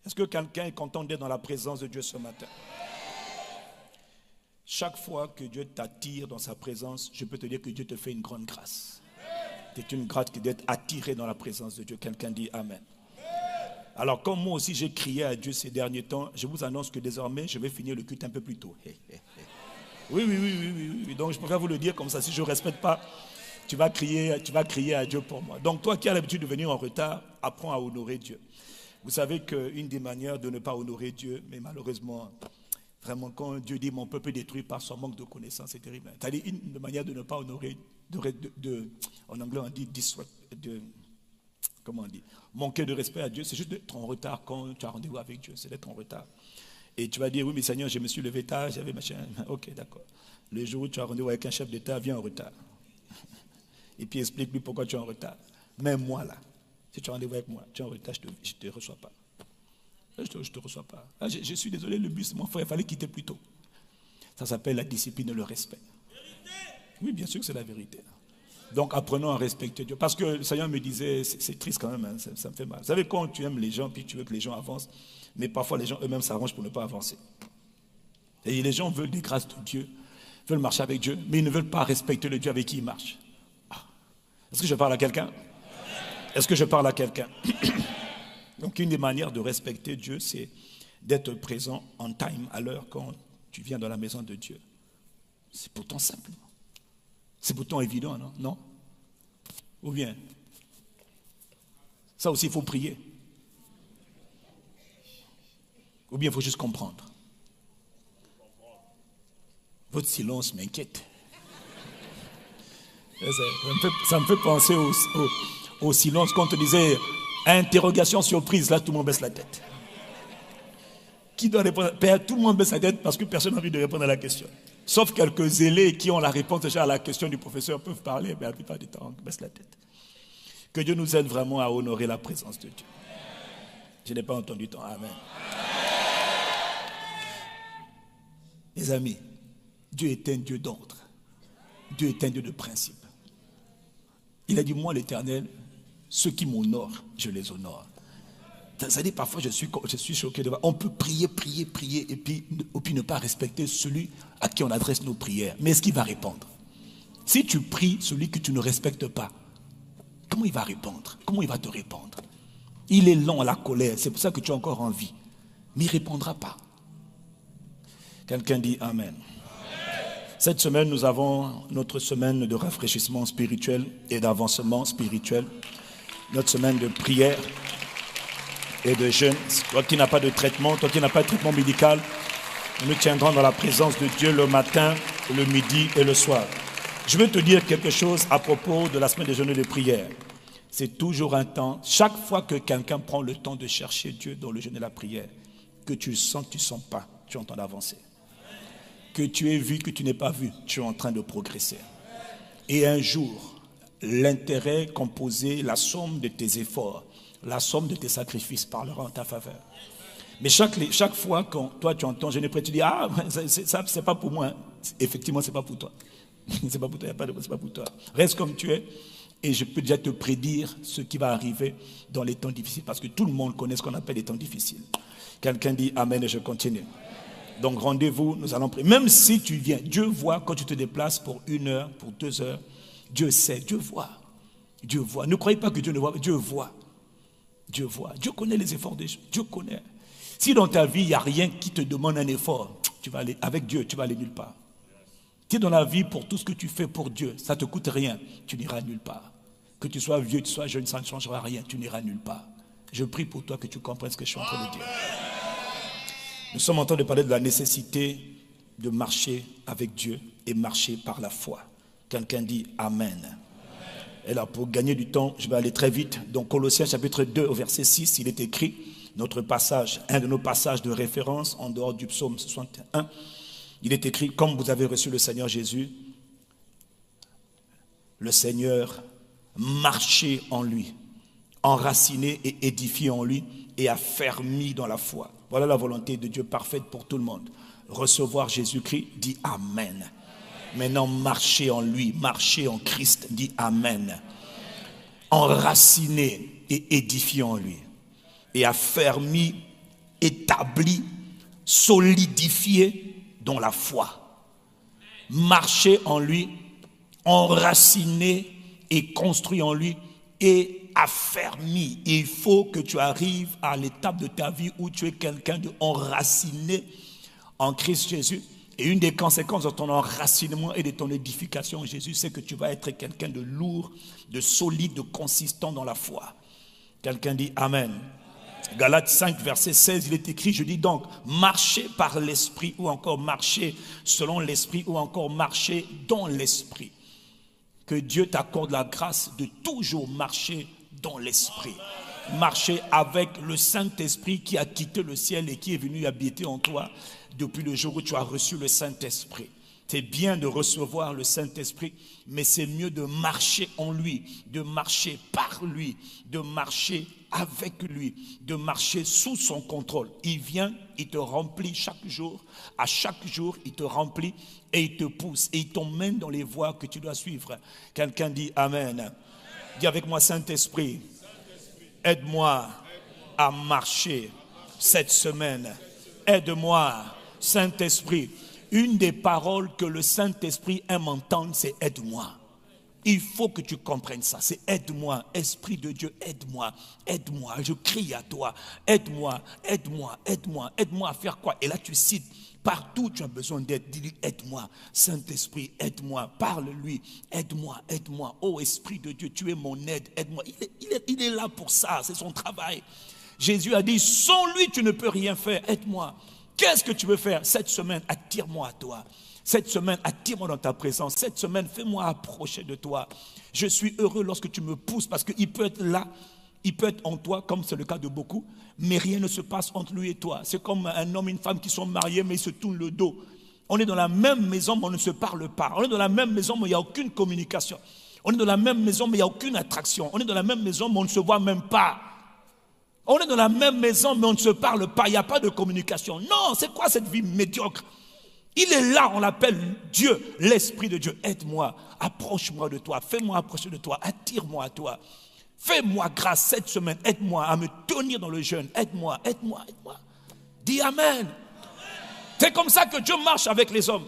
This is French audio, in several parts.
Est-ce que quelqu'un est content d'être dans la présence de Dieu ce matin? Chaque fois que Dieu t'attire dans sa présence, je peux te dire que Dieu te fait une grande grâce. C'est une grâce d'être attiré dans la présence de Dieu. Quelqu'un dit Amen. Alors, comme moi aussi j'ai crié à Dieu ces derniers temps, je vous annonce que désormais, je vais finir le culte un peu plus tôt. Oui. Donc, je préfère vous le dire comme ça. Si je ne respecte pas, tu vas crier à Dieu pour moi. Donc, toi qui as l'habitude de venir en retard, apprends à honorer Dieu. Vous savez qu'une des manières de ne pas honorer Dieu, mais malheureusement, vraiment, quand Dieu dit mon peuple est détruit par son manque de connaissance, c'est terrible. C'est-à-dire une manière de ne pas honorer, en anglais on dit comment on dit, manquer de respect à Dieu, c'est juste d'être en retard quand tu as rendez-vous avec Dieu, c'est d'être en retard. Et tu vas dire, oui mais Seigneur, je me suis levé tard, j'avais machin, ok d'accord. Le jour où tu as rendez-vous avec un chef d'État, viens en retard. Et puis explique-lui pourquoi tu es en retard. Même moi là, si tu as rendez-vous avec moi, tu es en retard, je ne te reçois pas. Je ne te reçois pas. Ah, je suis désolé, le bus, mon frère, il fallait quitter plus tôt. Ça s'appelle la discipline et le respect. Oui, bien sûr que c'est la vérité. Donc apprenons à respecter Dieu. Parce que le Seigneur me disait, c'est triste quand même, hein, ça me fait mal. Vous savez, quand tu aimes les gens, puis tu veux que les gens avancent, mais parfois les gens eux-mêmes s'arrangent pour ne pas avancer. Et les gens veulent des grâces de Dieu, veulent marcher avec Dieu, mais ils ne veulent pas respecter le Dieu avec qui ils marchent. Ah. Est-ce que je parle à quelqu'un? Est-ce que je parle à quelqu'un? Donc une des manières de respecter Dieu, c'est d'être présent en time, à l'heure, quand tu viens dans la maison de Dieu. C'est pourtant simple. C'est pourtant évident, non? Non? Ou bien, ça aussi, il faut prier. Ou bien, il faut juste comprendre. Votre silence m'inquiète. Ça me fait penser au silence quand on te disait interrogation surprise, là tout le monde baisse la tête. Qui doit répondre? Tout le monde baisse la tête parce que personne n'a envie de répondre à la question. Sauf quelques zélés qui ont la réponse déjà à la question du professeur peuvent parler, mais la plupart du temps, on baisse la tête. Que Dieu nous aide vraiment à honorer la présence de Dieu. Je n'ai pas entendu ton amen. Les amis, Dieu est un Dieu d'ordre. Dieu est un Dieu de principe. Il a dit, moi l'Éternel, ceux qui m'honorent, je les honore. C'est-à-dire, parfois, je suis choqué de voir. On peut prier, et puis ne pas respecter celui à qui on adresse nos prières. Mais est-ce qu'il va répondre? Si tu pries celui que tu ne respectes pas, comment il va répondre? Comment il va te répondre? Il est lent à la colère, c'est pour ça que tu as encore envie. Mais il ne répondra pas. Quelqu'un dit Amen. Cette semaine, nous avons notre semaine de rafraîchissement spirituel et d'avancement spirituel. Notre semaine de prière et de jeûne. Toi qui n'as pas de traitement, toi qui n'as pas de traitement médical, nous nous tiendrons dans la présence de Dieu le matin, le midi et le soir. Je veux te dire quelque chose à propos de la semaine de jeûne et de prière. C'est toujours un temps, chaque fois que quelqu'un prend le temps de chercher Dieu dans le jeûne et la prière, que tu le sens, tu ne sens pas, tu es en train d'avancer. Que tu aies vu, que tu n'aies pas vu, tu es en train de progresser. Et un jour, l'intérêt composé, la somme de tes efforts, la somme de tes sacrifices parlera en ta faveur. Mais chaque fois que toi tu entends, je ne prête, tu dis, ah, ça c'est pas pour moi. Effectivement, c'est pas pour toi. C'est pas pour toi, c'est pas pour toi. Reste comme tu es et je peux déjà te prédire ce qui va arriver dans les temps difficiles parce que tout le monde connaît ce qu'on appelle les temps difficiles. Quelqu'un dit Amen et je continue. Donc rendez-vous, nous allons prier. Même si tu viens, Dieu voit quand tu te déplaces pour 1 heure, pour 2 heures. Dieu sait, Dieu voit. Dieu voit. Ne croyez pas que Dieu ne voit, Dieu voit. Dieu voit. Dieu connaît les efforts des gens. Dieu connaît. Si dans ta vie, il n'y a rien qui te demande un effort, tu vas aller, avec Dieu, tu vas aller nulle part. Si dans la vie, pour tout ce que tu fais pour Dieu, ça ne te coûte rien, tu n'iras nulle part. Que tu sois vieux, que tu sois jeune, ça ne changera rien, tu n'iras nulle part. Je prie pour toi que tu comprennes ce que je suis en train de dire. Nous sommes en train de parler de la nécessité de marcher avec Dieu et marcher par la foi. Quelqu'un dit Amen. Et là, pour gagner du temps, je vais aller très vite. Donc, Colossiens chapitre 2, au verset 6, il est écrit, notre passage, un de nos passages de référence, en dehors du psaume 61, il est écrit, comme vous avez reçu le Seigneur Jésus, le Seigneur marchez en lui, enraciné et édifié en lui et affermi dans la foi. Voilà la volonté de Dieu parfaite pour tout le monde. Recevoir Jésus-Christ, dit Amen. Maintenant, marcher en lui, marcher en Christ, dit Amen. Enraciné et édifié en lui et affermi établi, solidifié dans la foi. Marcher en lui, enraciné et construit en lui et affermi. Il faut que tu arrives à l'étape de ta vie où tu es quelqu'un d'enraciné en Christ Jésus. Et une des conséquences de ton enracinement et de ton édification en Jésus, c'est que tu vas être quelqu'un de lourd, de solide, de consistant dans la foi. Quelqu'un dit Amen. Galates 5, verset 16, il est écrit, je dis donc, marchez par l'esprit ou encore marchez selon l'esprit ou encore marchez dans l'esprit. Que Dieu t'accorde la grâce de toujours marcher dans l'esprit. Marcher avec le Saint-Esprit qui a quitté le ciel et qui est venu habiter en toi depuis le jour où tu as reçu le Saint-Esprit. C'est bien de recevoir le Saint-Esprit, mais c'est mieux de marcher en lui, de marcher par lui, de marcher avec lui, de marcher sous son contrôle. Il vient, il te remplit chaque jour, à chaque jour, il te remplit et il te pousse et il t'emmène dans les voies que tu dois suivre. Quelqu'un dit Amen. Dis avec moi, Saint-Esprit, aide-moi à marcher cette semaine. Aide-moi, Saint-Esprit. Une des paroles que le Saint-Esprit aime entendre, c'est aide-moi. Il faut que tu comprennes ça. C'est aide-moi, Esprit de Dieu, aide-moi, aide-moi. Je crie à toi, aide-moi, aide-moi, aide-moi, aide-moi à faire quoi? Et là tu cites, partout tu as besoin d'aide, dis-lui aide-moi, Saint-Esprit, aide-moi, parle-lui, aide-moi, aide-moi. Oh Esprit de Dieu, tu es mon aide, aide-moi. Il est là pour ça, c'est son travail. Jésus a dit, sans lui tu ne peux rien faire, aide-moi. Qu'est-ce que tu veux faire cette semaine? Attire-moi à toi. Cette semaine, attire-moi dans ta présence. Cette semaine, fais-moi approcher de toi. Je suis heureux lorsque tu me pousses parce qu'il peut être là, il peut être en toi, comme c'est le cas de beaucoup, mais rien ne se passe entre lui et toi. C'est comme un homme et une femme qui sont mariés, mais ils se tournent le dos. On est dans la même maison, mais on ne se parle pas. On est dans la même maison, mais il n'y a aucune communication. On est dans la même maison, mais il n'y a aucune attraction. On est dans la même maison, mais on ne se voit même pas. On est dans la même maison, mais on ne se parle pas. Il n'y a pas de communication. Non, c'est quoi cette vie médiocre? Il est là, on l'appelle Dieu, l'Esprit de Dieu. Aide-moi, approche-moi de toi, fais-moi approcher de toi, attire-moi à toi. Fais-moi grâce cette semaine, aide-moi à me tenir dans le jeûne. Aide-moi, aide-moi, aide-moi. Dis Amen. C'est comme ça que Dieu marche avec les hommes.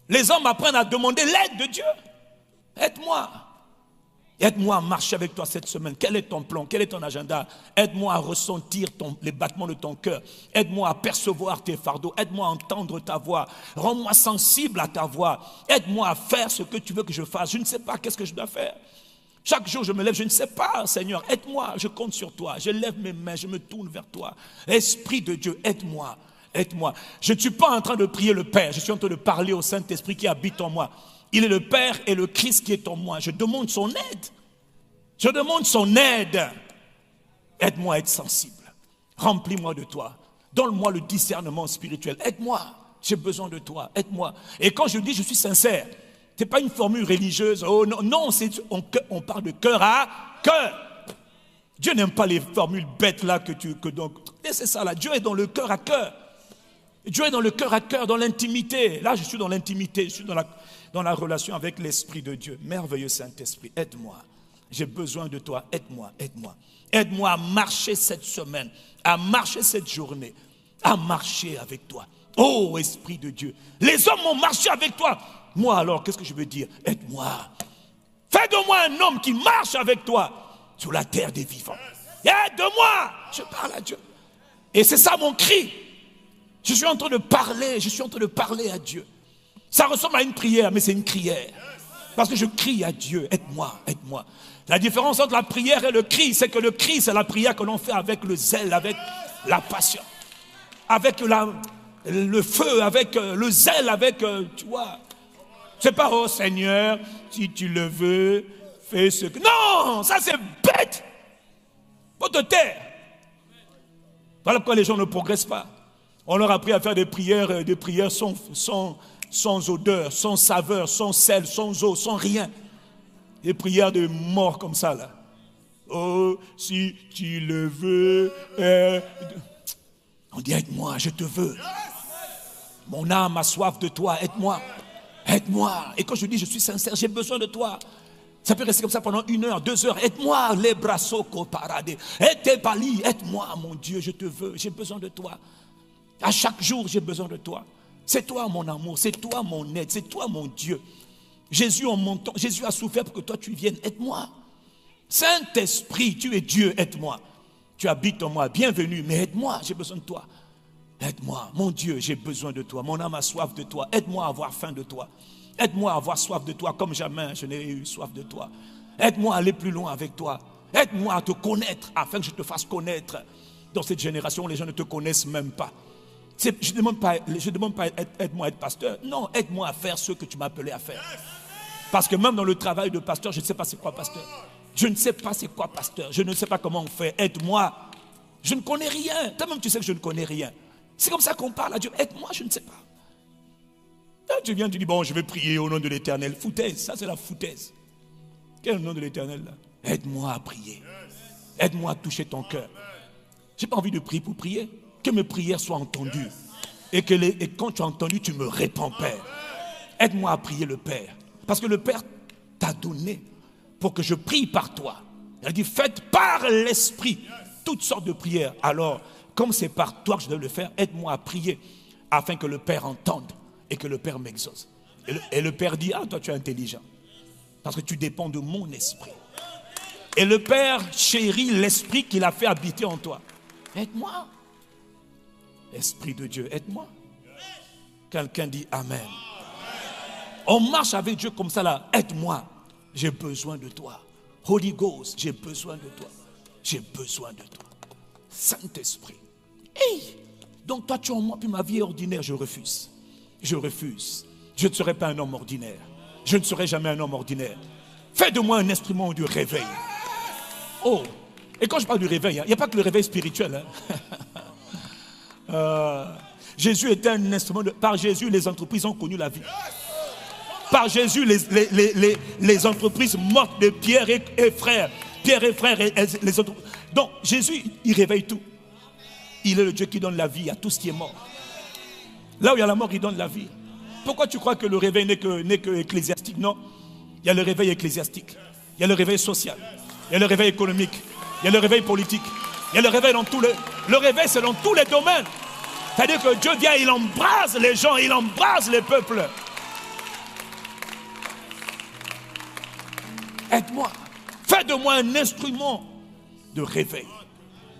Les hommes apprennent à demander l'aide de Dieu. Aide-moi. Aide-moi à marcher avec toi cette semaine. Quel est ton plan? Quel est ton agenda? Aide-moi à ressentir les battements de ton cœur. Aide-moi à percevoir tes fardeaux. Aide-moi à entendre ta voix. Rends-moi sensible à ta voix. Aide-moi à faire ce que tu veux que je fasse. Je ne sais pas qu'est-ce que je dois faire. Chaque jour je me lève, je ne sais pas, Seigneur. Aide-moi, je compte sur toi. Je lève mes mains, je me tourne vers toi. Esprit de Dieu, aide-moi. Aide-moi. Je ne suis pas en train de prier le Père. Je suis en train de parler au Saint-Esprit qui habite en moi. Il est le Père et le Christ qui est en moi. Je demande son aide. Je demande son aide. Aide-moi à être sensible. Remplis-moi de toi. Donne-moi le discernement spirituel. Aide-moi. J'ai besoin de toi. Aide-moi. Et quand je dis je suis sincère, ce n'est pas une formule religieuse. Oh non, non, on parle de cœur à cœur. Dieu n'aime pas les formules bêtes là donc. C'est ça là. Dieu est dans le cœur à cœur. Dieu est dans le cœur à cœur, dans l'intimité. Là, je suis dans l'intimité. Je suis dans la relation avec l'Esprit de Dieu. Merveilleux Saint-Esprit, aide-moi. J'ai besoin de toi, aide-moi, aide-moi. Aide-moi à marcher cette semaine, à marcher cette journée, à marcher avec toi. Oh, Esprit de Dieu, les hommes ont marché avec toi. Moi alors, qu'est-ce que je veux dire? Aide-moi. Fais de moi un homme qui marche avec toi sur la terre des vivants. Aide-moi. Je parle à Dieu. Et c'est ça mon cri. Je suis en train de parler à Dieu. Ça ressemble à une prière, mais c'est une crière. Parce que je crie à Dieu, aide-moi, aide-moi. La différence entre la prière et le cri, c'est que le cri, c'est la prière que l'on fait avec le zèle, avec la passion, avec le feu, avec le zèle, avec, tu vois. C'est pas, oh Seigneur, si tu le veux, fais ce que... Non, ça c'est bête. Faut te taire. Voilà pourquoi les gens ne progressent pas. On leur a appris à faire des prières sans odeur, sans saveur, sans sel, sans eau, sans rien. Des prières de mort comme ça là. Oh, si tu le veux. On dit aide-moi, je te veux. Mon âme a soif de toi, aide-moi. Aide-moi. Et quand je dis je suis sincère, j'ai besoin de toi. Ça peut rester comme ça pendant 1 heure, 2 heures. Aide-moi, les brassos paradés. Aide-moi, mon Dieu, je te veux, j'ai besoin de toi. À chaque jour, j'ai besoin de toi. C'est toi mon amour, c'est toi mon aide, c'est toi mon Dieu. Jésus, en montant, Jésus a souffert pour que toi tu viennes. Aide-moi. Saint-Esprit, tu es Dieu, aide-moi. Tu habites en moi, bienvenue, mais aide-moi, j'ai besoin de toi. Aide-moi, mon Dieu, j'ai besoin de toi. Mon âme a soif de toi. Aide-moi à avoir faim de toi. Aide-moi à avoir soif de toi comme jamais je n'ai eu soif de toi. Aide-moi à aller plus loin avec toi. Aide-moi à te connaître afin que je te fasse connaître. Dans cette génération, les gens ne te connaissent même pas. Je ne demande pas, aide-moi à être pasteur. Non, aide-moi à faire ce que tu m'as appelé à faire. Parce que même dans le travail de pasteur, je ne sais pas c'est quoi pasteur. Je ne sais pas c'est quoi pasteur. Je ne sais pas comment on fait. Aide-moi. Je ne connais rien. Toi-même tu sais que je ne connais rien. C'est comme ça qu'on parle à Dieu. Aide-moi, je ne sais pas. Là, tu viens, tu dis, bon, je vais prier au nom de l'Éternel. Foutaise, ça c'est la foutaise. Quel est le nom de l'Éternel là? Aide-moi à prier. Aide-moi à toucher ton cœur. Je n'ai pas envie de prier pour prier. Que mes prières soient entendues. Et quand tu as entendu, tu me réponds, Père. Aide-moi à prier le Père. Parce que le Père t'a donné pour que je prie par toi. Il a dit, faites par l'Esprit toutes sortes de prières. Alors, comme c'est par toi que je dois le faire, aide-moi à prier afin que le Père entende et que le Père m'exauce. Et le Père dit, ah, toi tu es intelligent. Parce que tu dépends de mon esprit. Et le Père chérit l'esprit qu'il a fait habiter en toi. Aide-moi. Esprit de Dieu, aide-moi. Quelqu'un dit Amen. On marche avec Dieu comme ça là. Aide-moi. J'ai besoin de toi. Holy Ghost, j'ai besoin de toi. J'ai besoin de toi. Saint-Esprit. Hey! Donc toi tu es en moi, puis ma vie est ordinaire, je refuse. Je refuse. Je ne serai pas un homme ordinaire. Je ne serai jamais un homme ordinaire. Fais de moi un instrument du réveil. Oh! Et quand je parle du réveil, il n'y a pas que le réveil spirituel. Jésus était un instrument. Par Jésus, les entreprises ont connu la vie. Par Jésus, les entreprises mortes de Pierre et frères. Pierre et frères, les autres. Donc, Jésus, il réveille tout. Il est le Dieu qui donne la vie à tout ce qui est mort. Là où il y a la mort, il donne la vie. Pourquoi tu crois que le réveil n'est que ecclésiastique? Non. Il y a le réveil ecclésiastique. Il y a le réveil social. Il y a le réveil économique. Il y a le réveil politique. Il y a le réveil dans tous les... Le réveil, c'est dans tous les domaines. C'est-à-dire que Dieu vient, il embrase les gens, il embrase les peuples. Aide-moi. Fais de moi un instrument de réveil.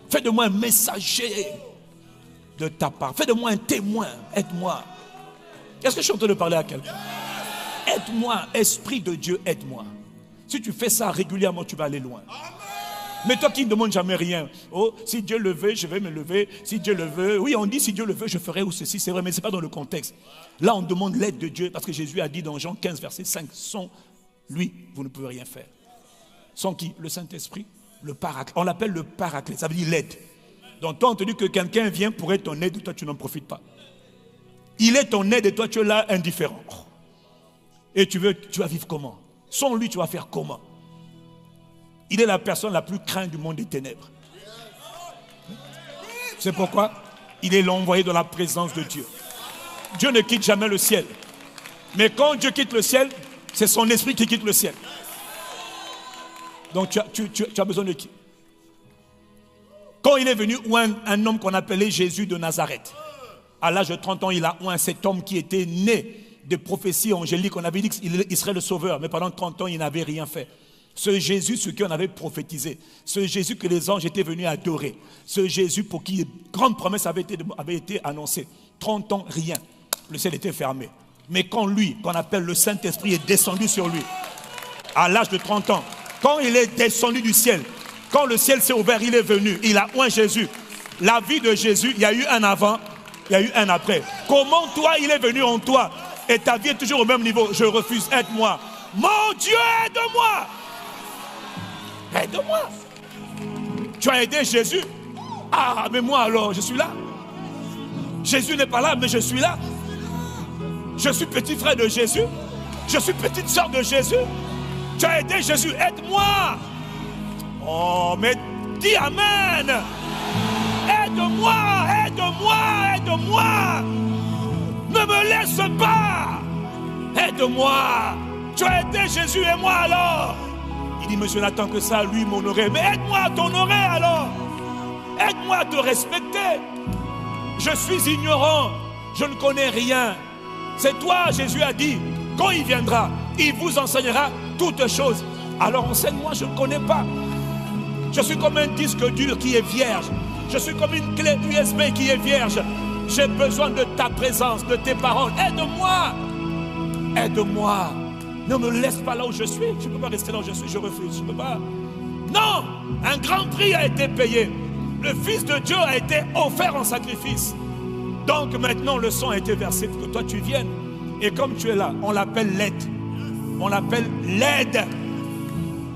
Fais de moi un messager de ta part. Fais de moi un témoin. Aide-moi. Est-ce que je suis en train de parler à quelqu'un? Aide-moi, Esprit de Dieu, aide-moi. Si tu fais ça régulièrement, tu vas aller loin. Mais toi qui ne demandes jamais rien. Oh, si Dieu le veut, je vais me lever. Si Dieu le veut, oui, on dit si Dieu le veut, je ferai ou ceci. C'est vrai, mais ce n'est pas dans le contexte. Là, on demande l'aide de Dieu parce que Jésus a dit dans Jean 15, verset 5, sans lui, vous ne pouvez rien faire. Sans qui? Le Saint-Esprit, le paraclet. On l'appelle le paraclet, ça veut dire l'aide. Donc toi, on te dit que quelqu'un vient pour être ton aide, toi tu n'en profites pas. Il est ton aide et toi tu es là indifférent. Et tu vas vivre comment? Sans lui, tu vas faire comment? Il est la personne la plus crainte du monde des ténèbres. C'est pourquoi il est l'envoyé de la présence de Dieu. Dieu ne quitte jamais le ciel. Mais quand Dieu quitte le ciel, c'est son esprit qui quitte le ciel. Donc tu as besoin de qui? Quand il est venu oint un homme qu'on appelait Jésus de Nazareth, à l'âge de 30 ans, il a oint cet homme qui était né de prophéties angéliques. On avait dit qu'il serait le sauveur, mais pendant 30 ans, il n'avait rien fait. Ce Jésus, ce qu'on avait prophétisé, ce Jésus que les anges étaient venus adorer, ce Jésus pour qui une grande promesse avait été annoncée. 30 ans, rien. Le ciel était fermé. Mais quand lui, qu'on appelle le Saint-Esprit, est descendu sur lui, à l'âge de 30 ans, quand il est descendu du ciel, quand le ciel s'est ouvert, il est venu, il a oint Jésus. La vie de Jésus, il y a eu un avant, il y a eu un après. Comment toi, il est venu en toi et ta vie est toujours au même niveau? Je refuse, aide-moi. Mon Dieu, aide-moi. Aide-moi. Tu as aidé Jésus. Ah, mais moi alors, je suis là. Jésus n'est pas là, mais je suis là. Je suis petit frère de Jésus. Je suis petite soeur de Jésus. Tu as aidé Jésus, aide-moi. Oh, mais dis Amen. Aide-moi, aide-moi, aide-moi. Ne me laisse pas. Aide-moi. Tu as aidé Jésus et moi alors. dit, mais je n'attends que ça, lui m'honorer. Mais aide-moi à t'honorer alors. Aide-moi à te respecter. Je suis ignorant, je ne connais rien. C'est toi, Jésus a dit, quand il viendra, il vous enseignera toutes choses. Alors enseigne-moi, je ne connais pas. Je suis comme un disque dur qui est vierge. Je suis comme une clé USB qui est vierge. J'ai besoin de ta présence, de tes paroles. Aide-moi. Aide-moi. Ne me laisse pas là où je suis. Je ne peux pas rester là où je suis, je refuse. Je ne peux pas. Non, un grand prix a été payé. Le Fils de Dieu a été offert en sacrifice. Donc maintenant le sang a été versé pour que toi tu viennes. Et comme tu es là, on l'appelle l'aide. On l'appelle l'aide.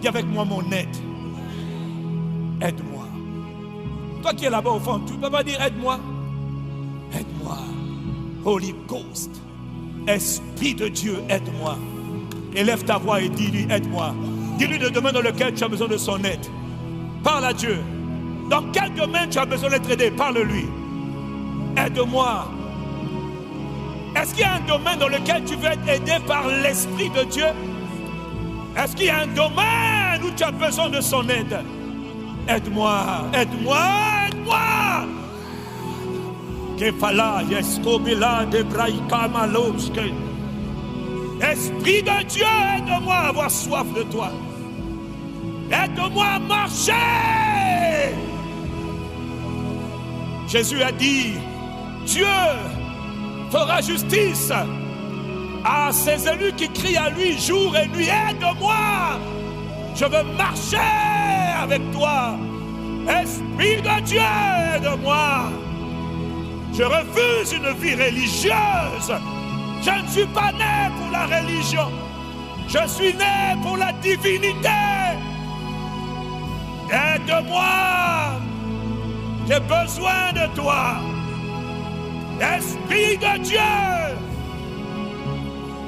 Dis avec moi mon aide. Aide-moi. Toi qui es là-bas au fond, tu ne peux pas dire aide-moi. Aide-moi. Holy Ghost. Esprit de Dieu, aide-moi. Élève ta voix et dis-lui aide-moi. Dis-lui le domaine dans lequel tu as besoin de son aide. Parle à Dieu. Dans quel domaine tu as besoin d'être aidé? Parle-lui. Aide-moi. Est-ce qu'il y a un domaine dans lequel tu veux être aidé par l'Esprit de Dieu? Est-ce qu'il y a un domaine où tu as besoin de son aide? Aide-moi, aide-moi, aide-moi. Esprit de Dieu, aide-moi à avoir soif de toi. Aide-moi à marcher. Jésus a dit, Dieu fera justice à ses élus qui crient à lui jour et nuit. Aide-moi, je veux marcher avec toi. Esprit de Dieu, aide-moi. Je refuse une vie religieuse. Je ne suis pas né pour la religion. Je suis né pour la divinité. Aide-moi. J'ai besoin de toi. Esprit de Dieu.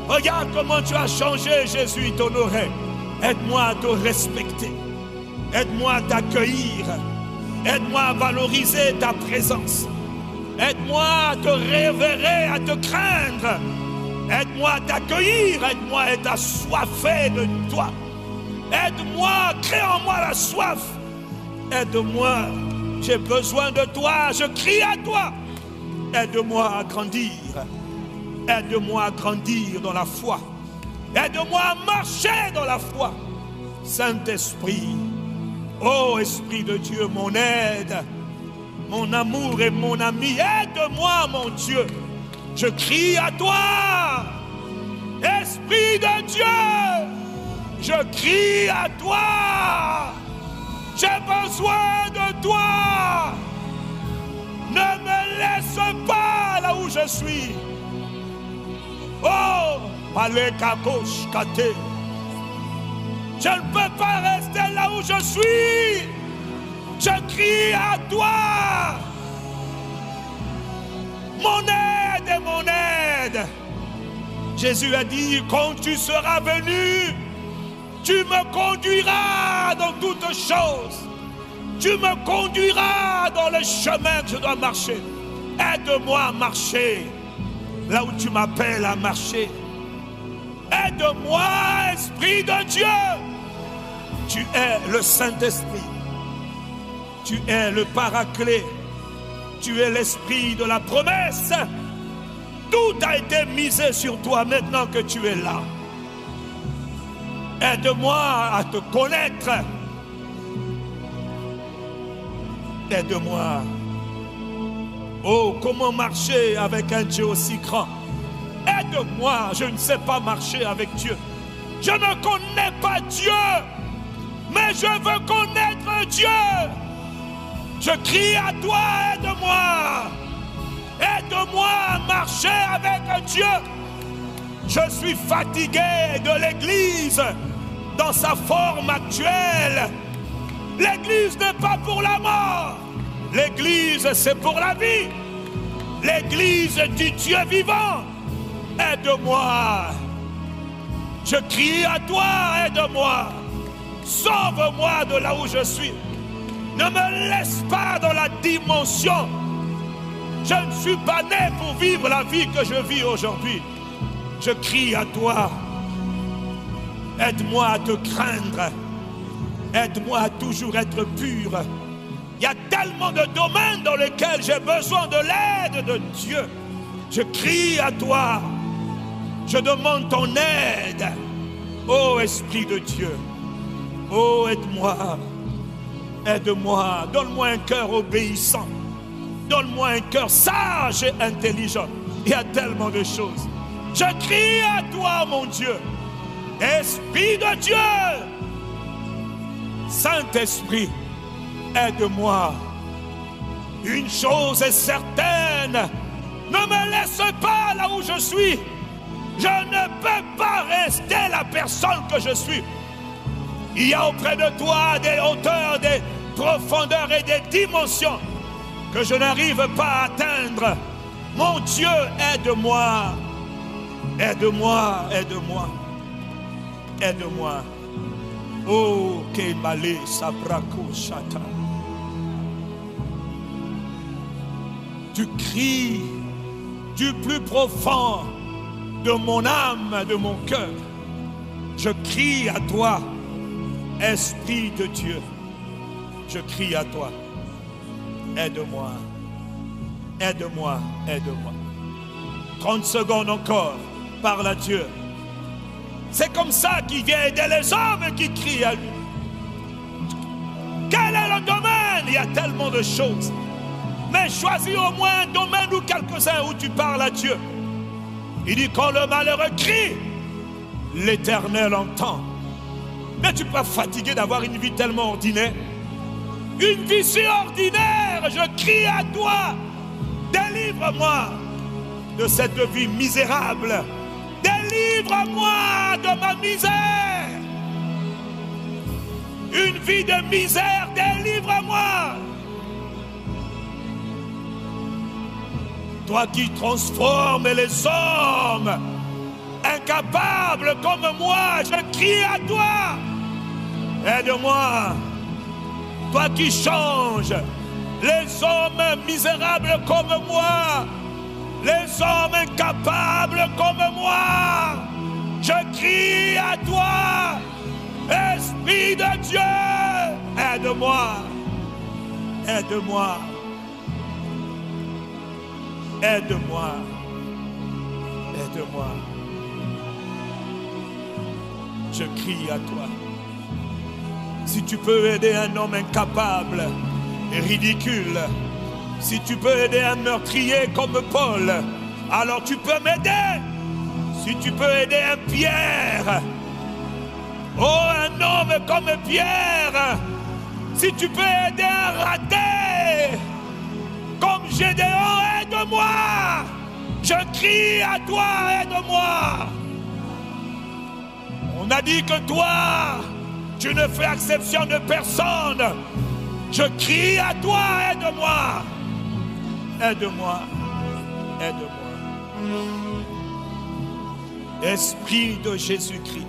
Regarde comment tu as changé, Jésus t'honorait. Aide-moi à te respecter. Aide-moi à t'accueillir. Aide-moi à valoriser ta présence. Aide-moi à te révérer, à te craindre. Aide-moi à t'accueillir. Aide-moi à être assoiffé de toi. Aide-moi, crée en moi la soif. Aide-moi, j'ai besoin de toi, je crie à toi. Aide-moi à grandir. Aide-moi à grandir dans la foi. Aide-moi à marcher dans la foi. Saint-Esprit, ô Esprit de Dieu, mon aide, mon amour et mon ami, aide-moi, mon Dieu. Je crie à toi. Esprit de Dieu, je crie à toi. J'ai besoin de toi. Ne me laisse pas là où je suis. Oh, Palekakosh Kate. Je ne peux pas rester là où je suis. Je crie à toi. Mon aide est mon aide. Jésus a dit, quand tu seras venu, tu me conduiras dans toutes choses. Tu me conduiras dans le chemin que je dois marcher. Aide-moi à marcher là où tu m'appelles à marcher. Aide-moi, Esprit de Dieu. Tu es le Saint-Esprit. Tu es le Paraclet. Tu es l'Esprit de la promesse. Tout a été misé sur toi maintenant que tu es là. Aide-moi à te connaître. Aide-moi. Oh, comment marcher avec un Dieu aussi grand? Aide-moi, je ne sais pas marcher avec Dieu. Je ne connais pas Dieu, mais je veux connaître Dieu. Je crie à toi, aide-moi. Aide-moi à marcher avec Dieu. Je suis fatigué de l'Église dans sa forme actuelle. L'Église n'est pas pour la mort. L'Église, c'est pour la vie. L'Église du Dieu vivant. Aide-moi. Je crie à toi, aide-moi. Sauve-moi de là où je suis. Ne me laisse pas dans la dimension. Je ne suis pas né pour vivre la vie que je vis aujourd'hui. Je crie à toi. Aide-moi à te craindre. Aide-moi à toujours être pur. Il y a tellement de domaines dans lesquels j'ai besoin de l'aide de Dieu. Je crie à toi. Je demande ton aide. Ô Esprit de Dieu. Oh, aide-moi. Aide-moi. Donne-moi un cœur obéissant. Donne-moi un cœur sage et intelligent. Il y a tellement de choses. Je crie à toi, mon Dieu. Esprit de Dieu. Saint-Esprit, aide-moi. Une chose est certaine. Ne me laisse pas là où je suis. Je ne peux pas rester la personne que je suis. Il y a auprès de toi des hauteurs, des profondeurs et des dimensions que je n'arrive pas à atteindre. Mon Dieu, aide-moi. Aide-moi, aide-moi. Aide-moi. Oh, Kemale Sabrako Shata. Tu cries du plus profond de mon âme, de mon cœur. Je crie à toi, Esprit de Dieu. Je crie à toi. Aide-moi. Aide-moi, aide-moi. 30 secondes encore. Parle à Dieu. C'est comme ça qu'il vient aider les hommes qui crient à lui. Quel est le domaine? Il y a tellement de choses. Mais choisis au moins un domaine ou quelques-uns où tu parles à Dieu. Il dit quand le malheureux crie, l'Éternel entend. Mais tu peux pas fatiguer d'avoir une vie tellement ordinaire. Une vie si ordinaire, je crie à toi. Délivre-moi de cette vie misérable. Délivre-moi de ma misère. Une vie de misère, délivre-moi. Toi qui transformes les hommes, incapables comme moi, je crie à toi. Aide-moi. Toi qui changes les hommes misérables comme moi, les hommes incapables comme moi, je crie à toi, Esprit de Dieu, aide-moi, aide-moi, aide-moi, aide-moi. Je crie à toi. Si tu peux aider un homme incapable et ridicule, si tu peux aider un meurtrier comme Paul, alors tu peux m'aider. Si tu peux aider un Pierre, oh un homme comme Pierre, si tu peux aider un raté comme Gédéon, aide-moi. Je crie à toi, aide-moi. On a dit que toi, tu ne fais exception de personne. Je crie à toi, aide-moi. Aide-moi. Aide-moi. Esprit de Jésus-Christ,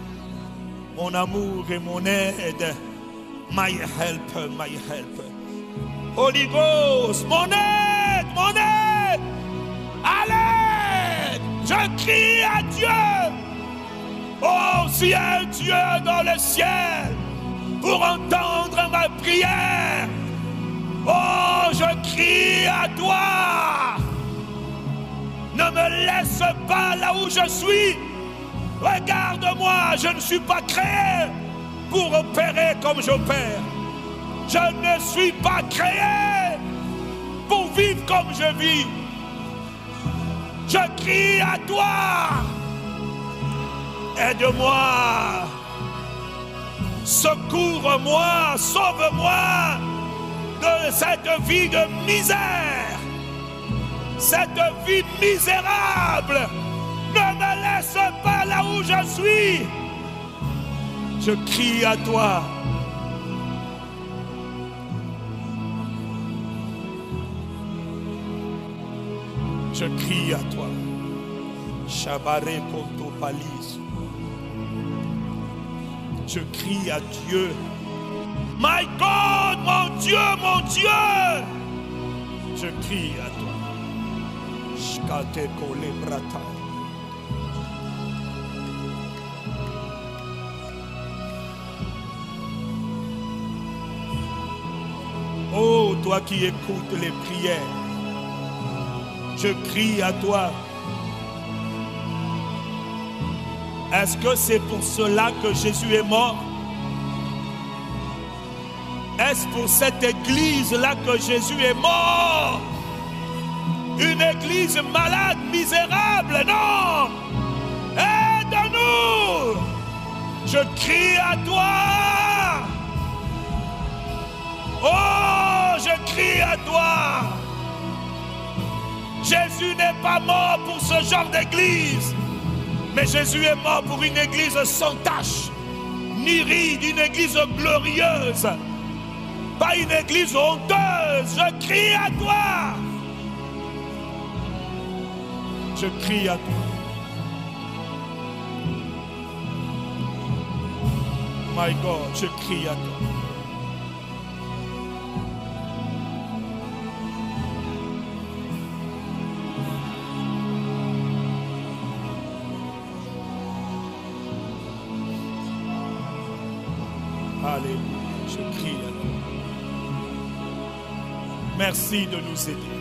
mon amour et mon aide. My help, my help. Holy Ghost, mon aide, mon aide. À l'aide. Je crie à Dieu. Oh, s'il y a un Dieu dans le ciel pour entendre ma prière, oh, je crie à toi. Ne me laisse pas là où je suis. Regarde-moi, je ne suis pas créé pour opérer comme j'opère. Je ne suis pas créé pour vivre comme je vis. Je crie à toi. Aide-moi, secours-moi, sauve-moi de cette vie de misère, cette vie misérable. Ne me laisse pas là où je suis. Je crie à toi. Je crie à toi. Shabare Koto Palis. Je crie à Dieu. My God, mon Dieu, mon Dieu. Je crie à toi. Shkate Kole Brata. toi qui écoutes les prières. Je crie à toi. Est-ce que c'est pour cela que Jésus est mort? Est-ce pour cette église-là que Jésus est mort? Une église malade, misérable? Non! Aide-nous! Je crie à toi! Oh, je crie à toi! Jésus n'est pas mort pour ce genre d'église, mais Jésus est mort pour une église sans tache, ni ride, une église glorieuse, pas une église honteuse. Je crie à toi! Je crie à toi. My God, je crie à toi. Alléluia, je crie à toi. Merci de nous aider.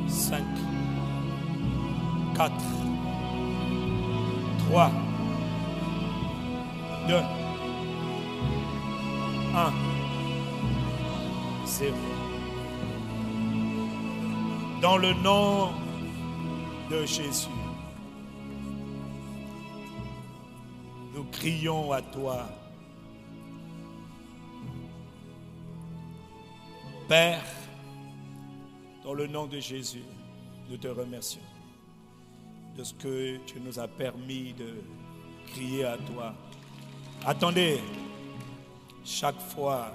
Cinq, 4, 3, 2, 1, 0. Dans le nom de Jésus, nous crions à toi. Père, dans le nom de Jésus, nous te remercions de ce que tu nous as permis de crier à toi. Attendez, chaque fois,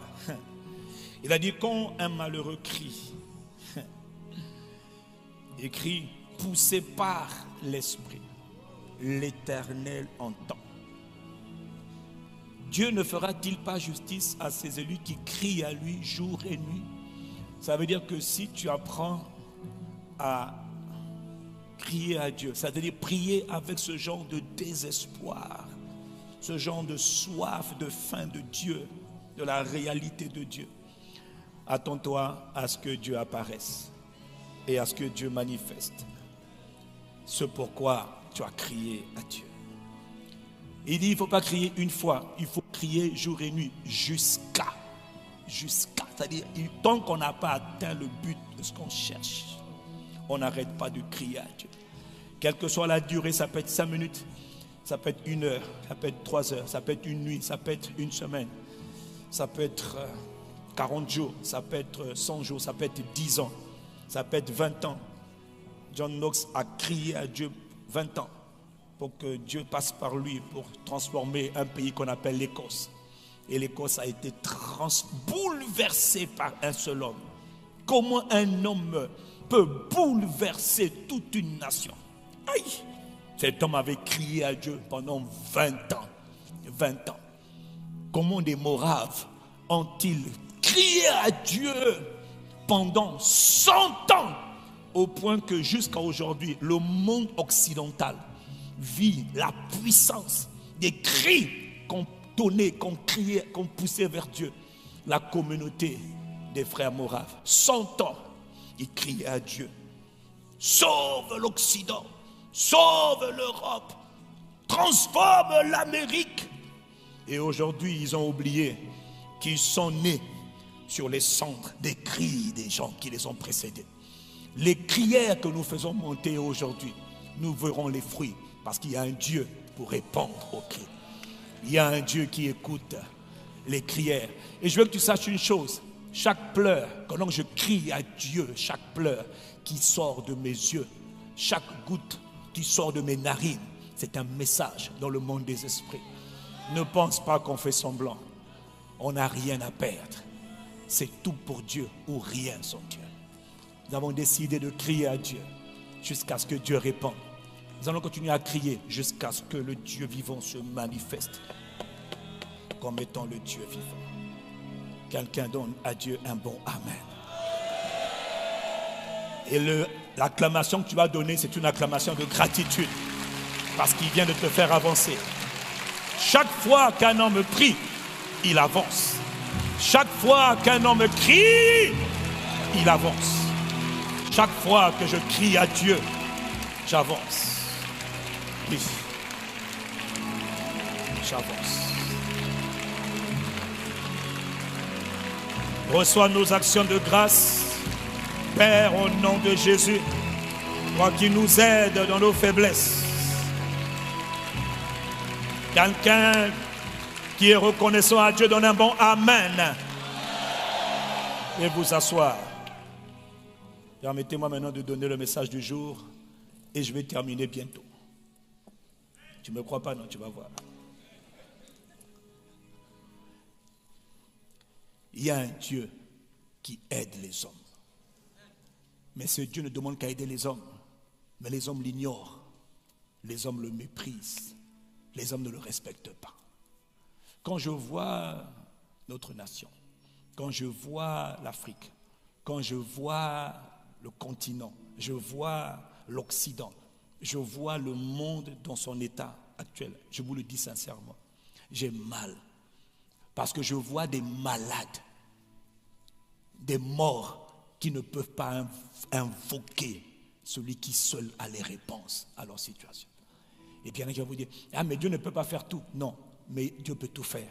il a dit quand un malheureux crie, il crie poussé par l'Esprit, l'Éternel entend. Dieu ne fera-t-il pas justice à ses élus qui crient à lui jour et nuit? Ça veut dire que si tu apprends à crier à Dieu, c'est-à-dire prier avec ce genre de désespoir, ce genre de soif, de faim de Dieu, de la réalité de Dieu, attends-toi à ce que Dieu apparaisse et à ce que Dieu manifeste ce pourquoi tu as crié à Dieu. Il dit il ne faut pas crier une fois, il faut crier jour et nuit jusqu'à, c'est-à-dire tant qu'on n'a pas atteint le but de ce qu'on cherche, on n'arrête pas de crier à Dieu. Quelle que soit la durée, ça peut être 5 minutes, ça peut être 1 heure, ça peut être 3 heures, ça peut être une nuit, ça peut être une semaine, ça peut être 40 jours, ça peut être 100 jours, ça peut être 10 ans, ça peut être 20 ans. John Knox a crié à Dieu 20 ans pour que Dieu passe par lui pour transformer un pays qu'on appelle l'Écosse. Et l'Écosse a été bouleversée par un seul homme. Comment un homme peut bouleverser toute une nation? Aïe! Cet homme avait crié à Dieu pendant 20 ans. 20 ans. Comment des Moraves ont-ils crié à Dieu pendant 100 ans? Au point que jusqu'à aujourd'hui, le monde occidental vit la puissance des cris qu'on donnait, qu'on criait, qu'on poussait vers Dieu. La communauté des frères Moraves, 100 ans, ils criaient à Dieu. Sauve l'Occident, sauve l'Europe, transforme l'Amérique. Et aujourd'hui, ils ont oublié qu'ils sont nés sur les cendres des cris des gens qui les ont précédés. Les prières que nous faisons monter aujourd'hui, nous verrons les fruits parce qu'il y a un Dieu pour répondre aux cris. Il y a un Dieu qui écoute les prières. Et je veux que tu saches une chose, chaque pleur, quand je crie à Dieu, chaque pleur qui sort de mes yeux, chaque goutte qui sort de mes narines, c'est un message dans le monde des esprits. Ne pense pas qu'on fait semblant. On n'a rien à perdre. C'est tout pour Dieu ou rien sans Dieu. Nous avons décidé de crier à Dieu jusqu'à ce que Dieu réponde. Nous allons continuer à crier jusqu'à ce que le Dieu vivant se manifeste comme étant le Dieu vivant. Quelqu'un donne à Dieu un bon Amen. Et l'acclamation que tu vas donner, c'est une acclamation de gratitude parce qu'il vient de te faire avancer. Chaque fois qu'un homme prie, il avance. Chaque fois qu'un homme crie, il avance. Chaque fois que je crie à Dieu, j'avance. Oui. J'avance. Reçois nos actions de grâce, Père, au nom de Jésus, toi qui nous aides dans nos faiblesses. Quelqu'un qui est reconnaissant à Dieu donne un bon Amen. Et vous asseoir. Permettez-moi maintenant de donner le message du jour et je vais terminer bientôt. Tu ne me crois pas, non? Tu vas voir. Il y a un Dieu qui aide les hommes. Mais ce Dieu ne demande qu'à aider les hommes. Mais les hommes l'ignorent. Les hommes le méprisent. Les hommes ne le respectent pas. Quand je vois notre nation, quand je vois l'Afrique, quand je vois le continent, je vois l'Occident, je vois le monde dans son état actuel, je vous le dis sincèrement, j'ai mal. Parce que je vois des malades, des morts qui ne peuvent pas invoquer celui qui seul a les réponses à leur situation. Et bien, il va vous dire, ah mais Dieu ne peut pas faire tout. Non, mais Dieu peut tout faire.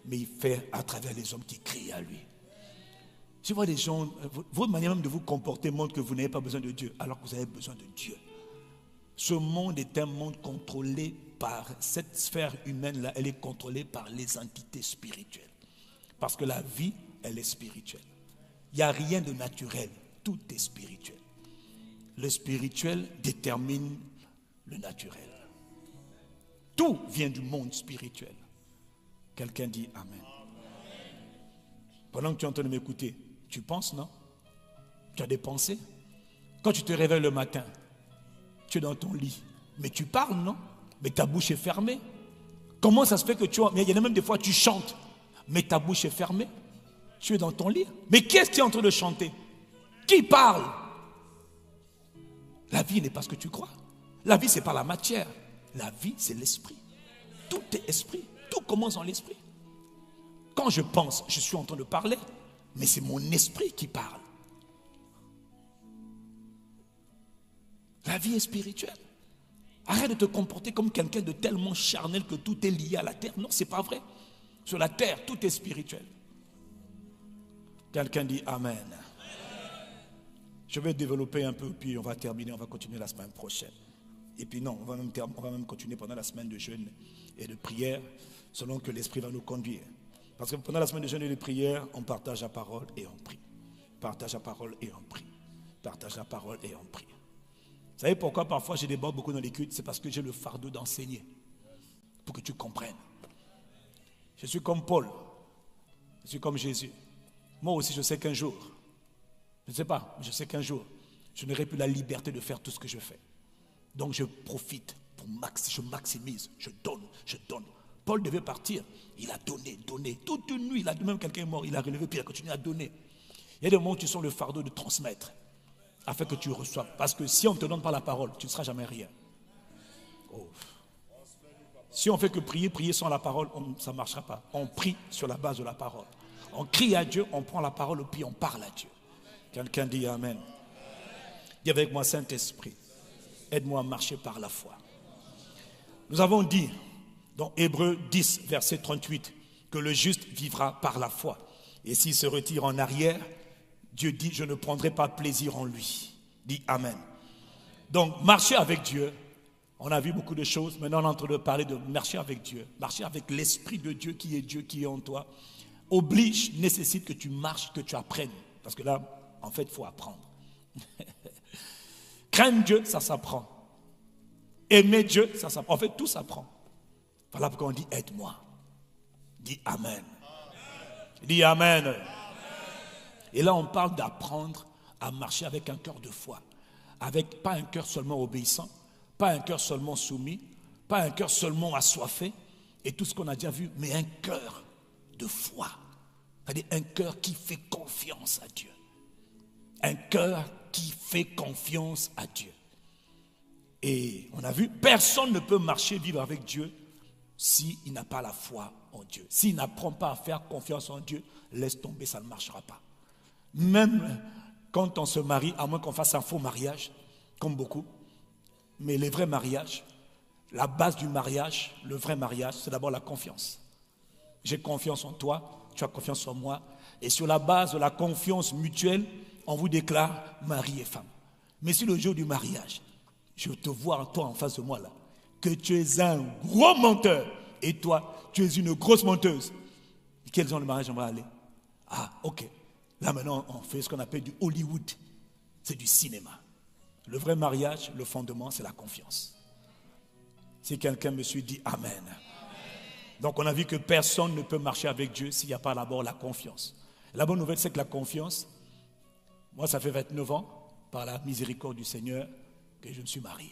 Mais il fait à travers les hommes qui crient à lui. Je vois des gens, votre manière même de vous comporter montre que vous n'avez pas besoin de Dieu, alors que vous avez besoin de Dieu. Ce monde est un monde contrôlé par cette sphère humaine-là, elle est contrôlée par les entités spirituelles. Parce que la vie, elle est spirituelle. Il n'y a rien de naturel, tout est spirituel. Le spirituel détermine le naturel. Tout vient du monde spirituel. Quelqu'un dit Amen. Pendant que tu es en train de m'écouter, tu penses, non? Tu as des pensées. Quand tu te réveilles le matin, tu es dans ton lit, mais tu parles, non? Mais ta bouche est fermée. Comment ça se fait que tu... Mais il y en a même des fois, tu chantes, mais ta bouche est fermée. Tu es dans ton lit. Mais qu'est-ce que tu es en train de chanter? Qui parle? La vie n'est pas ce que tu crois. La vie, ce n'est pas la matière. La vie, c'est l'esprit. Tout est esprit. Tout commence dans l'esprit. Quand je pense, je suis en train de parler, mais c'est mon esprit qui parle. La vie est spirituelle. Arrête de te comporter comme quelqu'un de tellement charnel que tout est lié à la terre. Non, ce n'est pas vrai. Sur la terre, tout est spirituel. Quelqu'un dit Amen. Je vais développer un peu, puis on va terminer, on va continuer la semaine prochaine. Et puis non, on va même continuer pendant la semaine de jeûne et de prière, selon que l'Esprit va nous conduire. Parce que pendant la semaine de jeûne et de prière, on partage la parole et on prie. Partage la parole et on prie. Partage la parole et on prie. Vous savez pourquoi parfois je déborde beaucoup dans les cultes? C'est parce que j'ai le fardeau d'enseigner. Pour que tu comprennes. Je suis comme Paul. Je suis comme Jésus. Moi aussi, je sais qu'un jour, je ne sais pas, mais je sais qu'un jour, je n'aurai plus la liberté de faire tout ce que je fais. Donc je profite, je maximise, je donne. Paul devait partir, il a donné. Toute une nuit, même quelqu'un est mort, il a relevé, puis il a continué à donner. Il y a des moments où tu sens le fardeau de transmettre, afin que tu reçoives. Parce que si on ne te donne pas la parole, tu ne seras jamais rien. Oh. Si on fait que prier sans la parole, ça ne marchera pas. On prie sur la base de la parole. On crie à Dieu, on prend la parole, puis on parle à Dieu. Quelqu'un dit Amen. Dis avec moi, Saint-Esprit, aide-moi à marcher par la foi. Nous avons dit, dans Hébreux 10, verset 38, que le juste vivra par la foi. Et s'il se retire en arrière, Dieu dit, je ne prendrai pas plaisir en lui. Dis Amen. Donc, marcher avec Dieu, on a vu beaucoup de choses. Maintenant, on est en train de parler de marcher avec Dieu. Marcher avec l'Esprit de Dieu, qui est en toi, oblige, nécessite que tu marches, que tu apprennes. Parce que là, en fait, il faut apprendre. Craindre Dieu, ça s'apprend. Aimer Dieu, ça s'apprend. En fait, tout s'apprend. Voilà pourquoi on dit aide-moi. Dis Amen. Dis Amen. Amen. Et là, on parle d'apprendre à marcher avec un cœur de foi. Avec pas un cœur seulement obéissant, pas un cœur seulement soumis, pas un cœur seulement assoiffé, et tout ce qu'on a déjà vu, mais un cœur de foi. C'est-à-dire un cœur qui fait confiance à Dieu. Un cœur qui fait confiance à Dieu. Et on a vu, personne ne peut marcher, vivre avec Dieu s'il n'a pas la foi en Dieu. S'il n'apprend pas à faire confiance en Dieu, laisse tomber, ça ne marchera pas. Même quand on se marie, à moins qu'on fasse un faux mariage, comme beaucoup, mais les vrais mariages, la base du mariage, le vrai mariage, c'est d'abord la confiance. J'ai confiance en toi, tu as confiance en moi. Et sur la base de la confiance mutuelle, on vous déclare mari et femme. Mais si le jour du mariage, je te vois toi en face de moi là, que tu es un gros menteur et toi, tu es une grosse menteuse, quel genre de mariage on va aller? Ah, ok. Là maintenant, on fait ce qu'on appelle du Hollywood. C'est du cinéma. Le vrai mariage, le fondement, c'est la confiance. Si quelqu'un me suit, dit Amen. Donc on a vu que personne ne peut marcher avec Dieu s'il n'y a pas d'abord la confiance. La bonne nouvelle, c'est que la confiance, moi ça fait 29 ans, par la miséricorde du Seigneur, que je me suis marié.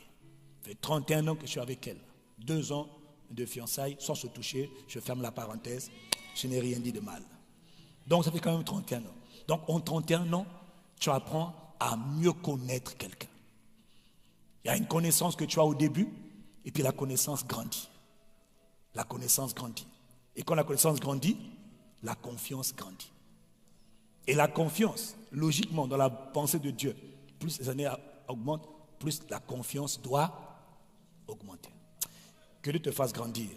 Ça fait 31 ans que je suis avec elle. 2 ans de fiançailles, sans se toucher, je ferme la parenthèse, je n'ai rien dit de mal. Donc ça fait quand même 31 ans. Donc en 31 ans, tu apprends à mieux connaître quelqu'un. Il y a une connaissance que tu as au début, et puis la connaissance grandit. La connaissance grandit. Et quand la connaissance grandit, la confiance grandit. Et la confiance, logiquement, dans la pensée de Dieu, plus les années augmentent, plus la confiance doit augmenter. Que Dieu te fasse grandir.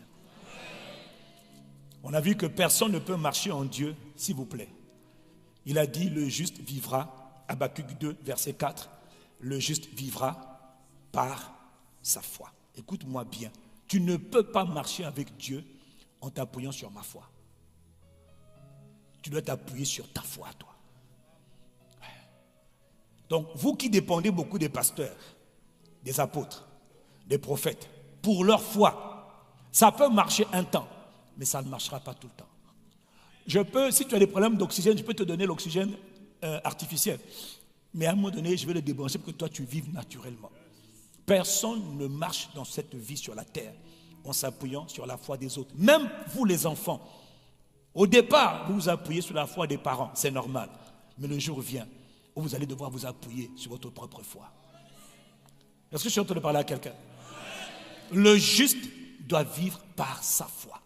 On a vu que personne ne peut marcher en Dieu, s'il vous plaît. Il a dit, le juste vivra, Habakkuk 2, verset 4, le juste vivra par sa foi. Écoute-moi bien, tu ne peux pas marcher avec Dieu en t'appuyant sur ma foi. Tu dois t'appuyer sur ta foi, toi. Donc, vous qui dépendez beaucoup des pasteurs, des apôtres, des prophètes, pour leur foi, ça peut marcher un temps, mais ça ne marchera pas tout le temps. Si tu as des problèmes d'oxygène, je peux te donner l'oxygène artificiel. Mais à un moment donné, je vais le débrancher pour que toi, tu vives naturellement. Personne ne marche dans cette vie sur la terre en s'appuyant sur la foi des autres. Même vous, les enfants, au départ, vous vous appuyez sur la foi des parents, c'est normal. Mais le jour vient où vous allez devoir vous appuyer sur votre propre foi. Est-ce que je suis en train de parler à quelqu'un? Le juste doit vivre par sa foi.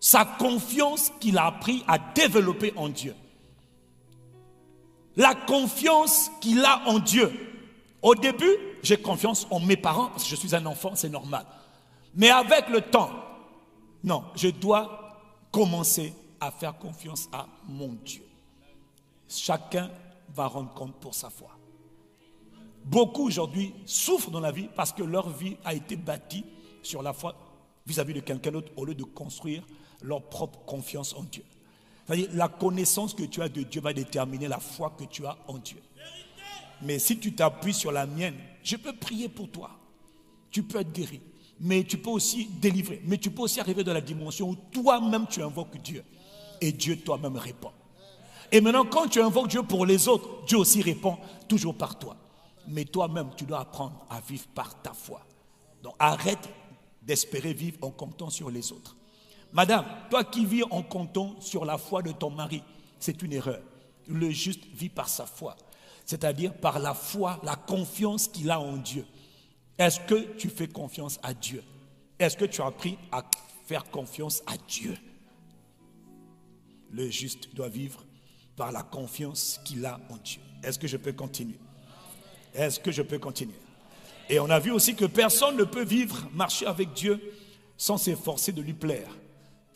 Sa confiance qu'il a appris à développer en Dieu. La confiance qu'il a en Dieu. Au début, j'ai confiance en mes parents parce que je suis un enfant, c'est normal. Mais avec le temps, non, je dois commencer à faire confiance à mon Dieu. Chacun va rendre compte pour sa foi. Beaucoup aujourd'hui souffrent dans la vie parce que leur vie a été bâtie sur la foi vis-à-vis de quelqu'un d'autre au lieu de construire leur propre confiance en Dieu. C'est-à-dire, la connaissance que tu as de Dieu va déterminer la foi que tu as en Dieu. Mais si tu t'appuies sur la mienne, je peux prier pour toi. Tu peux être guéri. Mais tu peux aussi délivrer. Mais tu peux aussi arriver dans la dimension où toi-même tu invoques Dieu. Et Dieu toi-même répond. Et maintenant, quand tu invoques Dieu pour les autres, Dieu aussi répond toujours par toi. Mais toi-même, tu dois apprendre à vivre par ta foi. Donc arrête d'espérer vivre en comptant sur les autres. Madame, toi qui vis en comptant sur la foi de ton mari, c'est une erreur. Le juste vit par sa foi. C'est-à-dire par la foi, la confiance qu'il a en Dieu. Est-ce que tu fais confiance à Dieu? Est-ce que tu as appris à faire confiance à Dieu? Le juste doit vivre par la confiance qu'il a en Dieu. Est-ce que je peux continuer? Est-ce que je peux continuer? Et on a vu aussi que personne ne peut vivre, marcher avec Dieu sans s'efforcer de lui plaire.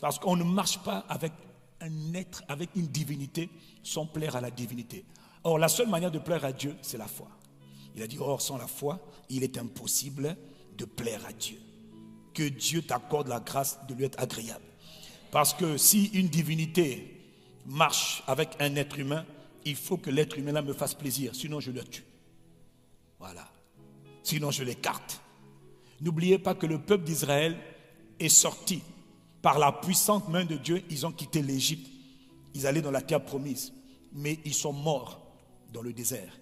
Parce qu'on ne marche pas avec un être, avec une divinité, sans plaire à la divinité. Or, la seule manière de plaire à Dieu, c'est la foi. Il a dit, or, sans la foi, il est impossible de plaire à Dieu. Que Dieu t'accorde la grâce de lui être agréable. Parce que si une divinité marche avec un être humain, il faut que l'être humain là me fasse plaisir, sinon je le tue. Voilà. Sinon je l'écarte. N'oubliez pas que le peuple d'Israël est sorti par la puissante main de Dieu. Ils ont quitté l'Égypte. Ils allaient dans la terre promise. Mais ils sont morts dans le désert.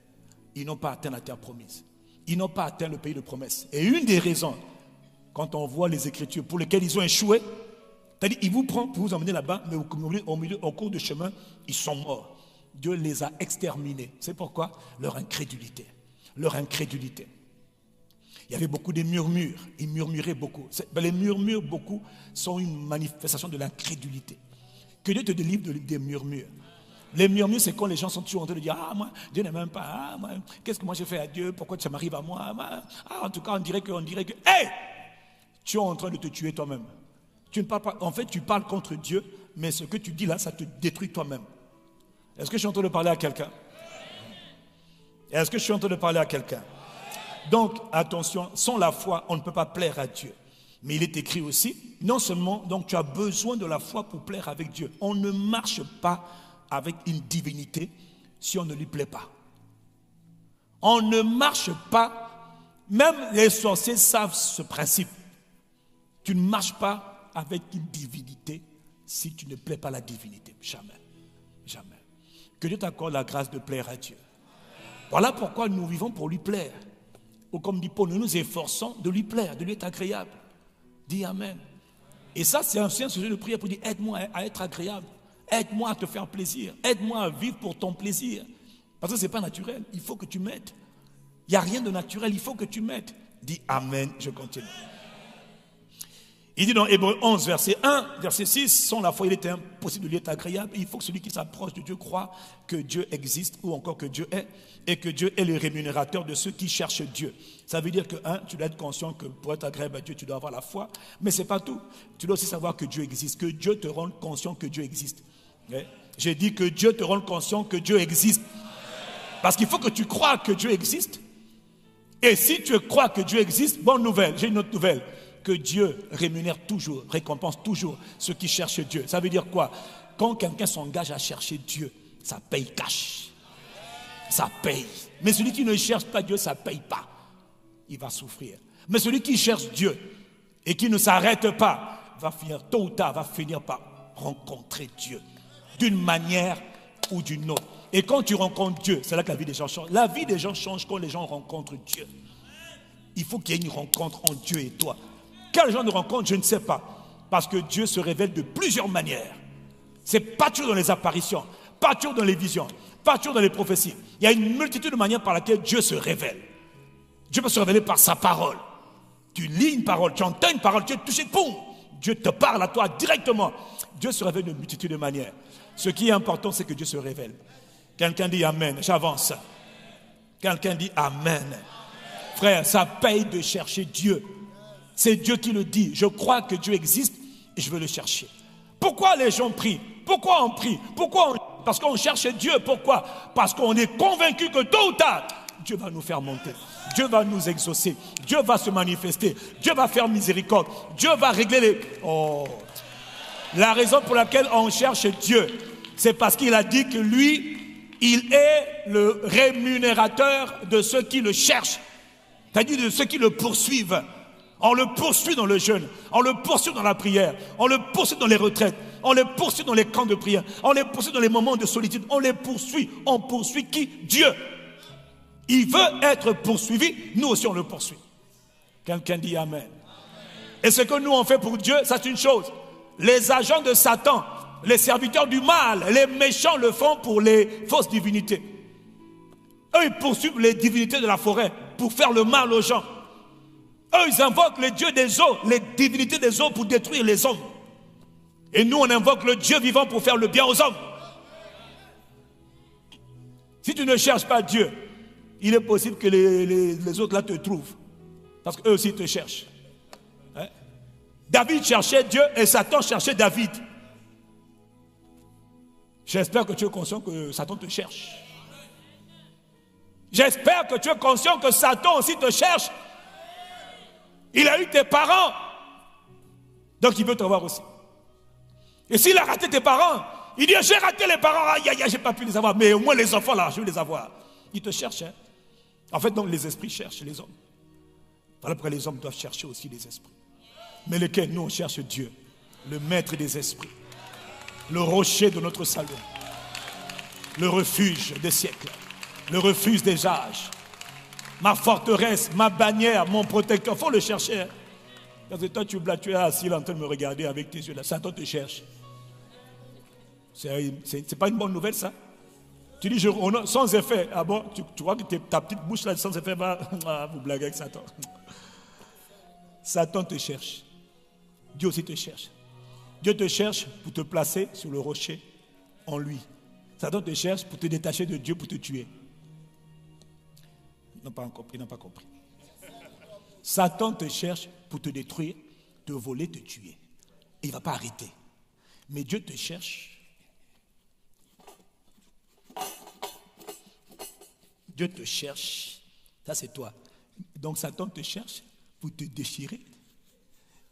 Ils n'ont pas atteint la terre promise. Ils n'ont pas atteint le pays de promesse. Et une des raisons, quand on voit les Écritures pour lesquelles ils ont échoué, c'est-à-dire ils vous prennent pour vous emmener là-bas, mais au cours du chemin, ils sont morts. Dieu les a exterminés. C'est pourquoi? Leur incrédulité. Leur incrédulité. Il y avait beaucoup de murmures. Ils murmuraient beaucoup. Les murmures, beaucoup, sont une manifestation de l'incrédulité. Que Dieu te délivre des murmures. Les murmures, c'est quand les gens sont toujours en train de dire: ah, moi, Dieu ne m'aime pas. Ah, moi, qu'est-ce que moi j'ai fait à Dieu? Pourquoi ça m'arrive à moi? Ah, en tout cas, on dirait que. Hey! Tu es en train de te tuer toi-même. Tu ne parles pas. En fait, tu parles contre Dieu, mais ce que tu dis là, ça te détruit toi-même. Est-ce que je suis en train de parler à quelqu'un? Est-ce que je suis en train de parler à quelqu'un? Donc, attention, sans la foi, on ne peut pas plaire à Dieu. Mais il est écrit aussi, non seulement, donc tu as besoin de la foi pour plaire avec Dieu. On ne marche pas avec une divinité si on ne lui plaît pas. On ne marche pas, même les sorciers savent ce principe. Tu ne marches pas avec une divinité si tu ne plais pas à la divinité. Jamais. Jamais. Que Dieu t'accorde la grâce de plaire à Dieu. Voilà pourquoi nous vivons pour lui plaire. Ou comme dit Paul, nous nous efforçons de lui plaire, de lui être agréable. Dis Amen. Et ça, c'est un sujet de prière pour dire: aide-moi à être agréable. Aide-moi à te faire plaisir. Aide-moi à vivre pour ton plaisir. Parce que ce n'est pas naturel. Il faut que tu m'aides. Il n'y a rien de naturel. Il faut que tu m'aides. Dis Amen. Je continue. Il dit dans Hébreux 11, verset 1, verset 6, sans la foi, il était impossible de lui être agréable. Il faut que celui qui s'approche de Dieu croit que Dieu existe ou encore que Dieu est, et que Dieu est le rémunérateur de ceux qui cherchent Dieu. Ça veut dire que, tu dois être conscient que pour être agréable à Dieu, tu dois avoir la foi, mais ce n'est pas tout. Tu dois aussi savoir que Dieu existe, que Dieu te rende conscient que Dieu existe. J'ai dit que Dieu te rende conscient que Dieu existe. Parce qu'il faut que tu crois que Dieu existe. Et si tu crois que Dieu existe, bonne nouvelle, j'ai une autre nouvelle. Que Dieu rémunère toujours, récompense toujours ceux qui cherchent Dieu. Ça veut dire quoi? Quand quelqu'un s'engage à chercher Dieu, ça paye cash. Ça paye. Mais celui qui ne cherche pas Dieu, ça ne paye pas. Il va souffrir. Mais celui qui cherche Dieu et qui ne s'arrête pas, va finir, tôt ou tard, va finir par rencontrer Dieu. D'une manière ou d'une autre. Et quand tu rencontres Dieu, c'est là que la vie des gens change. La vie des gens change quand les gens rencontrent Dieu. Il faut qu'il y ait une rencontre entre Dieu et toi. Quel genre de rencontre, je ne sais pas. Parce que Dieu se révèle de plusieurs manières. Ce n'est pas toujours dans les apparitions, pas toujours dans les visions, pas toujours dans les prophéties. Il y a une multitude de manières par laquelle Dieu se révèle. Dieu peut se révéler par sa parole. Tu lis une parole, tu entends une parole, tu es touché, boum, Dieu te parle à toi directement. Dieu se révèle de multitude de manières. Ce qui est important, c'est que Dieu se révèle. Quelqu'un dit Amen, j'avance. Quelqu'un dit Amen. Frère, ça paye de chercher Dieu. C'est Dieu qui le dit. Je crois que Dieu existe et je veux le chercher. Pourquoi les gens prient? Pourquoi on prie? Parce qu'on cherche Dieu. Pourquoi? Parce qu'on est convaincu que tôt ou tard, Dieu va nous faire monter. Dieu va nous exaucer. Dieu va se manifester. Dieu va faire miséricorde. Dieu va régler les... La raison pour laquelle on cherche Dieu, c'est parce qu'il a dit que lui, il est le rémunérateur de ceux qui le cherchent. C'est-à-dire de ceux qui le poursuivent. On le poursuit dans le jeûne, on le poursuit dans la prière, on le poursuit dans les retraites, on le poursuit dans les camps de prière, on le poursuit dans les moments de solitude, on les poursuit. On poursuit qui? Dieu. Il veut être poursuivi, nous aussi on le poursuit. Quelqu'un dit Amen. Et ce que nous on fait pour Dieu, ça c'est une chose. Les agents de Satan, les serviteurs du mal, les méchants le font pour les fausses divinités. Eux ils poursuivent les divinités de la forêt pour faire le mal aux gens. Eux, ils invoquent le Dieu des eaux, les divinités des eaux pour détruire les hommes. Et nous, on invoque le Dieu vivant pour faire le bien aux hommes. Si tu ne cherches pas Dieu, il est possible que les autres là te trouvent. Parce qu'eux aussi te cherchent. Hein? David cherchait Dieu et Satan cherchait David. J'espère que tu es conscient que Satan te cherche. J'espère que tu es conscient que Satan aussi te cherche. Il a eu tes parents. Donc il veut te voir aussi. Et s'il a raté tes parents, il dit j'ai raté les parents, aïe aïe aïe, j'ai pas pu les avoir. Mais au moins les enfants là, je vais les avoir. Il te cherche. Hein? En fait, donc les esprits cherchent les hommes. Voilà pourquoi les hommes doivent chercher aussi les esprits. Mais lequel? Nous on cherche Dieu, le maître des esprits, le rocher de notre salut, le refuge des siècles, le refuge des âges. Ma forteresse, ma bannière, mon protecteur. Il faut le chercher. Hein? Parce que toi, tu es assis là en train de me regarder avec tes yeux là. Satan te cherche. C'est pas une bonne nouvelle, ça? Tu dis, sans effet. Ah bon, tu vois que ta petite bouche là, sans effet, va vous blaguer avec Satan. Satan te cherche. Dieu aussi te cherche. Dieu te cherche pour te placer sur le rocher en lui. Satan te cherche pour te détacher de Dieu, pour te tuer. Ils n'ont pas compris. Satan te cherche pour te détruire, te voler, te tuer. Et il ne va pas arrêter. Mais Dieu te cherche. Dieu te cherche. Ça, c'est toi. Donc, Satan te cherche pour te déchirer.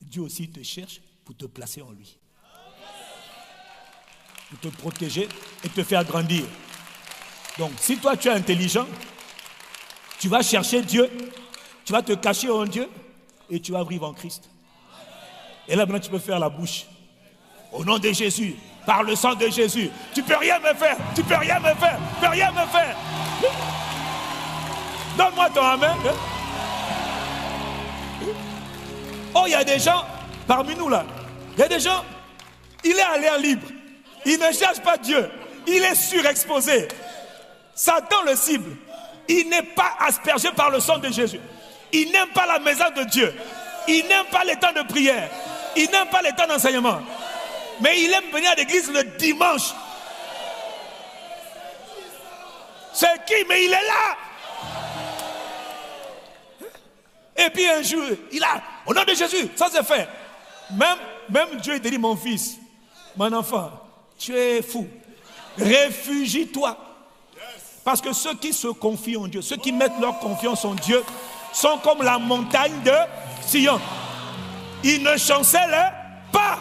Dieu aussi te cherche pour te placer en lui. Pour te protéger et te faire grandir. Donc, si toi, tu es intelligent, tu vas chercher Dieu, tu vas te cacher en Dieu et tu vas vivre en Christ. Et là, maintenant, tu peux faire la bouche. Au nom de Jésus, par le sang de Jésus, tu ne peux rien me faire, tu ne peux rien me faire, tu ne peux rien me faire. Donne-moi ton amen. Oh, il y a des gens, parmi nous là, il y a des gens, il est à l'air libre. Il ne cherche pas Dieu. Il est surexposé. Satan le cible. Il n'est pas aspergé par le sang de Jésus. Il n'aime pas la maison de Dieu. Il n'aime pas les temps de prière. Il n'aime pas les temps d'enseignement. Mais il aime venir à l'église le dimanche. C'est qui? Mais il est là. Et puis un jour, il a, au nom de Jésus, ça c'est fait. Même Dieu te dit, mon fils, mon enfant, tu es fou. Réfugie-toi. Parce que ceux qui se confient en Dieu, ceux qui mettent leur confiance en Dieu, sont comme la montagne de Sion. Ils ne chancellent pas.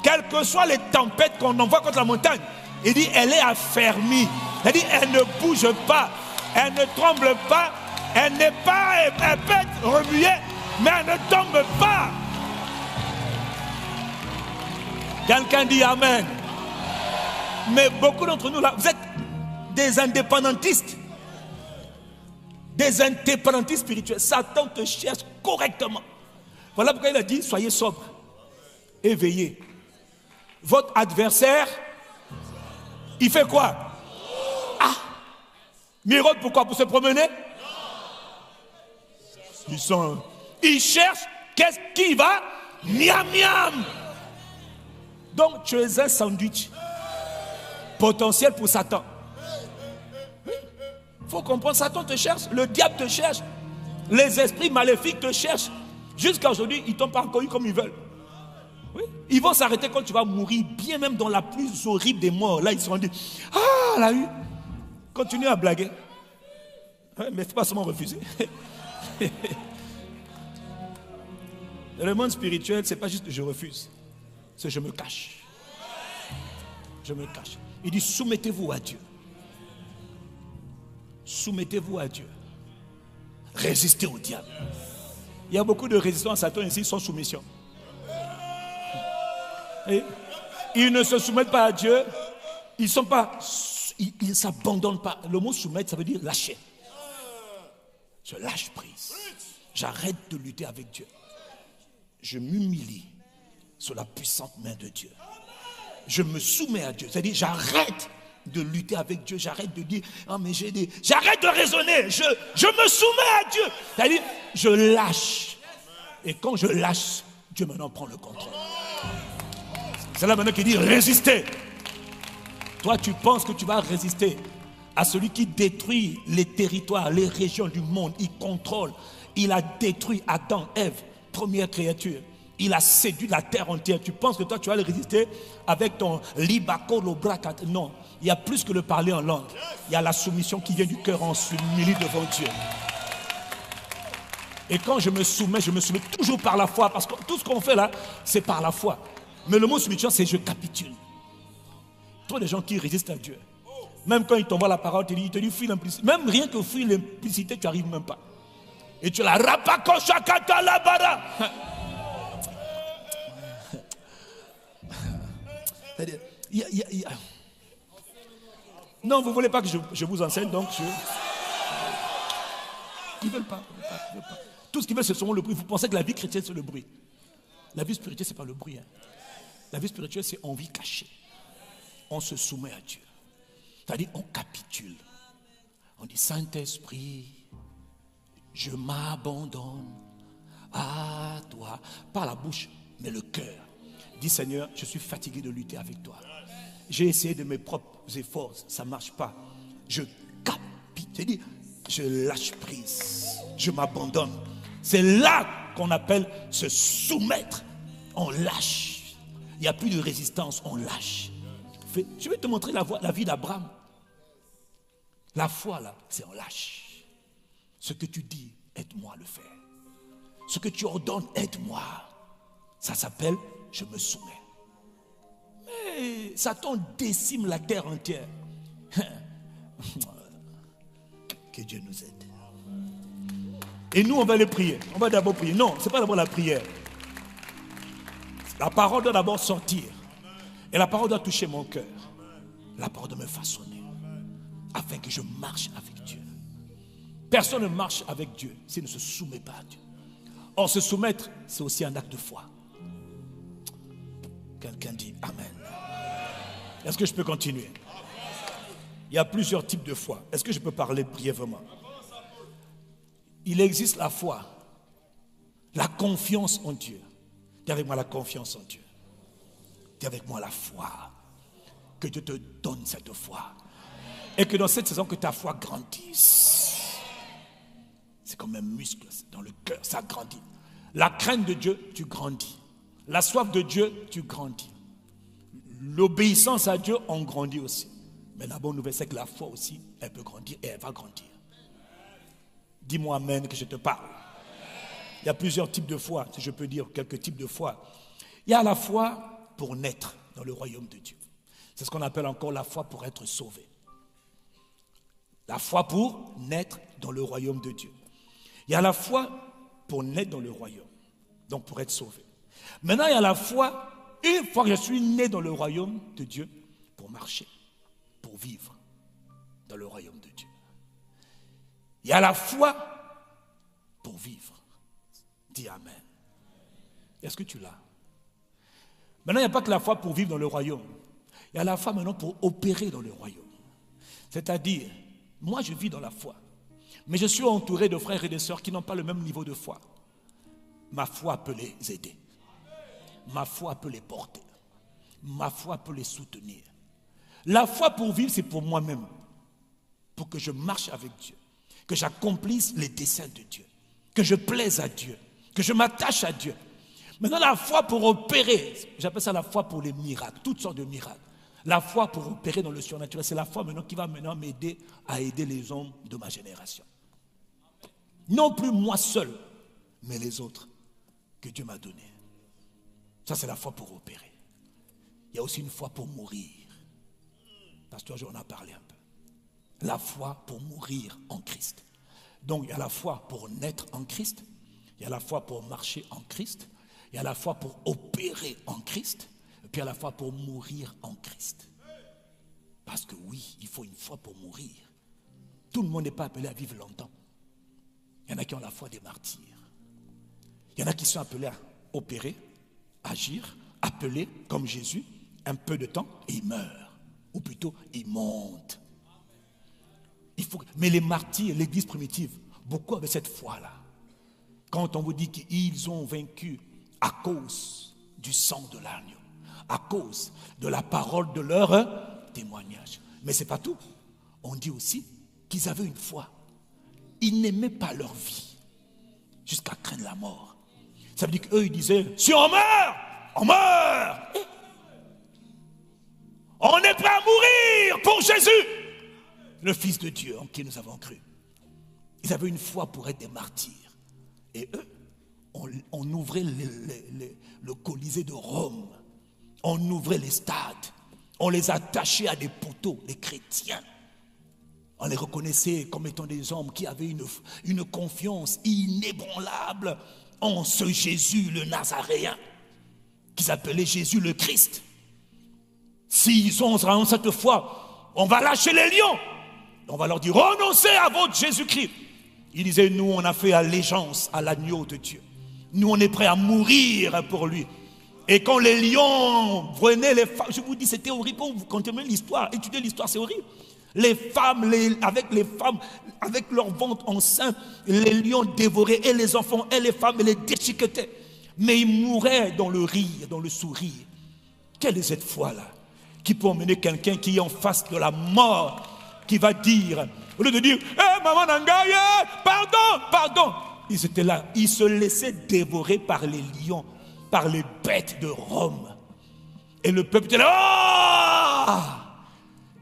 Quelles que soient les tempêtes qu'on envoie contre la montagne, il dit, elle est affermie. Il dit, elle ne bouge pas. Elle ne tremble pas. Elle n'est pas, elle peut être remuée, mais elle ne tombe pas. Quelqu'un dit Amen. Mais beaucoup d'entre nous là, vous êtes des indépendantistes. Des indépendantistes spirituels. Satan te cherche correctement. Voilà pourquoi il a dit, soyez sobres, éveillés. Votre adversaire, il fait quoi? Ah, miroite pourquoi? Pour se promener? Il cherche, qu'est-ce qui va? Miam miam. Donc tu es un sandwich potentiel pour Satan. Il faut comprendre, Satan te cherche, le diable te cherche, les esprits maléfiques te cherchent. Jusqu'à aujourd'hui, ils ne t'ont pas encore eu comme ils veulent. Oui. Ils vont s'arrêter quand tu vas mourir, bien même dans la plus horrible des morts. Là, ils seront dit, ah, elle a eu. Continue à blaguer. Mais il ne faut pas seulement refuser. Le monde spirituel, ce n'est pas juste que je refuse, c'est que je me cache. Je me cache. Il dit, soumettez-vous à Dieu. Soumettez-vous à Dieu. Résistez au diable. Il y a beaucoup de résistants à Satan ici sans soumission. Et ils ne se soumettent pas à Dieu. Ils ne s'abandonnent pas. Le mot soumettre, ça veut dire lâcher. Je lâche prise. J'arrête de lutter avec Dieu. Je m'humilie sous la puissante main de Dieu. Je me soumets à Dieu. C'est-à-dire, j'arrête de lutter avec Dieu. J'arrête de dire, ah, mais j'ai des... J'arrête de raisonner. Je me soumets à Dieu. C'est-à-dire, je lâche. Et quand je lâche, Dieu maintenant prend le contrôle. C'est là maintenant qu'il dit, résistez. Toi, tu penses que tu vas résister à celui qui détruit les territoires, les régions du monde. Il contrôle. Il a détruit Adam, Ève, première créature. Il a séduit la terre entière. Tu penses que toi, tu vas le résister avec ton libako, le bracat. Non, il y a plus que le parler en langue. Il y a la soumission qui vient du cœur. On s'humilie devant Dieu. Et quand je me soumets toujours par la foi. Parce que tout ce qu'on fait là, c'est par la foi. Mais le mot soumission, c'est je capitule. Toi, les gens qui résistent à Dieu, même quand ils t'envoient la parole, ils te disent fuis l'implicité. Même rien que fuir l'implicité, tu n'arrives même pas. Et tu la rapakoshakata la bara. Non, vous ne voulez pas que je vous enseigne, donc ils ne veulent pas. Tout ce qu'ils veulent, c'est seulement le bruit. Vous pensez que la vie chrétienne, c'est le bruit. La vie spirituelle, ce n'est pas le bruit. La vie spirituelle, c'est en vie cachée. On se soumet à Dieu. C'est-à-dire, on capitule. On dit, Saint-Esprit, je m'abandonne à toi. Pas la bouche, mais le cœur. Dis, Seigneur, je suis fatigué de lutter avec toi. J'ai essayé de mes propres efforts, ça ne marche pas. Je capitule, je lâche prise, je m'abandonne. C'est là qu'on appelle se soumettre. On lâche. Il n'y a plus de résistance, on lâche. Je vais te montrer la vie d'Abraham. La foi, là, c'est on lâche. Ce que tu dis, aide-moi à le faire. Ce que tu ordonnes, aide-moi. Ça s'appelle, je me soumets. Mais Satan décime la terre entière. Que Dieu nous aide. Et nous, on va les prier. On va d'abord prier. Non, ce n'est pas d'abord la prière. La parole doit d'abord sortir. Et la parole doit toucher mon cœur. La parole doit me façonner. Afin que je marche avec Dieu. Personne ne marche avec Dieu s'il ne se soumet pas à Dieu. Or, se soumettre, c'est aussi un acte de foi. Quelqu'un dit Amen. Est-ce que je peux continuer? Il y a plusieurs types de foi. Est-ce que je peux parler brièvement? Il existe la foi, la confiance en Dieu. Dis avec moi la confiance en Dieu. Dis avec moi la foi. Que Dieu te donne cette foi. Et que dans cette saison, que ta foi grandisse. C'est comme un muscle dans le cœur, ça grandit. La crainte de Dieu, tu grandis. La soif de Dieu, tu grandis. L'obéissance à Dieu, on grandit aussi. Mais la bonne nouvelle, c'est que la foi aussi, elle peut grandir et elle va grandir. Dis-moi amen que je te parle. Il y a plusieurs types de foi, si je peux dire quelques types de foi. Il y a la foi pour naître dans le royaume de Dieu. C'est ce qu'on appelle encore la foi pour être sauvé. La foi pour naître dans le royaume de Dieu. Il y a la foi pour naître dans le royaume, donc pour être sauvé. Maintenant, il y a la foi, une fois que je suis né dans le royaume de Dieu, pour marcher, pour vivre dans le royaume de Dieu. Il y a la foi pour vivre. Dis Amen. Est-ce que tu l'as? Maintenant, il n'y a pas que la foi pour vivre dans le royaume. Il y a la foi maintenant pour opérer dans le royaume. C'est-à-dire, moi je vis dans la foi, mais je suis entouré de frères et de sœurs qui n'ont pas le même niveau de foi. Ma foi peut les aider. Ma foi peut les porter. Ma foi peut les soutenir. La foi pour vivre, c'est pour moi-même. Pour que je marche avec Dieu. Que j'accomplisse les desseins de Dieu. Que je plaise à Dieu. Que je m'attache à Dieu. Maintenant, la foi pour opérer, j'appelle ça la foi pour les miracles, toutes sortes de miracles. La foi pour opérer dans le surnaturel, c'est la foi maintenant qui va maintenant m'aider à aider les hommes de ma génération. Non plus moi seul, mais les autres que Dieu m'a donnés. Ça, c'est la foi pour opérer. Il y a aussi une foi pour mourir. Pasteur, on en a parlé un peu. La foi pour mourir en Christ. Donc, il y a la foi pour naître en Christ. Il y a la foi pour marcher en Christ. Il y a la foi pour opérer en Christ. Et puis il y a la foi pour mourir en Christ. Parce que oui, il faut une foi pour mourir. Tout le monde n'est pas appelé à vivre longtemps. Il y en a qui ont la foi des martyrs. Il y en a qui sont appelés à opérer, agir, appelés comme Jésus, un peu de temps, et ils meurent. Ou plutôt, ils montent. Mais les martyrs, l'église primitive, beaucoup avaient cette foi-là. Quand on vous dit qu'ils ont vaincu à cause du sang de l'agneau, à cause de la parole de leur témoignage. Mais ce n'est pas tout. On dit aussi qu'ils avaient une foi. Ils n'aimaient pas leur vie jusqu'à craindre la mort. Ça veut dire qu'eux, ils disaient, si on meurt, on meurt. On est prêt à mourir pour Jésus, le Fils de Dieu en qui nous avons cru. Ils avaient une foi pour être des martyrs. Et eux, on ouvrait le Colisée de Rome. On ouvrait les stades. On les attachait à des poteaux, les chrétiens. On les reconnaissait comme étant des hommes qui avaient une confiance inébranlable en ce Jésus le Nazaréen, qu'ils appelaient Jésus le Christ. S'ils ont vraiment cette foi, on va lâcher les lions. On va leur dire, renoncez à votre Jésus-Christ. Ils disaient, nous on a fait allégeance à l'agneau de Dieu. Nous on est prêts à mourir pour lui. Et quand les lions prenaient les femmes, je vous dis c'était horrible, quand vous continuez l'histoire, étudiez l'histoire, c'est horrible. Les femmes, avec leur ventre enceinte, les lions dévoraient et les enfants et les femmes et les déchiquetaient. Mais ils mouraient dans le rire, dans le sourire. Quelle est cette foi-là qui peut emmener quelqu'un qui est en face de la mort, qui va dire, au lieu de dire, maman Nangaye, pardon. Ils étaient là, ils se laissaient dévorer par les lions, par les bêtes de Rome. Et le peuple était là, oh!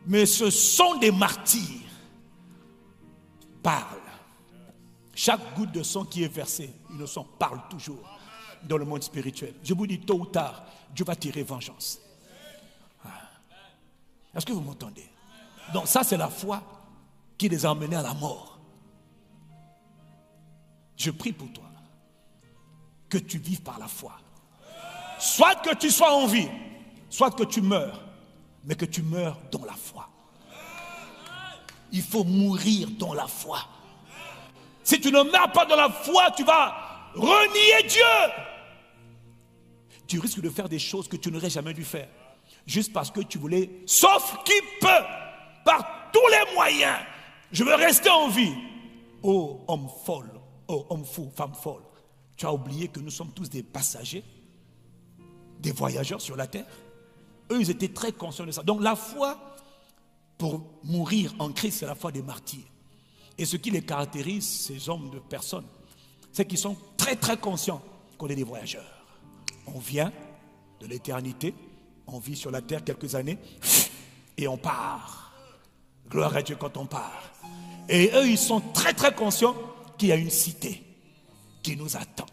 Mais ce sont des martyrs. Parle. Chaque goutte de sang qui est versée, le sang parle toujours dans le monde spirituel. Je vous dis, tôt ou tard, Dieu va tirer vengeance. Est-ce que vous m'entendez? Donc ça, c'est la foi qui les a emmenés à la mort. Je prie pour toi que tu vives par la foi. Soit que tu sois en vie, soit que tu meurs, mais que tu meurs dans la foi. Il faut mourir dans la foi. Si tu ne meurs pas dans la foi, tu vas renier Dieu. Tu risques de faire des choses que tu n'aurais jamais dû faire. Juste parce que tu voulais, sauf qui peut, par tous les moyens, je veux rester en vie. Oh homme folle, oh homme fou, femme folle. Tu as oublié que nous sommes tous des passagers, des voyageurs sur la terre. Eux, ils étaient très conscients de ça. Donc la foi, pour mourir en Christ, c'est la foi des martyrs. Et ce qui les caractérise, ces hommes de personnes, c'est qu'ils sont très très conscients qu'on est des voyageurs. On vient de l'éternité, on vit sur la terre quelques années, et on part. Gloire à Dieu quand on part. Et eux, ils sont très très conscients qu'il y a une cité qui nous attend.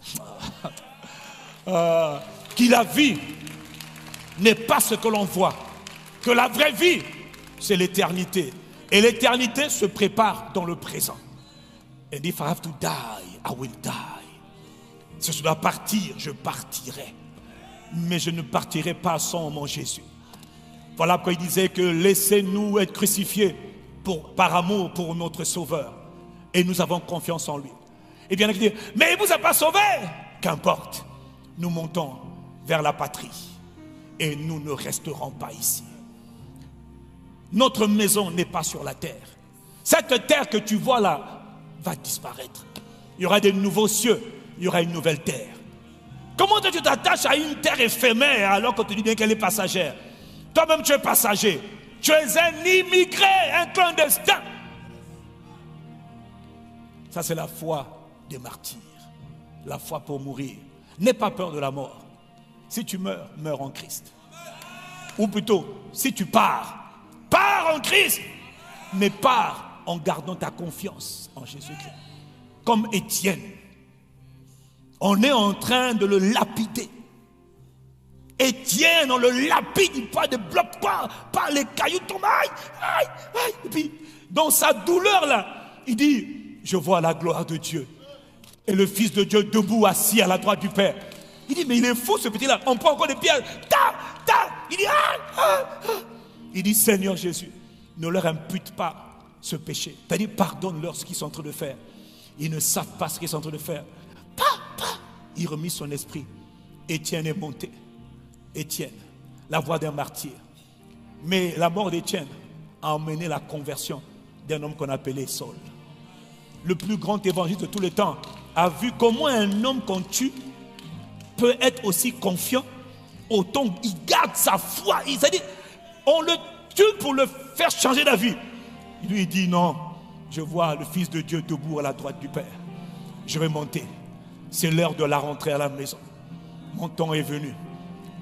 Que la vie n'est pas ce que l'on voit. Que la vraie vie, c'est l'éternité. Et l'éternité se prépare dans le présent. And if I have to die, I will die. Si je dois partir, je partirai. Mais je ne partirai pas sans mon Jésus. Voilà pourquoi il disait que laissez-nous être crucifiés par amour pour notre Sauveur. Et nous avons confiance en lui. Et bien, il dit, mais il ne vous a pas sauvé. Qu'importe, nous montons vers la patrie. Et nous ne resterons pas ici. Notre maison n'est pas sur la terre. Cette terre que tu vois là va disparaître. Il y aura des nouveaux cieux, il y aura une nouvelle terre. Comment tu t'attaches à une terre éphémère alors qu'on te dit bien qu'elle est passagère? Toi-même tu es passager. Tu es un immigré, un clandestin. Ça c'est la foi des martyrs. La foi pour mourir. N'aie pas peur de la mort. Si tu meurs, meurs en Christ. Ou plutôt, si tu pars en Christ, mais pars en gardant ta confiance en Jésus-Christ. Comme Étienne. On est en train de le lapider. Étienne, on le lapide, il pas de bloc par les cailloux tombent. Aïe. Et puis, dans sa douleur là, il dit, je vois la gloire de Dieu. Et le Fils de Dieu debout, assis à la droite du Père. Il dit, mais il est fou ce petit-là. On prend encore des pierres. Il dit, Il dit, Seigneur Jésus, ne leur impute pas ce péché. C'est-à-dire, pardonne-leur ce qu'ils sont en train de faire. Ils ne savent pas ce qu'ils sont en train de faire. Il remit son esprit. Étienne est monté. Étienne, la voix d'un martyr. Mais la mort d'Étienne a emmené la conversion d'un homme qu'on appelait Saul. Le plus grand évangile de tous les temps a vu comment un homme qu'on tue peut être aussi confiant, autant il garde sa foi. C'est-à-dire, on le tue pour le faire changer d'avis. Lui, il dit non, je vois le Fils de Dieu debout à la droite du Père. Je vais monter. C'est l'heure de la rentrée à la maison. Mon temps est venu.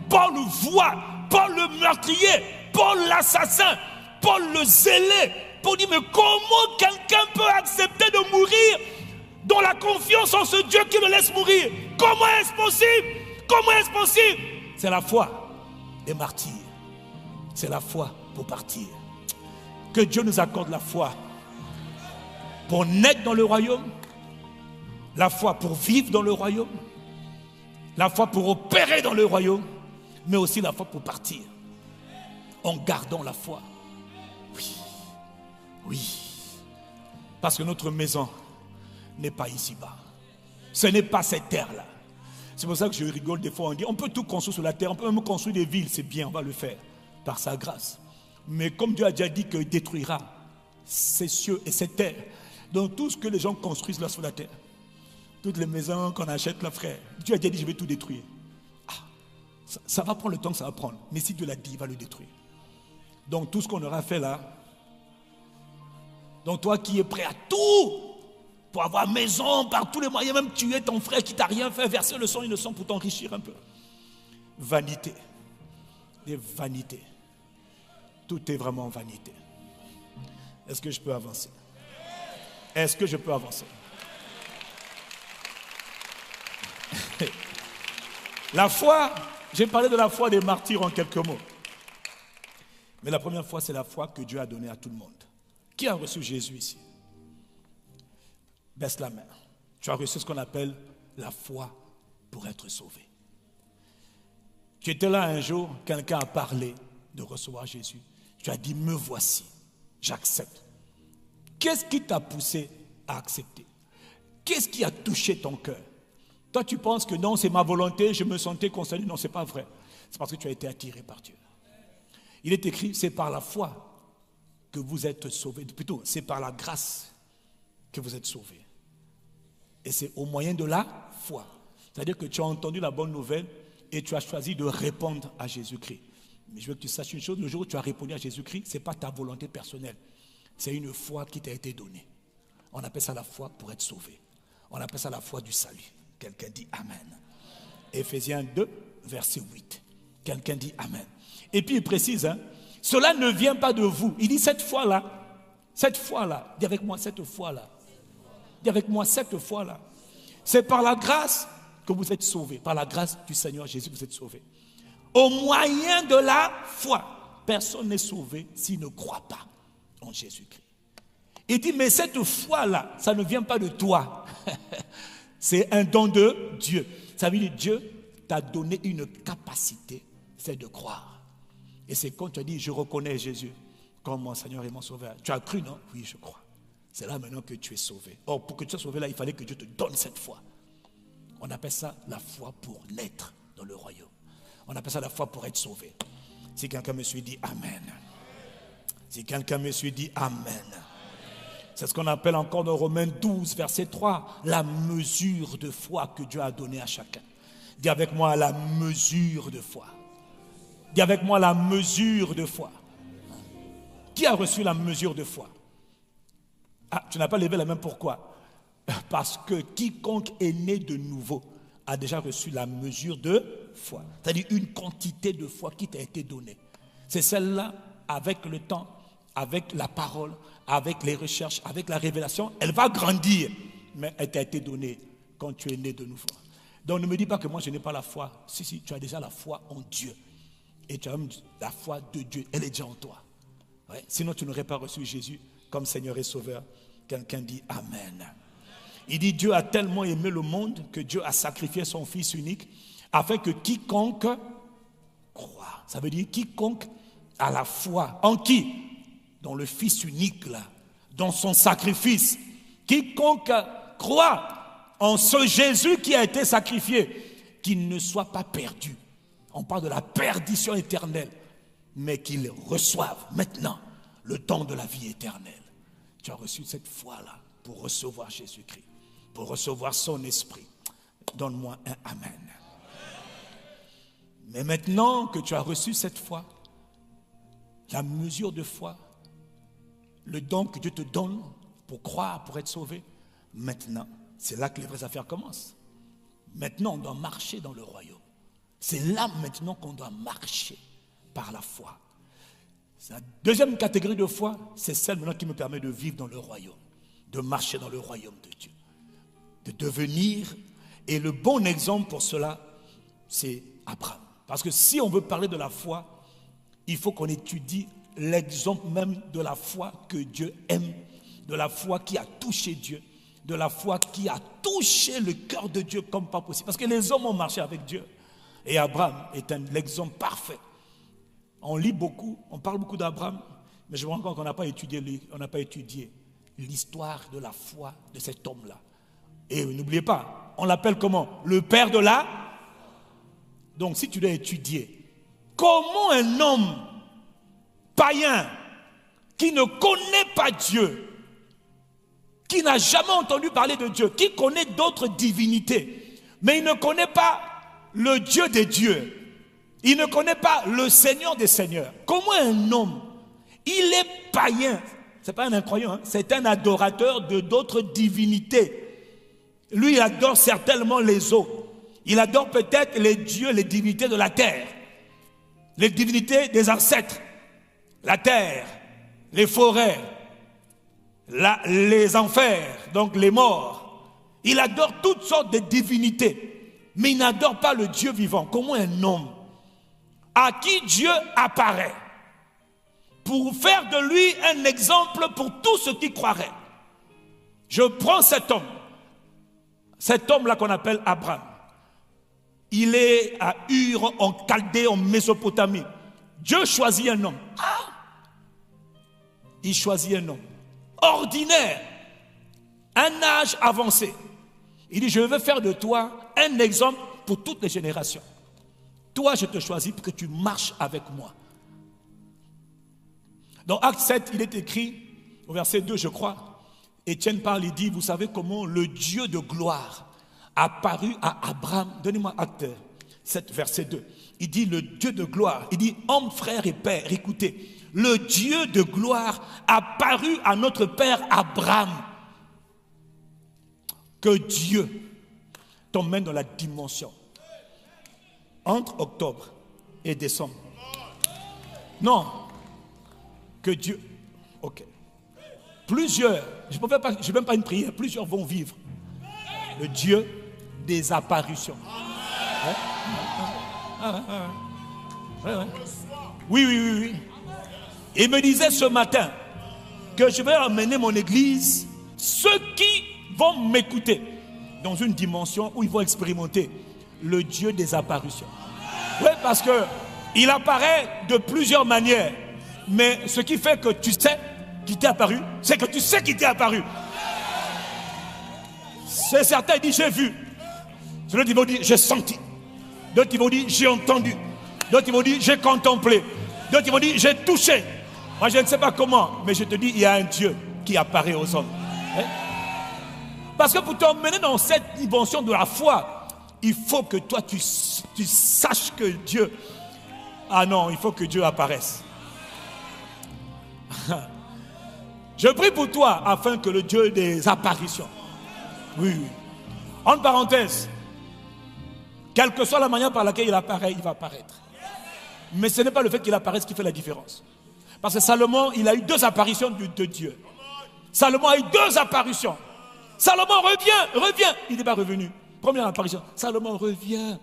Paul voit, Paul le meurtrier, Paul l'assassin, Paul le zélé. Paul dit, mais comment quelqu'un peut accepter de mourir dans la confiance en ce Dieu qui le laisse mourir? Comment est-ce possible? Comment est-ce possible? C'est la foi des martyrs. C'est la foi pour partir. Que Dieu nous accorde la foi pour naître dans le royaume, la foi pour vivre dans le royaume, la foi pour opérer dans le royaume, mais aussi la foi pour partir en gardant la foi. Oui, parce que notre maison n'est pas ici-bas. Ce n'est pas cette terre-là. C'est pour ça que je rigole des fois. On dit, on peut tout construire sur la terre, on peut même construire des villes, c'est bien, on va le faire par sa grâce. Mais comme Dieu a déjà dit qu'il détruira c'est cieux et c'est terre. Donc tout ce que les gens construisent là sur la terre, toutes les maisons qu'on achète là, frère, Dieu a dit je vais tout détruire. Ça va prendre le temps que ça va prendre. Mais si Dieu l'a dit, il va le détruire. Donc tout ce qu'on aura fait là, donc toi qui es prêt à tout pour avoir maison, par tous les moyens, même tuer ton frère qui t'a rien fait, verser le sang innocent pour t'enrichir un peu. Vanité. Des vanités. Tout est vraiment vanité. Est-ce que je peux avancer? Est-ce que je peux avancer? La foi, j'ai parlé de la foi des martyrs en quelques mots. Mais la première foi, c'est la foi que Dieu a donnée à tout le monde. Qui a reçu Jésus ici? Baisse la main. Tu as reçu ce qu'on appelle la foi pour être sauvé. Tu étais là un jour, quelqu'un a parlé de recevoir Jésus. Tu as dit, me voici, j'accepte. Qu'est-ce qui t'a poussé à accepter? Qu'est-ce qui a touché ton cœur? Toi, tu penses que non, c'est ma volonté, je me sentais concerné. Non, ce n'est pas vrai. C'est parce que tu as été attiré par Dieu. Il est écrit, c'est par la foi que vous êtes sauvés. Plutôt, c'est par la grâce que vous êtes sauvés. Et c'est au moyen de la foi. C'est-à-dire que tu as entendu la bonne nouvelle et tu as choisi de répondre à Jésus-Christ. Mais je veux que tu saches une chose, le jour où tu as répondu à Jésus-Christ, ce n'est pas ta volonté personnelle. C'est une foi qui t'a été donnée. On appelle ça la foi pour être sauvé. On appelle ça la foi du salut. Quelqu'un dit Amen. Éphésiens 2, verset 8. Quelqu'un dit Amen. Et puis il précise, cela ne vient pas de vous. Il dit cette foi-là, dis avec moi cette foi-là. Dis avec moi cette foi-là. C'est par la grâce que vous êtes sauvés. Par la grâce du Seigneur Jésus, vous êtes sauvés. Au moyen de la foi. Personne n'est sauvé s'il ne croit pas en Jésus-Christ. Il dit, mais cette foi-là, ça ne vient pas de toi. C'est un don de Dieu. Ça veut dire que Dieu t'a donné une capacité, c'est de croire. Et c'est quand tu as dit, je reconnais Jésus comme mon Seigneur et mon Sauveur. Tu as cru, non? Oui, je crois. C'est là maintenant que tu es sauvé. Or, pour que tu sois sauvé là, il fallait que Dieu te donne cette foi. On appelle ça la foi pour naître dans le royaume. On appelle ça la foi pour être sauvé. Si quelqu'un me suit, dit Amen. Si quelqu'un me suit, dit Amen. C'est ce qu'on appelle encore dans Romains 12, verset 3, la mesure de foi que Dieu a donnée à chacun. Dis avec moi la mesure de foi. Dis avec moi la mesure de foi. Qui a reçu la mesure de foi? Ah, tu n'as pas levé la main, pourquoi? Parce que quiconque est né de nouveau a déjà reçu la mesure de foi. C'est-à-dire une quantité de foi qui t'a été donnée. C'est celle-là, avec le temps, avec la parole, avec les recherches, avec la révélation, elle va grandir. Mais elle t'a été donnée quand tu es né de nouveau. Donc ne me dis pas que moi je n'ai pas la foi. Si, tu as déjà la foi en Dieu. Et tu as même la foi de Dieu. Elle est déjà en toi. Ouais. Sinon tu n'aurais pas reçu Jésus comme Seigneur et Sauveur. Quelqu'un dit Amen. Il dit Dieu a tellement aimé le monde que Dieu a sacrifié son Fils unique afin que quiconque croit. Ça veut dire quiconque a la foi. En qui? Dans le Fils unique là. Dans son sacrifice. Quiconque croit en ce Jésus qui a été sacrifié, qu'il ne soit pas perdu. On parle de la perdition éternelle, mais qu'il reçoive maintenant le don de la vie éternelle. Tu as reçu cette foi-là pour recevoir Jésus-Christ, pour recevoir son esprit. Donne-moi un Amen. Mais maintenant que tu as reçu cette foi, la mesure de foi, le don que Dieu te donne pour croire, pour être sauvé, maintenant, c'est là que les vraies affaires commencent. Maintenant, on doit marcher dans le royaume. C'est là maintenant qu'on doit marcher par la foi. La deuxième catégorie de foi, c'est celle maintenant qui me permet de vivre dans le royaume, de marcher dans le royaume de Dieu, de devenir. Et le bon exemple pour cela, c'est Abraham. Parce que si on veut parler de la foi, il faut qu'on étudie l'exemple même de la foi que Dieu aime, de la foi qui a touché Dieu, de la foi qui a touché le cœur de Dieu comme pas possible. Parce que les hommes ont marché avec Dieu. Et Abraham est l'exemple parfait. On lit beaucoup, on parle beaucoup d'Abraham, mais je vois encore qu'on n'a pas étudié l'histoire de la foi de cet homme-là. Et n'oubliez pas, on l'appelle comment? Le père de la... Donc si tu dois étudier, comment un homme païen qui ne connaît pas Dieu, qui n'a jamais entendu parler de Dieu, qui connaît d'autres divinités, mais il ne connaît pas le Dieu des dieux, il ne connaît pas le Seigneur des seigneurs. Comment un homme, il est païen, c'est pas un incroyant, hein? C'est un adorateur de d'autres divinités. Lui, il adore certainement les eaux. Il adore peut-être les dieux, les divinités de la terre, les divinités des ancêtres, la terre, les forêts, les enfers, donc les morts. Il adore toutes sortes de divinités, mais il n'adore pas le Dieu vivant. Comment un homme à qui Dieu apparaît pour faire de lui un exemple pour tous ceux qui croiraient. Je prends cet homme-là qu'on appelle Abraham. Il est à Ur, en Chaldée, en Mésopotamie. Dieu choisit un homme. Il choisit un homme ordinaire, un âge avancé. Il dit, je veux faire de toi un exemple pour toutes les générations. Toi, je te choisis pour que tu marches avec moi. Dans Acte 7, il est écrit, au verset 2, je crois, Étienne parle, il dit, vous savez comment le Dieu de gloire apparu à Abraham. Donnez-moi Acte 7, verset 2. Il dit, le Dieu de gloire, il dit, homme, frère et père, écoutez, le Dieu de gloire apparu à notre père Abraham. Que Dieu t'emmène dans la dimension entre octobre et décembre. Non. Que Dieu... Ok. Plusieurs, je n'ai même pas une prière, plusieurs vont vivre le Dieu des apparitions. Oui. Il me disait ce matin que je vais emmener mon église, ceux qui vont m'écouter, dans une dimension où ils vont expérimenter le Dieu des apparitions. Oui, parce qu'il apparaît de plusieurs manières. Mais ce qui fait que tu sais qu'il t'est apparu, c'est que tu sais qu'il t'est apparu. C'est certain, il dit j'ai vu. D'autres ils vont dire j'ai senti. D'autres ils vont dire j'ai entendu. D'autres ils vont dire j'ai contemplé. D'autres ils vont dire j'ai touché. Moi je ne sais pas comment, mais je te dis il y a un Dieu qui apparaît aux hommes. Parce que pour t'emmener dans cette dimension de la foi, il faut que toi tu saches que Dieu... Ah non, il faut que Dieu apparaisse. Je prie pour toi afin que le Dieu des apparitions, oui. En parenthèse, quelle que soit la manière par laquelle il apparaît, il va apparaître. Mais ce n'est pas le fait qu'il apparaisse qui fait la différence. Parce que Salomon, il a eu 2 apparitions de Dieu. Salomon a eu 2 apparitions. Salomon revient. Il n'est pas revenu. Première apparition, Salomon revient.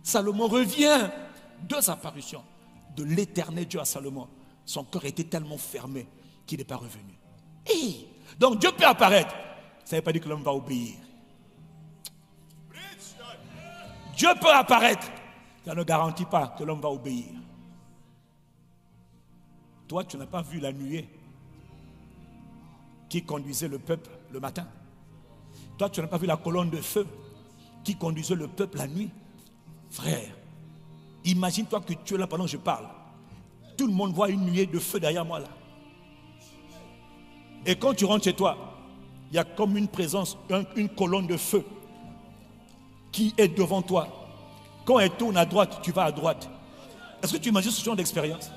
2 apparitions de l'éternel Dieu à Salomon. Son cœur était tellement fermé qu'il n'est pas revenu. Donc Dieu peut apparaître. Ça ne veut pas dire que l'homme va obéir. Dieu peut apparaître. Ça ne garantit pas que l'homme va obéir. Toi, tu n'as pas vu la nuée qui conduisait le peuple le matin. Toi, tu n'as pas vu la colonne de feu qui conduisait le peuple la nuit. Frère, imagine-toi que tu es là pendant que je parle. Tout le monde voit une nuée de feu derrière moi là. Et quand tu rentres chez toi, il y a comme une présence, une colonne de feu qui est devant toi. Quand elle tourne à droite, tu vas à droite. Est-ce que tu imagines ce genre d'expérience?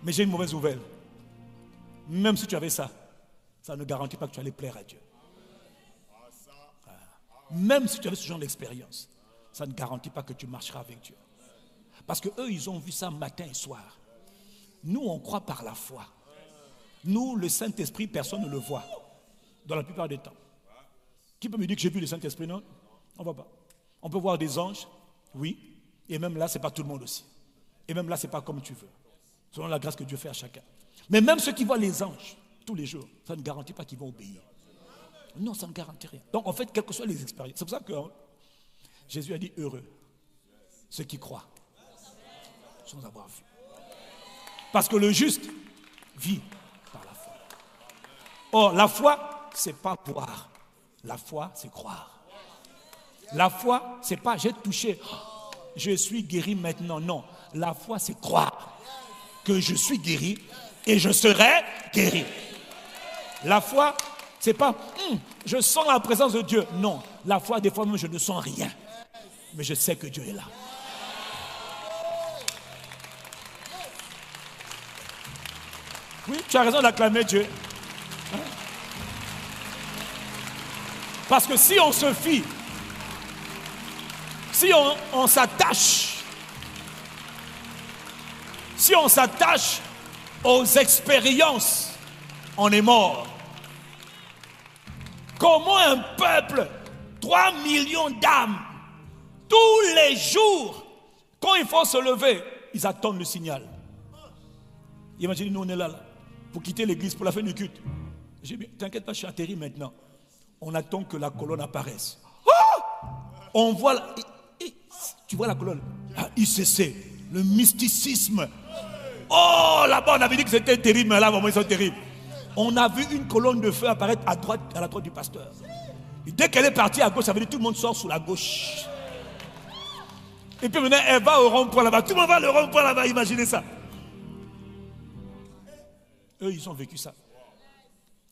Mais j'ai une mauvaise nouvelle. Même si tu avais ça, ça ne garantit pas que tu allais plaire à Dieu. Même si tu avais ce genre d'expérience, ça ne garantit pas que tu marcheras avec Dieu. Parce qu'eux, ils ont vu ça matin et soir. Nous, on croit par la foi. Nous, le Saint-Esprit, personne ne le voit. Dans la plupart des temps. Qui peut me dire que j'ai vu le Saint-Esprit? Non, on ne voit pas. On peut voir des anges, oui. Et même là, ce n'est pas tout le monde aussi. Et même là, ce n'est pas comme tu veux. Selon la grâce que Dieu fait à chacun. Mais même ceux qui voient les anges tous les jours, ça ne garantit pas qu'ils vont obéir. Non, ça ne garantit rien. Donc en fait, quelles que soient les expériences, c'est pour ça que Jésus a dit heureux ceux qui croient sans avoir vu. Parce que le juste vit par la foi. Or, la foi, c'est pas voir. La foi, c'est croire. La foi, c'est pas j'ai touché, je suis guéri maintenant. Non, la foi, c'est croire que je suis guéri et je serai guéri. La foi, c'est pas je sens la présence de Dieu. Non, la foi, des fois même, je ne sens rien. Mais je sais que Dieu est là. Oui, tu as raison d'acclamer Dieu. Hein? Parce que si on se fie, si on s'attache, si on s'attache aux expériences, on est mort. Comment un peuple, 3 millions d'âmes, tous les jours, quand il faut se lever, ils attendent le signal. Imaginez, nous on est là, pour quitter l'église, pour la fin du culte. J'ai dit, t'inquiète pas, je suis atterri maintenant. On attend que la colonne apparaisse. Oh! On voit, tu vois la colonne, ICC, le mysticisme. Oh, là-bas on avait dit que c'était terrible, mais là vraiment ils sont terribles. On a vu une colonne de feu apparaître à la droite du pasteur. Et dès qu'elle est partie à gauche, ça veut dire que tout le monde sort sous la gauche. Et puis maintenant, elle va au rond-point là-bas. Tout le monde va au rond-point là-bas, imaginez ça. Eux, ils ont vécu ça.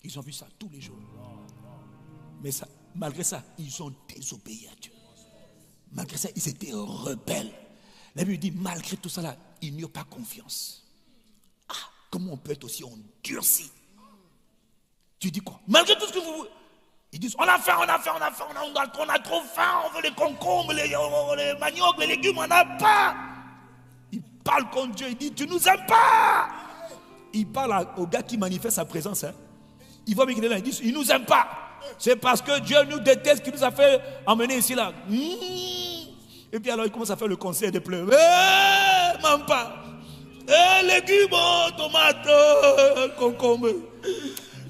Ils ont vu ça tous les jours. Mais ça, malgré ça, ils ont désobéi à Dieu. Malgré ça, ils étaient rebelles. La Bible dit, malgré tout ça là, ils n'y ont pas confiance. Ah, comment on peut être aussi endurci? Tu dis quoi? Malgré tout ce que vous... Ils disent, on a faim, on a trop faim, on veut les concombres, les maniocs, les légumes, on n'a pas. Ils parlent contre Dieu, ils disent, tu nous aimes pas. Ils parlent au gars qui manifeste sa présence. Hein. Ils voient qu'il est là, ils disent, il nous aime pas. C'est parce que Dieu nous déteste qu'il nous a fait emmener ici là. Et puis alors il commence à faire le concert des pleurs. Même pas. Légumes, tomates, concombres.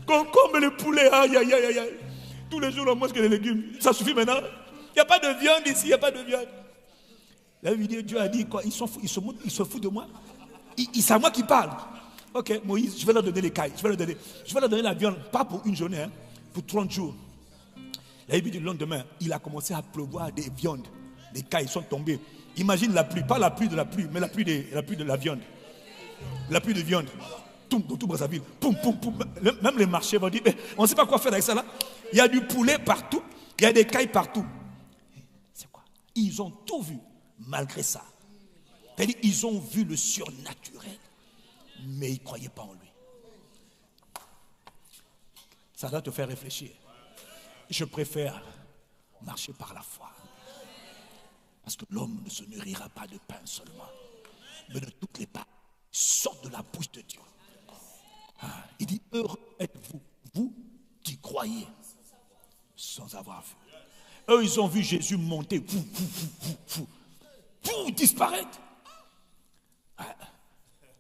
Concombre le poulet, aïe, aïe, aïe, aïe. Tous les jours, on mange que les légumes. Ça suffit maintenant. Il n'y a pas de viande ici, il n'y a pas de viande. La vidéo, Dieu a dit quoi? Ils se foutent de moi. C'est à moi qui parle. Ok, Moïse, je vais leur donner les cailles. Je vais leur donner la viande, pas pour une journée, hein, pour 30 jours. La Bible dit le lendemain, il a commencé à pleuvoir des viandes. Les cailles sont tombées. Imagine la pluie, pas la pluie de la pluie, mais la pluie de la viande. La pluie de viande. Dans tout Brazzaville. Poum, poum, poum. Même les marchés vont dire, on ne sait pas quoi faire avec ça là. Il y a du poulet partout, il y a des cailles partout. C'est quoi? Ils ont tout vu, malgré ça. C'est-à-dire, ils ont vu le surnaturel, mais ils ne croyaient pas en lui. Ça doit te faire réfléchir. Je préfère marcher par la foi. Parce que l'homme ne se nourrira pas de pain seulement, mais de toutes les paroles qui sortent de la bouche de Dieu. Il dit, heureux êtes-vous, vous qui croyez, sans avoir vu. Eux, ils ont vu Jésus monter, pour disparaître.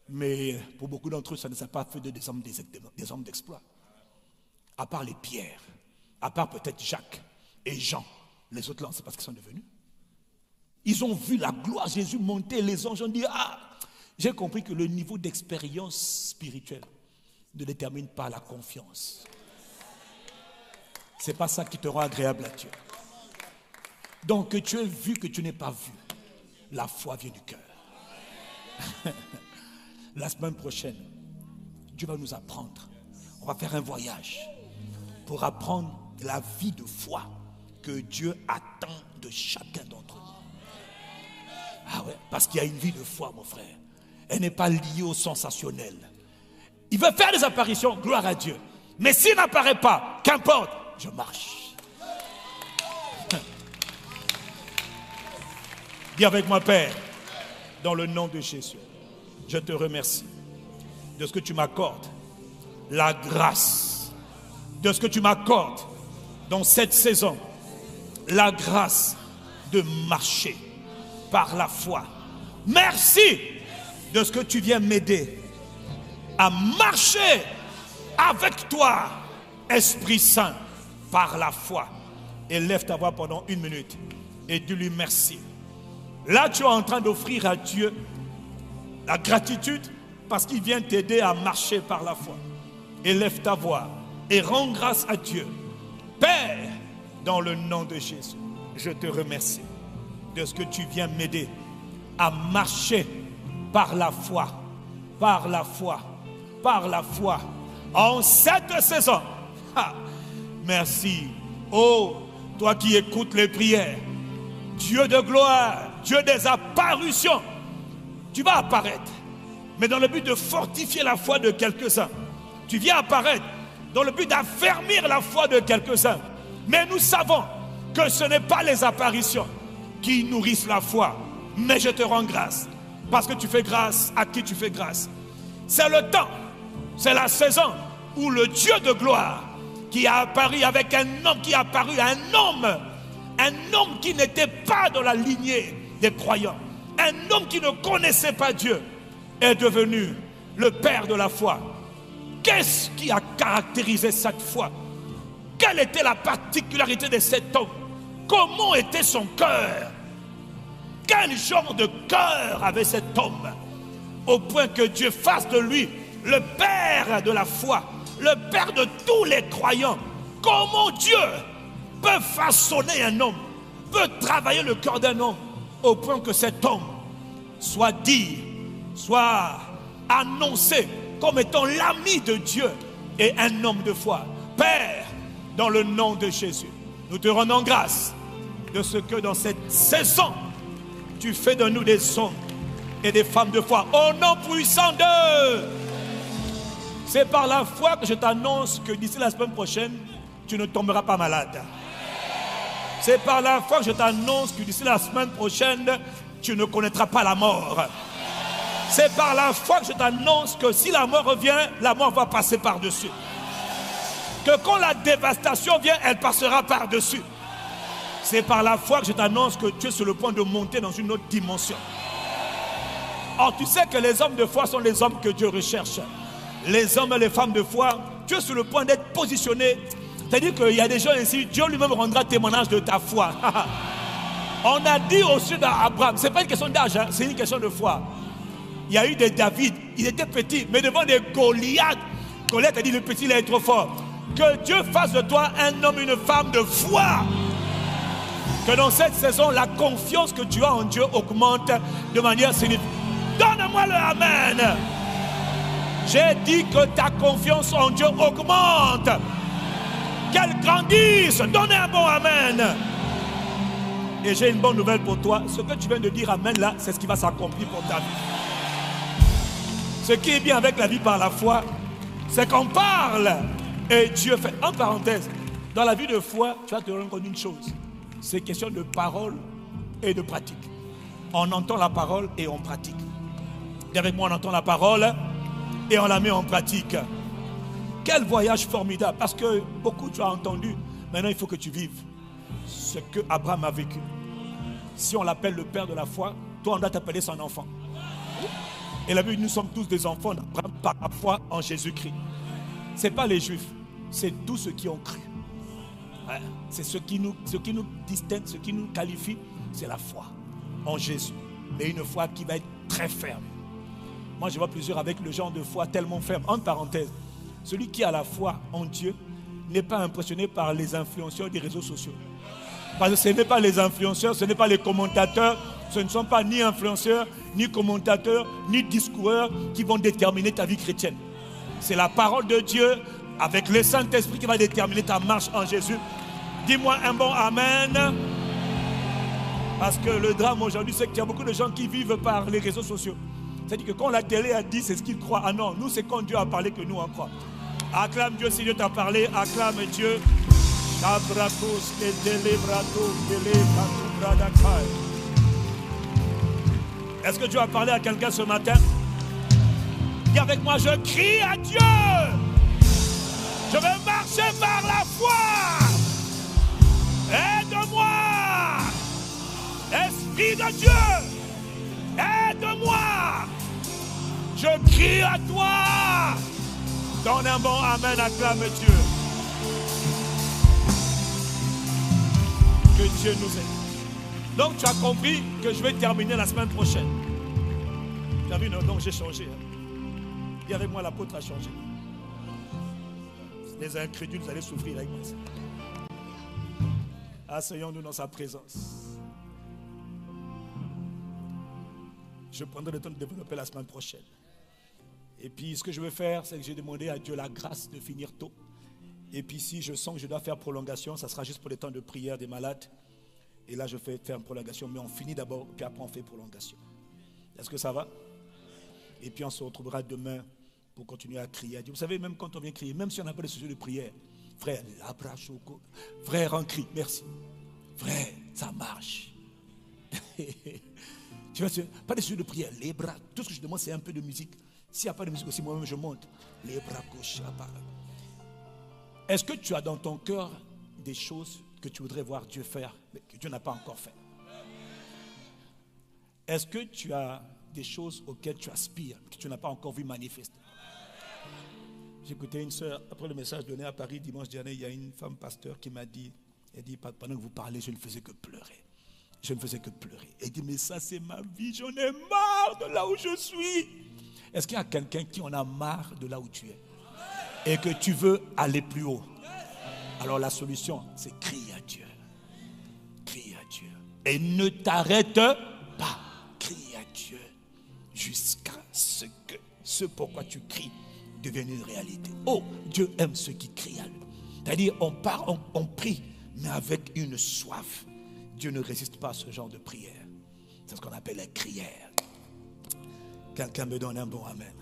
Mais pour beaucoup d'entre eux, ça ne s'est pas fait des hommes d'exploit. À part les pierres, à part peut-être Jacques et Jean, les autres là, on ne sait pas ce qu'ils sont devenus. Ils ont vu la gloire de Jésus monter, les anges ont dit, j'ai compris que le niveau d'expérience spirituelle ne détermine pas la confiance. Ce n'est pas ça qui te rend agréable à Dieu. Donc que tu aies vu, que tu n'aies pas vu, la foi vient du cœur. La semaine prochaine, Dieu va nous apprendre. On va faire un voyage pour apprendre la vie de foi que Dieu attend de chacun d'entre nous. Ah ouais, parce qu'il y a une vie de foi, mon frère. Elle n'est pas liée au sensationnel. Il veut faire des apparitions, gloire à Dieu. Mais s'il n'apparaît pas, qu'importe, je marche. Dis avec moi, Père, dans le nom de Jésus, je te remercie de ce que tu m'accordes, la grâce, de ce que tu m'accordes dans cette saison, la grâce de marcher par la foi. Merci de ce que tu viens m'aider à marcher avec toi, Esprit Saint, par la foi. Et lève ta voix pendant 1 minute et dis-lui merci. Là, tu es en train d'offrir à Dieu la gratitude parce qu'il vient t'aider à marcher par la foi. Et lève ta voix et rends grâce à Dieu. Père, dans le nom de Jésus, je te remercie de ce que tu viens m'aider à marcher par la foi, par la foi, par la foi en cette saison. Ah, merci. Oh, toi qui écoutes les prières, Dieu de gloire, Dieu des apparitions, tu vas apparaître, mais dans le but de fortifier la foi de quelques-uns. Tu viens apparaître dans le but d'affermir la foi de quelques-uns. Mais nous savons que ce n'est pas les apparitions qui nourrissent la foi. Mais je te rends grâce, parce que tu fais grâce à qui tu fais grâce. C'est le temps, c'est la saison où le Dieu de gloire qui a apparu avec un homme, qui a apparu un homme qui n'était pas dans la lignée des croyants, un homme qui ne connaissait pas Dieu, est devenu le Père de la foi. Qu'est-ce qui a caractérisé cette foi? Quelle était la particularité de cet homme? Comment était son cœur? Quel genre de cœur avait cet homme? Au point que Dieu fasse de lui le Père de la foi, le Père de tous les croyants. Comment Dieu peut façonner un homme, peut travailler le cœur d'un homme, au point que cet homme soit dit, soit annoncé comme étant l'ami de Dieu et un homme de foi. Père, dans le nom de Jésus, nous te rendons grâce de ce que dans cette saison, tu fais de nous des hommes et des femmes de foi. Au nom puissant de... C'est par la foi que je t'annonce que d'ici la semaine prochaine, tu ne tomberas pas malade. C'est par la foi que je t'annonce que d'ici la semaine prochaine, tu ne connaîtras pas la mort. C'est par la foi que je t'annonce que si la mort revient, la mort va passer par-dessus. Que quand la dévastation vient, elle passera par-dessus. C'est par la foi que je t'annonce que tu es sur le point de monter dans une autre dimension. Or, tu sais que les hommes de foi sont les hommes que Dieu recherche. Les hommes et les femmes de foi, tu es sur le point d'être positionné. C'est-à-dire qu'il y a des gens ici, Dieu lui-même rendra témoignage de ta foi. On a dit au sud d'Abraham, ce n'est pas une question d'âge, hein, c'est une question de foi. Il y a eu des David, il était petit, mais devant des Goliath, Goliath a dit le petit il est trop fort. Que Dieu fasse de toi un homme, une femme de foi. Que dans cette saison, la confiance que tu as en Dieu augmente de manière significative. Donne-moi le Amen. J'ai dit que ta confiance en Dieu augmente. Qu'elle grandisse. Donnez un bon Amen. Et j'ai une bonne nouvelle pour toi. Ce que tu viens de dire Amen là, c'est ce qui va s'accomplir pour ta vie. Ce qui est bien avec la vie par la foi, c'est qu'on parle et Dieu fait. En parenthèse, dans la vie de foi, tu vas te rendre compte d'une chose. C'est question de parole et de pratique. On entend la parole et on pratique. Et avec moi, on entend la parole et on la met en pratique. Quel voyage formidable. Parce que beaucoup tu as entendu. Maintenant, il faut que tu vives ce que Abraham a vécu. Si on l'appelle le père de la foi, toi, on doit t'appeler son enfant. Et la Bible, nous sommes tous des enfants d'Abraham par la foi en Jésus-Christ. Ce n'est pas les Juifs, c'est tous ceux qui ont cru. Ouais. C'est ce qui nous distingue, ce qui nous qualifie, c'est la foi en Jésus. Mais une foi qui va être très ferme. Moi, je vois plusieurs avec le genre de foi tellement ferme. En parenthèse, celui qui a la foi en Dieu n'est pas impressionné par les influenceurs des réseaux sociaux. Parce que ce n'est pas les influenceurs, ce n'est pas les commentateurs, ce ne sont pas ni influenceurs, ni commentateurs, ni discoureurs qui vont déterminer ta vie chrétienne. C'est la parole de Dieu avec le Saint-Esprit qui va déterminer ta marche en Jésus. Dis-moi un bon Amen. Parce que le drame aujourd'hui, c'est qu'il y a beaucoup de gens qui vivent par les réseaux sociaux. C'est-à-dire que quand la télé a dit, c'est ce qu'ils croient. Ah non, nous, c'est quand Dieu a parlé que nous, on croit. Acclame Dieu si Dieu t'a parlé. Acclame Dieu. Est-ce que Dieu a parlé à quelqu'un ce matin? Dis avec moi, je crie à Dieu. Je vais marcher par la foi. Aide-moi. Esprit de Dieu, aide-moi. Je crie à toi. Donne un bon Amen, acclame Dieu. Que Dieu nous aide. Donc tu as compris que je vais terminer la semaine prochaine. Tu as vu, non? Donc j'ai changé. Dis avec moi, l'apôtre a changé. Les incrédules, vous allez souffrir avec moi. Asseyons-nous dans sa présence. Je prendrai le temps de développer la semaine prochaine. Et puis ce que je veux faire, c'est que j'ai demandé à Dieu la grâce de finir tôt. Et puis si je sens que je dois faire prolongation, ça sera juste pour les temps de prière des malades. Et là je fais faire une prolongation, mais on finit d'abord, puis après on fait prolongation. Est-ce que ça va? Et puis on se retrouvera demain pour continuer à crier à Dieu. Vous savez, même quand on vient crier, même si on n'a pas de sujet de prière, frère, frère, on crie, merci. Frère, ça marche. Tu vois, pas de sujet de prière, les bras. Tout ce que je demande, c'est un peu de musique. S'il n'y a pas de musique aussi, moi-même je monte. Les bras gauche, est-ce que tu as dans ton cœur des choses que tu voudrais voir Dieu faire, mais que Dieu n'a pas encore fait? Est-ce que tu as des choses auxquelles tu aspires, que tu n'as pas encore vu manifester? J'écoutais une soeur, après le message donné à Paris dimanche dernier, il y a une femme pasteur qui m'a dit, elle dit, pendant que vous parlez, je ne faisais que pleurer. Je ne faisais que pleurer. Elle dit, mais ça c'est ma vie, j'en ai marre de là où je suis. Est-ce qu'il y a quelqu'un qui en a marre de là où tu es et que tu veux aller plus haut? Alors la solution, c'est crier à Dieu. Crie à Dieu. Et ne t'arrête pas. Crie à Dieu jusqu'à ce que ce pourquoi tu cries devienne une réalité. Oh, Dieu aime ceux qui crient à lui. C'est-à-dire, on prie, mais avec une soif. Dieu ne résiste pas à ce genre de prière. C'est ce qu'on appelle la crière. Quelqu'un me donne un bon amen.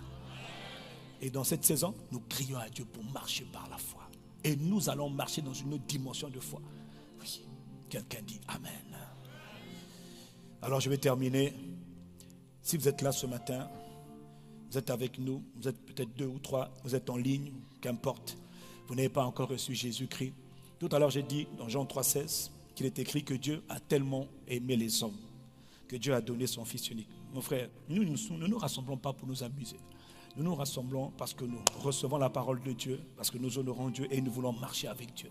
Et dans cette saison, nous crions à Dieu pour marcher par la foi. Et nous allons marcher dans une autre dimension de foi. Oui, quelqu'un dit amen. Alors je vais terminer. Si vous êtes là ce matin, vous êtes avec nous, vous êtes peut-être 2 ou 3, vous êtes en ligne, qu'importe. Vous n'avez pas encore reçu Jésus-Christ. Tout à l'heure j'ai dit dans Jean 3,16 qu'il est écrit que Dieu a tellement aimé les hommes, que Dieu a donné son Fils unique. Mon frère, nous ne nous rassemblons pas pour nous amuser. Nous nous rassemblons parce que nous recevons la parole de Dieu, parce que nous honorons Dieu et nous voulons marcher avec Dieu.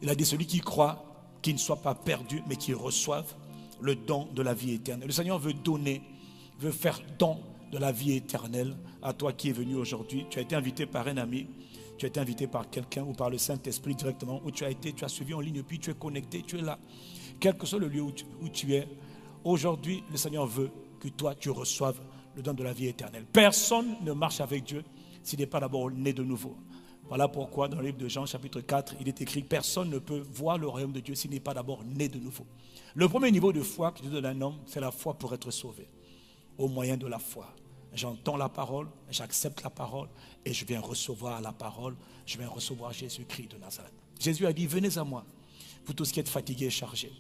Il a dit, celui qui croit, qu'il ne soit pas perdu, mais qu'il reçoive le don de la vie éternelle. Le Seigneur veut donner, veut faire don de la vie éternelle à toi qui es venu aujourd'hui. Tu as été invité par un ami, tu as été invité par quelqu'un ou par le Saint-Esprit directement, où tu as suivi en ligne, puis tu es connecté, tu es là. Quel que soit le lieu où tu es, aujourd'hui, le Seigneur veut que toi, tu reçoives le don de la vie éternelle. Personne ne marche avec Dieu s'il n'est pas d'abord né de nouveau. Voilà pourquoi dans le livre de Jean chapitre 4, il est écrit, personne ne peut voir le royaume de Dieu s'il n'est pas d'abord né de nouveau. Le premier niveau de foi que Dieu donne à un homme, c'est la foi pour être sauvé. Au moyen de la foi, j'entends la parole, j'accepte la parole et je viens recevoir la parole, je viens recevoir Jésus-Christ de Nazareth. Jésus a dit, venez à moi, vous tous qui êtes fatigués et chargés,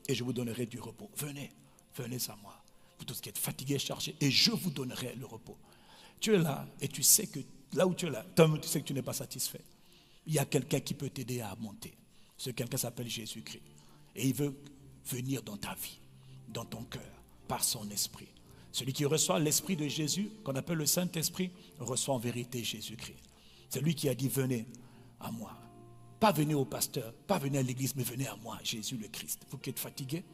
et je vous donnerai du repos. Venez à moi. Vous tous qui êtes fatigués et chargés, et je vous donnerai le repos. Tu es là, et tu sais que là où tu es là, tu sais que tu n'es pas satisfait. Il y a quelqu'un qui peut t'aider à monter. Ce quelqu'un s'appelle Jésus-Christ. Et il veut venir dans ta vie, dans ton cœur, par son esprit. Celui qui reçoit l'esprit de Jésus, qu'on appelle le Saint-Esprit, reçoit en vérité Jésus-Christ. C'est lui qui a dit, venez à moi. Pas venez au pasteur, pas venez à l'église, mais venez à moi, Jésus le Christ. Vous qui êtes fatigués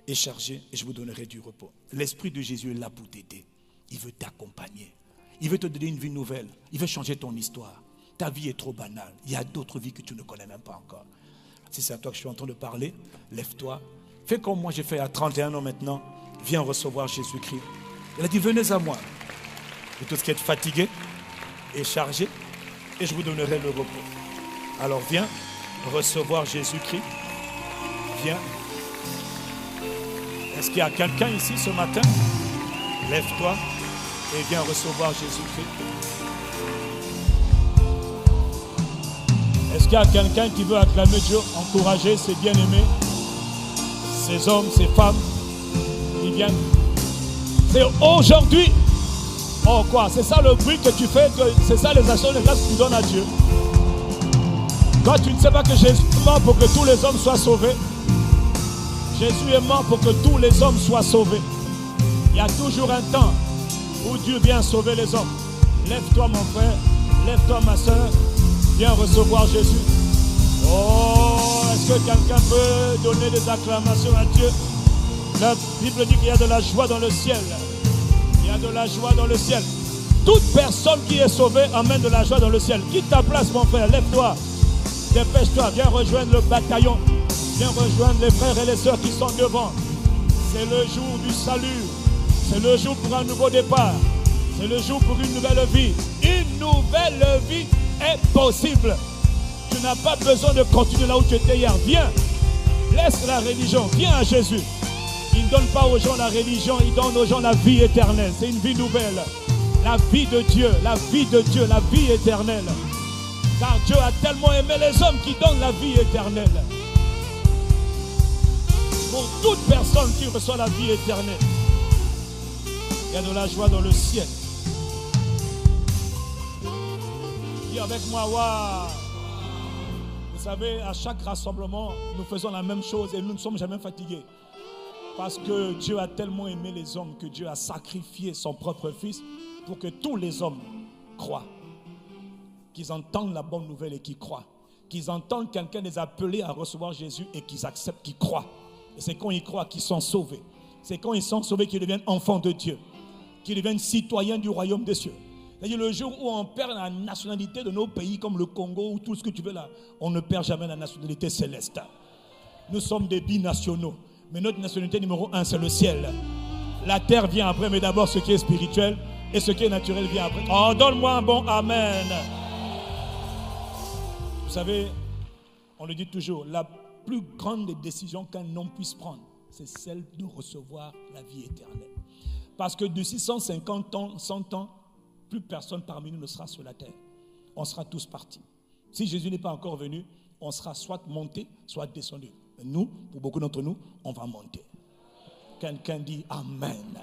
et chargé, et je vous donnerai du repos. L'Esprit de Jésus est là pour t'aider. Il veut t'accompagner. Il veut te donner une vie nouvelle. Il veut changer ton histoire. Ta vie est trop banale. Il y a d'autres vies que tu ne connais même pas encore. Si c'est à toi que je suis en train de parler, lève-toi. Fais comme moi j'ai fait à 31 ans maintenant. Viens recevoir Jésus-Christ. Il a dit, venez à moi. Vous tous qui êtes fatigués et chargés, et je vous donnerai le repos. Alors viens recevoir Jésus-Christ. Viens. Est-ce qu'il y a quelqu'un ici ce matin? Lève-toi et viens recevoir Jésus-Christ. Est-ce qu'il y a quelqu'un qui veut acclamer Dieu, encourager ses bien-aimés, ces hommes, ces femmes qui viennent? C'est aujourd'hui. Oh quoi? C'est ça le bruit que tu fais, c'est ça les actions de grâce que tu donnes à Dieu. Toi tu ne sais pas que Jésus est mort pour que tous les hommes soient sauvés. Jésus est mort pour que tous les hommes soient sauvés. Il y a toujours un temps où Dieu vient sauver les hommes. Lève-toi mon frère, lève-toi ma soeur, viens recevoir Jésus. Oh, est-ce que quelqu'un peut donner des acclamations à Dieu? La Bible dit qu'il y a de la joie dans le ciel. Il y a de la joie dans le ciel. Toute personne qui est sauvée amène de la joie dans le ciel. Quitte ta place mon frère, lève-toi, dépêche-toi, viens rejoindre le bataillon. Viens rejoindre les frères et les sœurs qui sont devant. C'est le jour du salut. C'est le jour pour un nouveau départ. C'est le jour pour une nouvelle vie. Une nouvelle vie est possible. Tu n'as pas besoin de continuer là où tu étais hier. Viens. Laisse la religion. Viens à Jésus. Il ne donne pas aux gens la religion. Il donne aux gens la vie éternelle. C'est une vie nouvelle. La vie de Dieu. La vie de Dieu. La vie éternelle. Car Dieu a tellement aimé les hommes qui donnent la vie éternelle. Pour toute personne qui reçoit la vie éternelle, il y a de la joie dans le ciel. Dis avec moi, waouh! Vous savez, à chaque rassemblement, nous faisons la même chose et nous ne sommes jamais fatigués. Parce que Dieu a tellement aimé les hommes que Dieu a sacrifié son propre Fils pour que tous les hommes croient. Qu'ils entendent la bonne nouvelle et qu'ils croient. Qu'ils entendent quelqu'un les appeler à recevoir Jésus et qu'ils acceptent, qu'ils croient. Et c'est quand ils croient qu'ils sont sauvés. C'est quand ils sont sauvés qu'ils deviennent enfants de Dieu. Qu'ils deviennent citoyens du royaume des cieux. C'est-à-dire le jour où on perd la nationalité de nos pays comme le Congo ou tout ce que tu veux là, on ne perd jamais la nationalité céleste. Nous sommes des binationaux. Mais notre nationalité numéro 1, c'est le ciel. La terre vient après, mais d'abord ce qui est spirituel et ce qui est naturel vient après. Oh, donne-moi un bon amen. Vous savez, on le dit toujours, la plus grande des décisions qu'un homme puisse prendre, c'est celle de recevoir la vie éternelle. Parce que d'ici 150 ans, 100 ans, plus personne parmi nous ne sera sur la terre. On sera tous partis. Si Jésus n'est pas encore venu, on sera soit monté, soit descendu. Nous, pour beaucoup d'entre nous, on va monter. Quelqu'un dit Amen.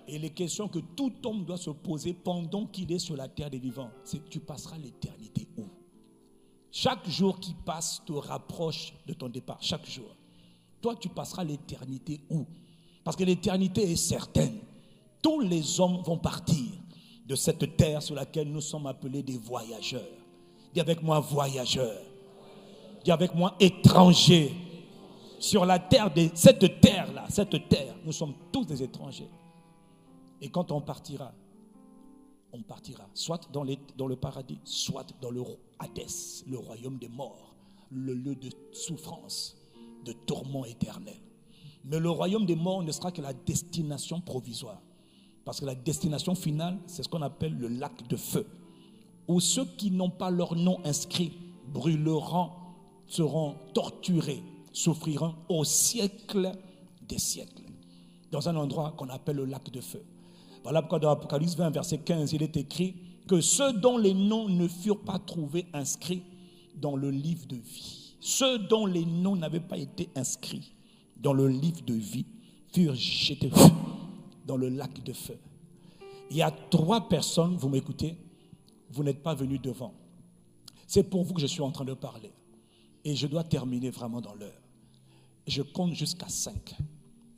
Et les questions que tout homme doit se poser pendant qu'il est sur la terre des vivants, c'est tu passeras l'éternité où? Chaque jour qui passe te rapproche de ton départ, chaque jour. Toi, tu passeras l'éternité où? Parce que l'éternité est certaine. Tous les hommes vont partir de cette terre sur laquelle nous sommes appelés des voyageurs. Dis avec moi, voyageurs. Dis avec moi, étrangers. Sur la terre, cette terre-là, cette terre, nous sommes tous des étrangers. Et quand on partira soit dans le paradis, soit dans le Hadès, le royaume des morts, le lieu de souffrance, de tourment éternel. Mais le royaume des morts ne sera que la destination provisoire. Parce que la destination finale, c'est ce qu'on appelle le lac de feu, où ceux qui n'ont pas leur nom inscrit brûleront, seront torturés, souffriront au siècle des siècles, dans un endroit qu'on appelle le lac de feu. Voilà pourquoi dans Apocalypse 20, verset 15, il est écrit que ceux dont les noms ne furent pas trouvés inscrits dans le livre de vie, ceux dont les noms n'avaient pas été inscrits dans le livre de vie, furent jetés dans le lac de feu. Il y a 3 personnes, vous m'écoutez, vous n'êtes pas venus devant. C'est pour vous que je suis en train de parler. Et je dois terminer vraiment dans l'heure. Je compte jusqu'à 5.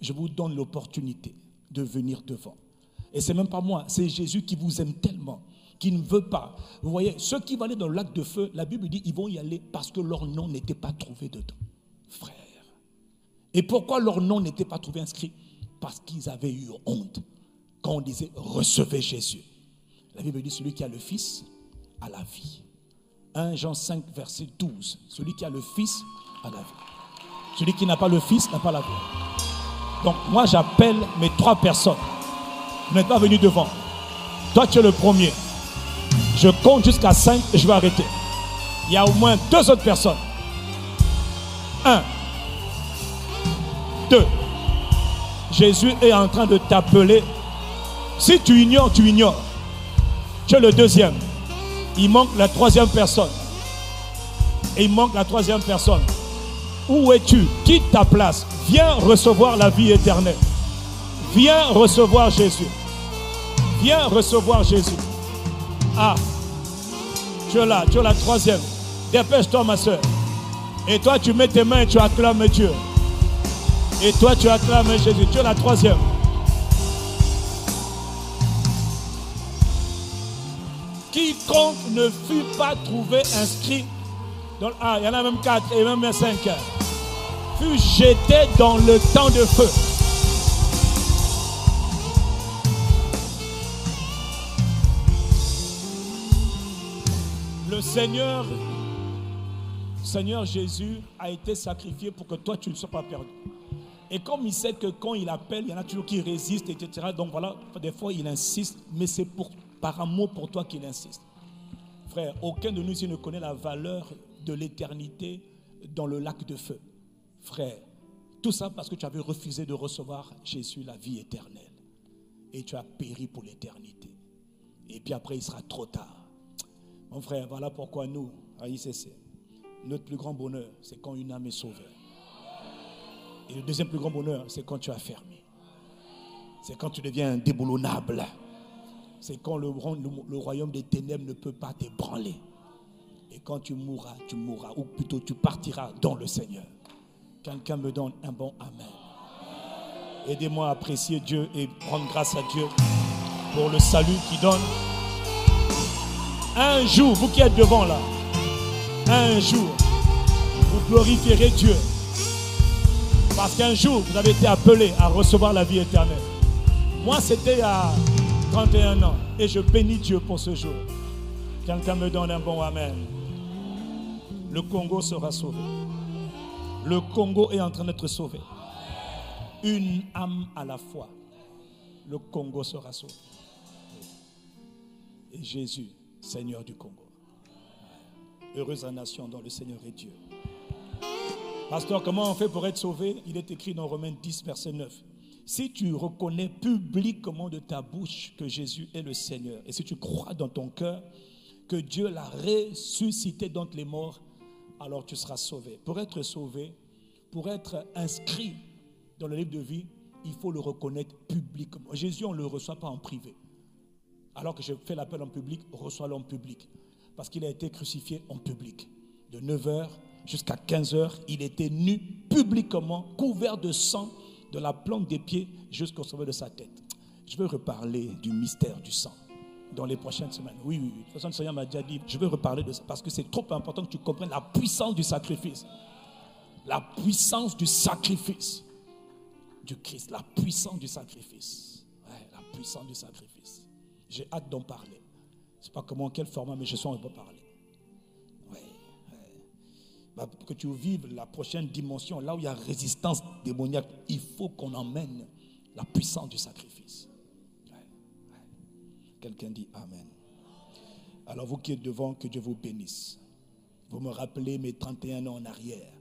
Je vous donne l'opportunité de venir devant. Et ce n'est même pas moi, c'est Jésus qui vous aime tellement, qui ne veut pas. Vous voyez, ceux qui vont aller dans le lac de feu, la Bible dit ils vont y aller parce que leur nom n'était pas trouvé dedans. Frère. Et pourquoi leur nom n'était pas trouvé inscrit? Parce qu'ils avaient eu honte quand on disait recevez Jésus. La Bible dit celui qui a le Fils a la vie. 1 Jean 5 verset 12. Celui qui a le Fils a la vie. Celui qui n'a pas le Fils n'a pas la vie. Donc moi j'appelle mes 3 personnes. Vous n'êtes pas venus devant. Toi tu es le premier. Je compte jusqu'à 5 et je vais arrêter. Il y a au moins 2 autres personnes. 1, 2. Jésus est en train de t'appeler. Si tu ignores, tu ignores. Tu es le 2e. Il manque la 3e personne. Et il manque la 3e personne. Où es-tu? Quitte ta place. Viens recevoir la vie éternelle. Viens recevoir Jésus. Viens recevoir Jésus. Ah, tu es là, tu es la 3e. Dépêche-toi ma soeur. Et toi tu mets tes mains et tu acclames Dieu. Et toi tu acclames Jésus. Tu es la 3e. Quiconque ne fut pas trouvé inscrit dans, il y en a même 4 et même 5 fut jeté dans le temps de feu. Le Seigneur Jésus a été sacrifié pour que toi tu ne sois pas perdu. Et comme il sait que quand il appelle, il y en a toujours qui résistent, etc. Donc voilà, des fois il insiste, mais c'est par amour pour toi qu'il insiste. Frère, aucun de nous ici ne connaît la valeur de l'éternité dans le lac de feu. Frère, tout ça parce que tu avais refusé de recevoir Jésus, la vie éternelle. Et tu as péri pour l'éternité. Et puis après, il sera trop tard. Mon frère, voilà pourquoi nous, à ICC, notre plus grand bonheur, c'est quand une âme est sauvée. Et le deuxième plus grand bonheur, c'est quand tu as fermé. C'est quand tu deviens indéboulonnable. C'est quand le royaume des ténèbres ne peut pas t'ébranler. Et quand tu mourras, ou plutôt tu partiras dans le Seigneur. Quelqu'un me donne un bon amen. Aidez-moi à apprécier Dieu et rendre grâce à Dieu pour le salut qu'il donne. Un jour, vous qui êtes devant là, un jour, vous glorifierez Dieu. Parce qu'un jour, vous avez été appelé à recevoir la vie éternelle. Moi, c'était à 31 ans. Et je bénis Dieu pour ce jour. Quelqu'un me donne un bon amen. Le Congo sera sauvé. Le Congo est en train d'être sauvé. Une âme à la fois. Le Congo sera sauvé. Et Jésus, Seigneur du Congo. Heureuse la nation dont le Seigneur est Dieu. Pasteur, comment on fait pour être sauvé? Il est écrit dans Romains 10, verset 9. Si tu reconnais publiquement de ta bouche que Jésus est le Seigneur, et si tu crois dans ton cœur que Dieu l'a ressuscité d'entre les morts, alors tu seras sauvé. Pour être sauvé, pour être inscrit dans le livre de vie, il faut le reconnaître publiquement. Jésus, on ne le reçoit pas en privé. Alors que je fais l'appel en public, reçois-le en public. Parce qu'il a été crucifié en public. De 9h jusqu'à 15h, il était nu publiquement, couvert de sang, de la plante des pieds jusqu'au sommet de sa tête. Je veux reparler du mystère du sang dans les prochaines semaines. Oui. De toute façon, le Seigneur m'a déjà dit, je veux reparler de ça parce que c'est trop important que tu comprennes la puissance du sacrifice. La puissance du sacrifice du Christ. La puissance du sacrifice. Ouais, la puissance du sacrifice. J'ai hâte d'en parler. Je ne sais pas comment, quel format, mais je sens qu'on va parler. Pour que tu vives la prochaine dimension, là où il y a résistance démoniaque, il faut qu'on emmène la puissance du sacrifice. Quelqu'un dit Amen. Alors vous qui êtes devant, que Dieu vous bénisse. Vous me rappelez mes 31 ans en arrière,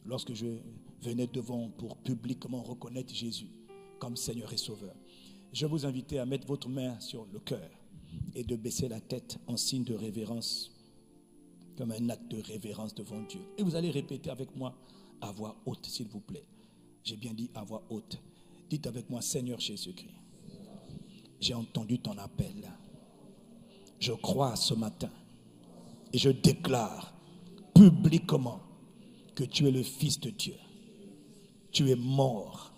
lorsque je venais devant pour publiquement reconnaître Jésus comme Seigneur et Sauveur. Je vous invite à mettre votre main sur le cœur et de baisser la tête en signe de révérence, comme un acte de révérence devant Dieu. Et vous allez répéter avec moi à voix haute, s'il vous plaît. J'ai bien dit à voix haute. Dites avec moi, Seigneur Jésus-Christ, j'ai entendu ton appel. Je crois ce matin et je déclare publiquement que tu es le Fils de Dieu. Tu es mort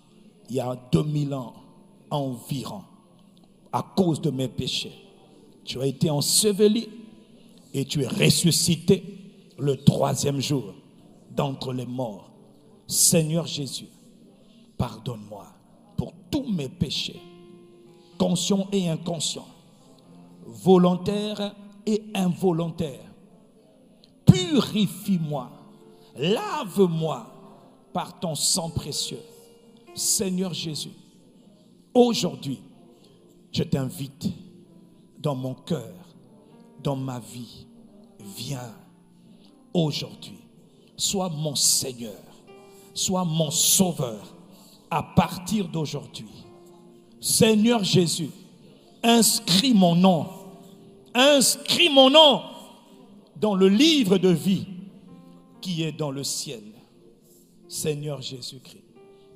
il y a 2000 ans environ à cause de mes péchés. Tu as été enseveli et tu es ressuscité le 3e jour d'entre les morts. Seigneur Jésus, pardonne-moi pour tous mes péchés, conscients et inconscients, volontaires et involontaires. Purifie-moi, lave-moi par ton sang précieux. Seigneur Jésus, aujourd'hui, je t'invite dans mon cœur, dans ma vie. Viens aujourd'hui, sois mon Seigneur, sois mon Sauveur à partir d'aujourd'hui. Seigneur Jésus, inscris mon nom dans le livre de vie qui est dans le ciel. Seigneur Jésus-Christ,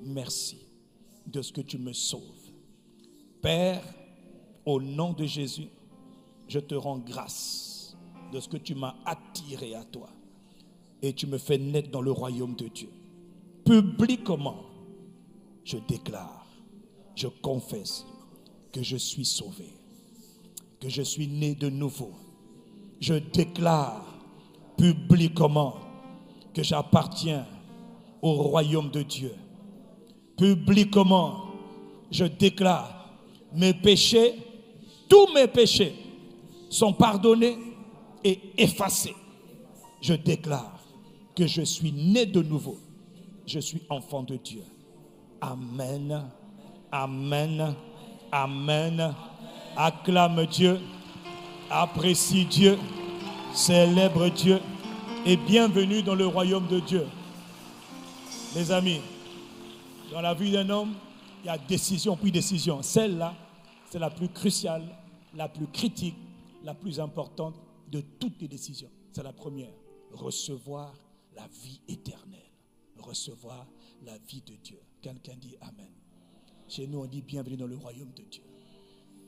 merci de ce que tu me sauves. Père, au nom de Jésus, je te rends grâce de ce que tu m'as attiré à toi et tu me fais naître dans le royaume de Dieu. Publiquement, je déclare, je confesse que je suis sauvé, que je suis né de nouveau. Je déclare publiquement que j'appartiens au royaume de Dieu. Publiquement, je déclare mes péchés, tous mes péchés sont pardonnés et effacés. Je déclare que je suis né de nouveau. Je suis enfant de Dieu. Amen. Amen. Amen. Acclame Dieu. Apprécie Dieu. Célèbre Dieu. Et bienvenue dans le royaume de Dieu. Les amis, dans la vie d'un homme, il y a décision puis décision. Celle-là, c'est la plus cruciale, la plus critique, la plus importante de toutes les décisions. C'est la première. Recevoir la vie éternelle. Recevoir la vie de Dieu. Quelqu'un dit Amen. Chez nous, on dit bienvenue dans le royaume de Dieu.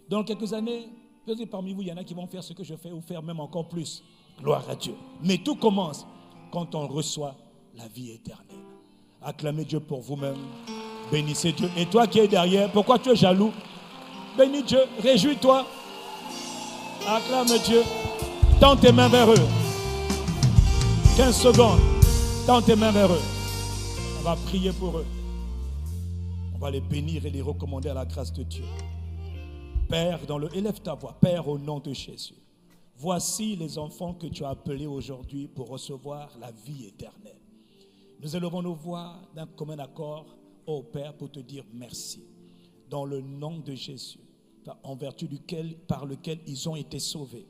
Dans quelques années, peut-être parmi vous, il y en a qui vont faire ce que je fais ou faire même encore plus. Gloire à Dieu. Mais tout commence quand on reçoit la vie éternelle. Acclamez Dieu pour vous-même. Bénissez Dieu. Et toi qui es derrière, pourquoi tu es jaloux? Bénis Dieu, réjouis-toi. Acclame Dieu. Tends tes mains vers eux. 15 secondes. Tends tes mains vers eux. On va prier pour eux. On va les bénir et les recommander à la grâce de Dieu. Père, élève ta voix. Père, au nom de Jésus. Voici les enfants que tu as appelés aujourd'hui pour recevoir la vie éternelle. Nous élevons nos voix d'un commun accord, ô Père, pour te dire merci. Dans le nom de Jésus, en vertu par lequel ils ont été sauvés.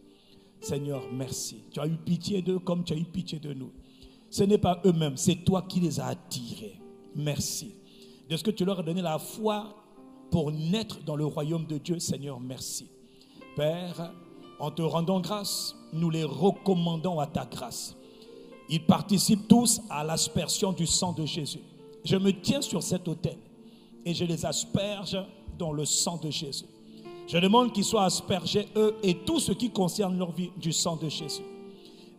Seigneur, merci. Tu as eu pitié d'eux comme tu as eu pitié de nous. Ce n'est pas eux-mêmes, c'est toi qui les as attirés. Merci. De ce que tu leur as donné la foi pour naître dans le royaume de Dieu, Seigneur, merci. Père, en te rendant grâce, nous les recommandons à ta grâce. Ils participent tous à l'aspersion du sang de Jésus. Je me tiens sur cet autel et je les asperge dans le sang de Jésus. Je demande qu'ils soient aspergés, eux et tout ce qui concerne leur vie, du sang de Jésus.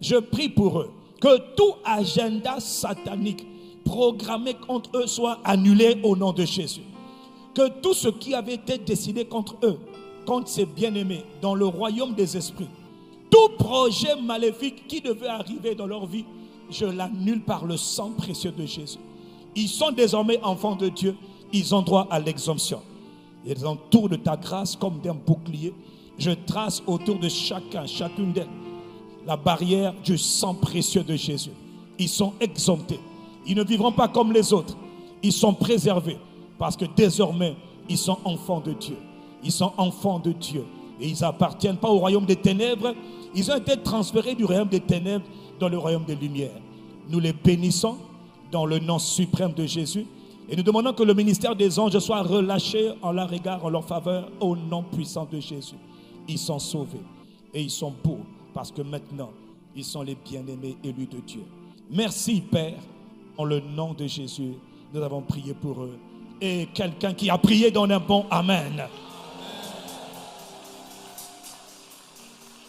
Je prie pour eux que tout agenda satanique programmé contre eux soit annulé au nom de Jésus. Que tout ce qui avait été décidé contre eux, contre ses bien-aimés, dans le royaume des esprits, tout projet maléfique qui devait arriver dans leur vie, je l'annule par le sang précieux de Jésus. Ils sont désormais enfants de Dieu. Ils ont droit à l'exemption. Ils entourent de ta grâce comme d'un bouclier. Je trace autour de chacune d'elles, la barrière du sang précieux de Jésus. Ils sont exemptés. Ils ne vivront pas comme les autres. Ils sont préservés parce que désormais, ils sont enfants de Dieu. Ils sont enfants de Dieu. Et ils n'appartiennent pas au royaume des ténèbres. Ils ont été transférés du royaume des ténèbres dans le royaume des lumières. Nous les bénissons dans le nom suprême de Jésus. Et nous demandons que le ministère des anges soit relâché en leur égard, en leur faveur, au nom puissant de Jésus. Ils sont sauvés et ils sont beaux parce que maintenant, ils sont les bien-aimés élus de Dieu. Merci Père, en le nom de Jésus, nous avons prié pour eux. Et quelqu'un qui a prié donne un bon Amen.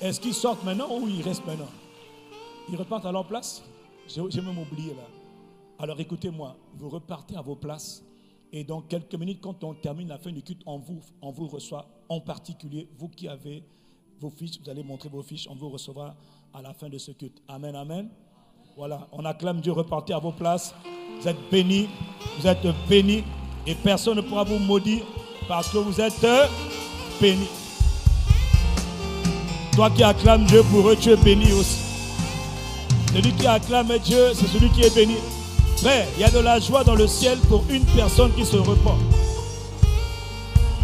Est-ce qu'ils sortent maintenant ou ils restent maintenant? Ils repartent à leur place? J'ai même oublié là. Alors écoutez-moi, vous repartez à vos places et dans quelques minutes, quand on termine la fin du culte, on vous reçoit en particulier, vous qui avez vos fiches, vous allez montrer vos fiches, on vous recevra à la fin de ce culte. Amen, amen. Voilà, on acclame Dieu, repartez à vos places. Vous êtes bénis et personne ne pourra vous maudire parce que vous êtes bénis. Toi qui acclames Dieu pour eux, tu es béni aussi. Celui qui acclame Dieu, c'est celui qui est béni. Frère, il y a de la joie dans le ciel pour une personne qui se repent.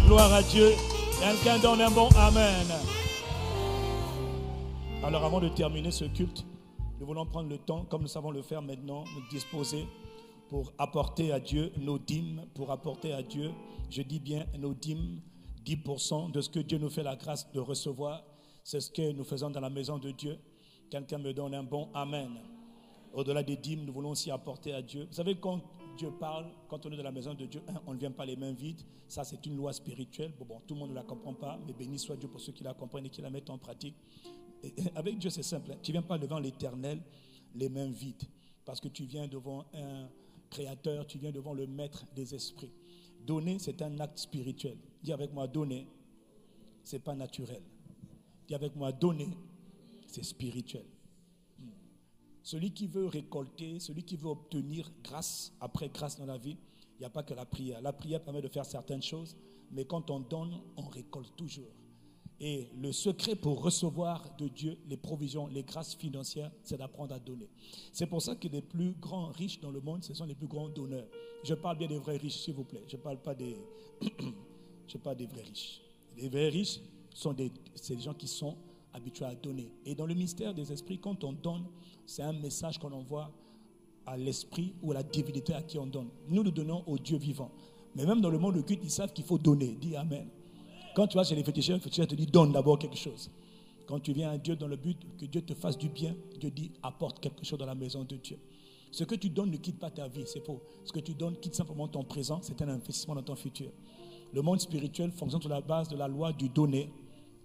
Gloire à Dieu. Quelqu'un donne un bon Amen. Alors avant de terminer ce culte, nous voulons prendre le temps, comme nous savons le faire maintenant, nous disposer pour apporter à Dieu nos dîmes, pour apporter à Dieu, je dis bien nos dîmes, 10% de ce que Dieu nous fait la grâce de recevoir. C'est ce que nous faisons dans la maison de Dieu. Quelqu'un me donne un bon Amen. Au-delà des dîmes, nous voulons aussi apporter à Dieu. Vous savez, quand Dieu parle, quand on est dans la maison de Dieu, on ne vient pas les mains vides. Ça, c'est une loi spirituelle. Bon, tout le monde ne la comprend pas, mais béni soit Dieu pour ceux qui la comprennent et qui la mettent en pratique. Et avec Dieu, c'est simple. Tu ne viens pas devant l'Éternel les mains vides, parce que tu viens devant un Créateur, tu viens devant le Maître des esprits. Donner, c'est un acte spirituel. Dis avec moi, donner, ce n'est pas naturel. Dis avec moi, donner, c'est spirituel. Celui qui veut récolter, celui qui veut obtenir grâce après grâce dans la vie, il n'y a pas que la prière. La prière permet de faire certaines choses, mais quand on donne, on récolte toujours. Et le secret pour recevoir de Dieu les provisions, les grâces financières, c'est d'apprendre à donner. C'est pour ça que les plus grands riches dans le monde, ce sont les plus grands donneurs. Je parle bien des vrais riches, s'il vous plaît. Je ne parle pas des vrais riches. Les vrais riches c'est des gens qui sont habitués à donner. Et dans le mystère des esprits, quand on donne, c'est un message qu'on envoie à l'esprit ou à la divinité à qui on donne. Nous donnons au Dieu vivant. Mais même dans le monde occulte, ils savent qu'il faut donner. Dis Amen. Quand tu vas chez les féticheurs, le féticheur te dit donne d'abord quelque chose. Quand tu viens à Dieu dans le but que Dieu te fasse du bien, Dieu dit apporte quelque chose dans la maison de Dieu. Ce que tu donnes ne quitte pas ta vie, c'est faux. Ce que tu donnes quitte simplement ton présent, c'est un investissement dans ton futur. Le monde spirituel fonctionne sur la base de la loi du donner